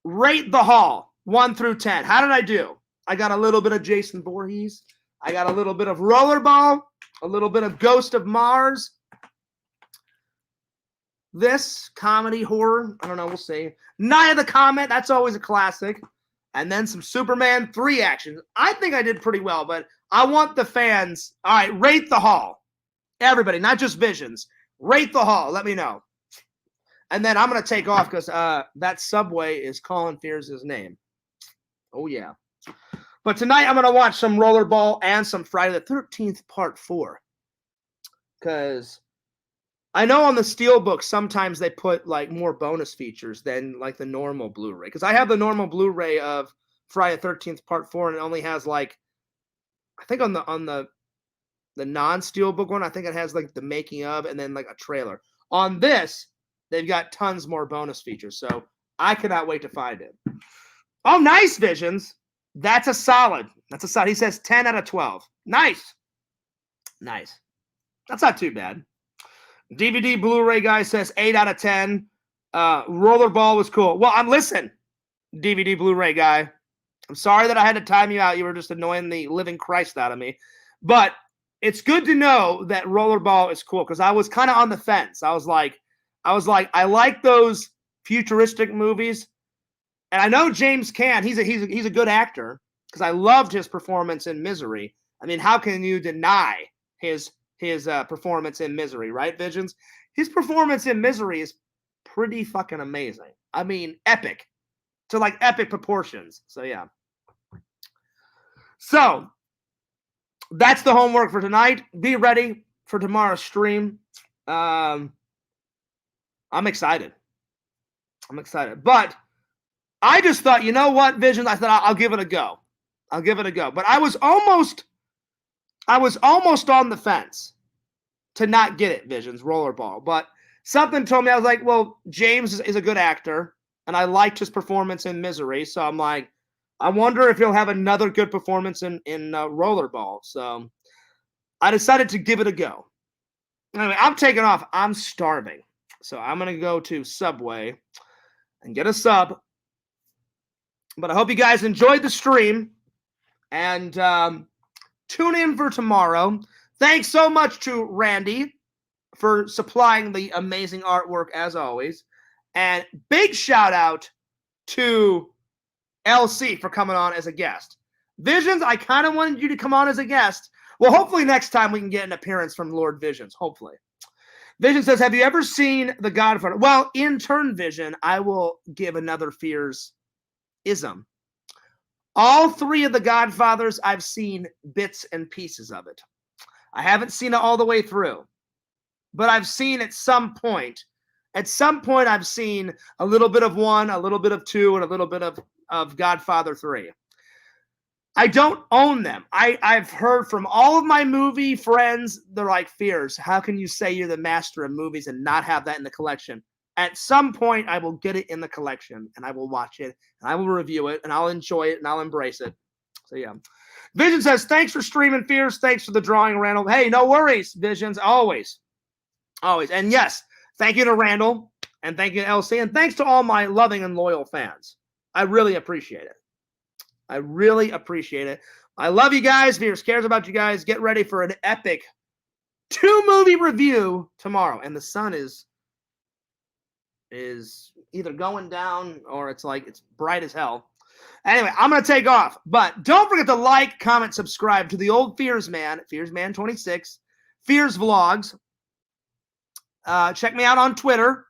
Rate the Hall 1 through 10. How did I do? I got a little bit of Jason Voorhees. I got a little bit of Rollerball. A little bit of Ghost of Mars. This comedy horror. I don't know. We'll see. Night of the Comet. That's always a classic. And then some Superman 3 action. I think I did pretty well, but I want the fans. All right, rate the Hall. Everybody, not just Visions. Rate the Hall. Let me know. And then I'm going to take off because that subway is calling Fears' name. Oh, yeah. But tonight I'm going to watch some Rollerball and some Friday the 13th Part 4. Because I know on the Steelbook sometimes they put like more bonus features than like the normal Blu-ray. Because I have the normal Blu-ray of Friday the 13th Part 4, and it only has like, I think on the non-Steelbook one, I think it has like the making of and then like a trailer. On this, they've got tons more bonus features. So I cannot wait to find it. Oh, nice, Visions. That's a solid. He says 10 out of 12. Nice. That's not too bad. DVD Blu-ray guy says 8 out of 10. Rollerball was cool. Well, listen, DVD Blu-ray guy. I'm sorry that I had to time you out. You were just annoying the living Christ out of me. But it's good to know that Rollerball is cool because I was kind of on the fence. I was like, I like those futuristic movies. And I know James Caan, he's a good actor because I loved his performance in Misery. I mean, how can you deny his performance in Misery, right, Visions? His performance in Misery is pretty fucking amazing. I mean, epic to like epic proportions. So yeah. So that's the homework for tonight. Be ready for tomorrow's stream. I'm excited. But I just thought, you know what, Visions? I thought I'll give it a go. But I was almost on the fence to not get it, Visions, Rollerball. But something told me, I was like, well, James is a good actor, and I liked his performance in Misery. So I'm like, I wonder if he'll have another good performance in Rollerball. So I decided to give it a go. Anyway, I'm taking off. I'm starving. So I'm going to go to Subway and get a sub. But I hope you guys enjoyed the stream. And tune in for tomorrow. Thanks so much to Randy for supplying the amazing artwork as always. And big shout out to LC for coming on as a guest. Visions, I kind of wanted you to come on as a guest. Well, hopefully next time we can get an appearance from Lord Visions. Hopefully. Vision says, have you ever seen The Godfather? Well, in turn, Vision, I will give another Fears-ism. All three of The Godfathers, I've seen bits and pieces of it. I haven't seen it all the way through, but I've seen at some point. At some point, I've seen a little bit of 1, a little bit of 2, and a little bit of Godfather 3. I don't own them. I've heard from all of my movie friends, they're like, Fears, how can you say you're the master of movies and not have that in the collection? At some point, I will get it in the collection, and I will watch it, and I will review it, and I'll enjoy it, and I'll embrace it. So, yeah. Vision says, thanks for streaming, Fears. Thanks for the drawing, Randall. Hey, no worries, Visions. Always. Always. And yes, thank you to Randall, and thank you to LC, and thanks to all my loving and loyal fans. I really appreciate it. I really appreciate it. I love you guys. Fears cares about you guys. Get ready for an epic 2-movie review tomorrow. And the sun is either going down or it's bright as hell. Anyway, I'm going to take off. But don't forget to like, comment, subscribe to the old Fears Man, Fearsman26, Fears Vlogs. Check me out on Twitter,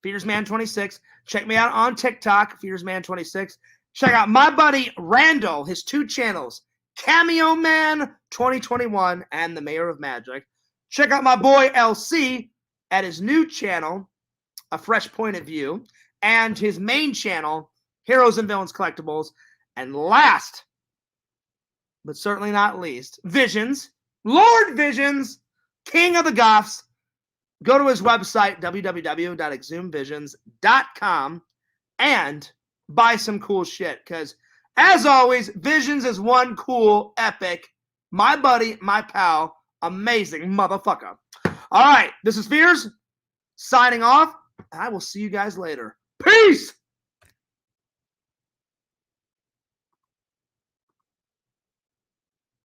Fearsman26. Check me out on TikTok, Fearsman26. Check out my buddy Randall, his 2 channels, Cameo Man 2021 and The Mayor of Magic. Check out my boy LC at his new channel, A Fresh Point of View, and his main channel, Heroes and Villains Collectibles. And last, but certainly not least, Visions, Lord Visions, King of the Goths. Go to his website, www.exhumvisions.com, and buy some cool shit. Because, as always, Visions is one cool, epic, my buddy, my pal, amazing motherfucker. All right, this is Fears, signing off. I will see you guys later. Peace!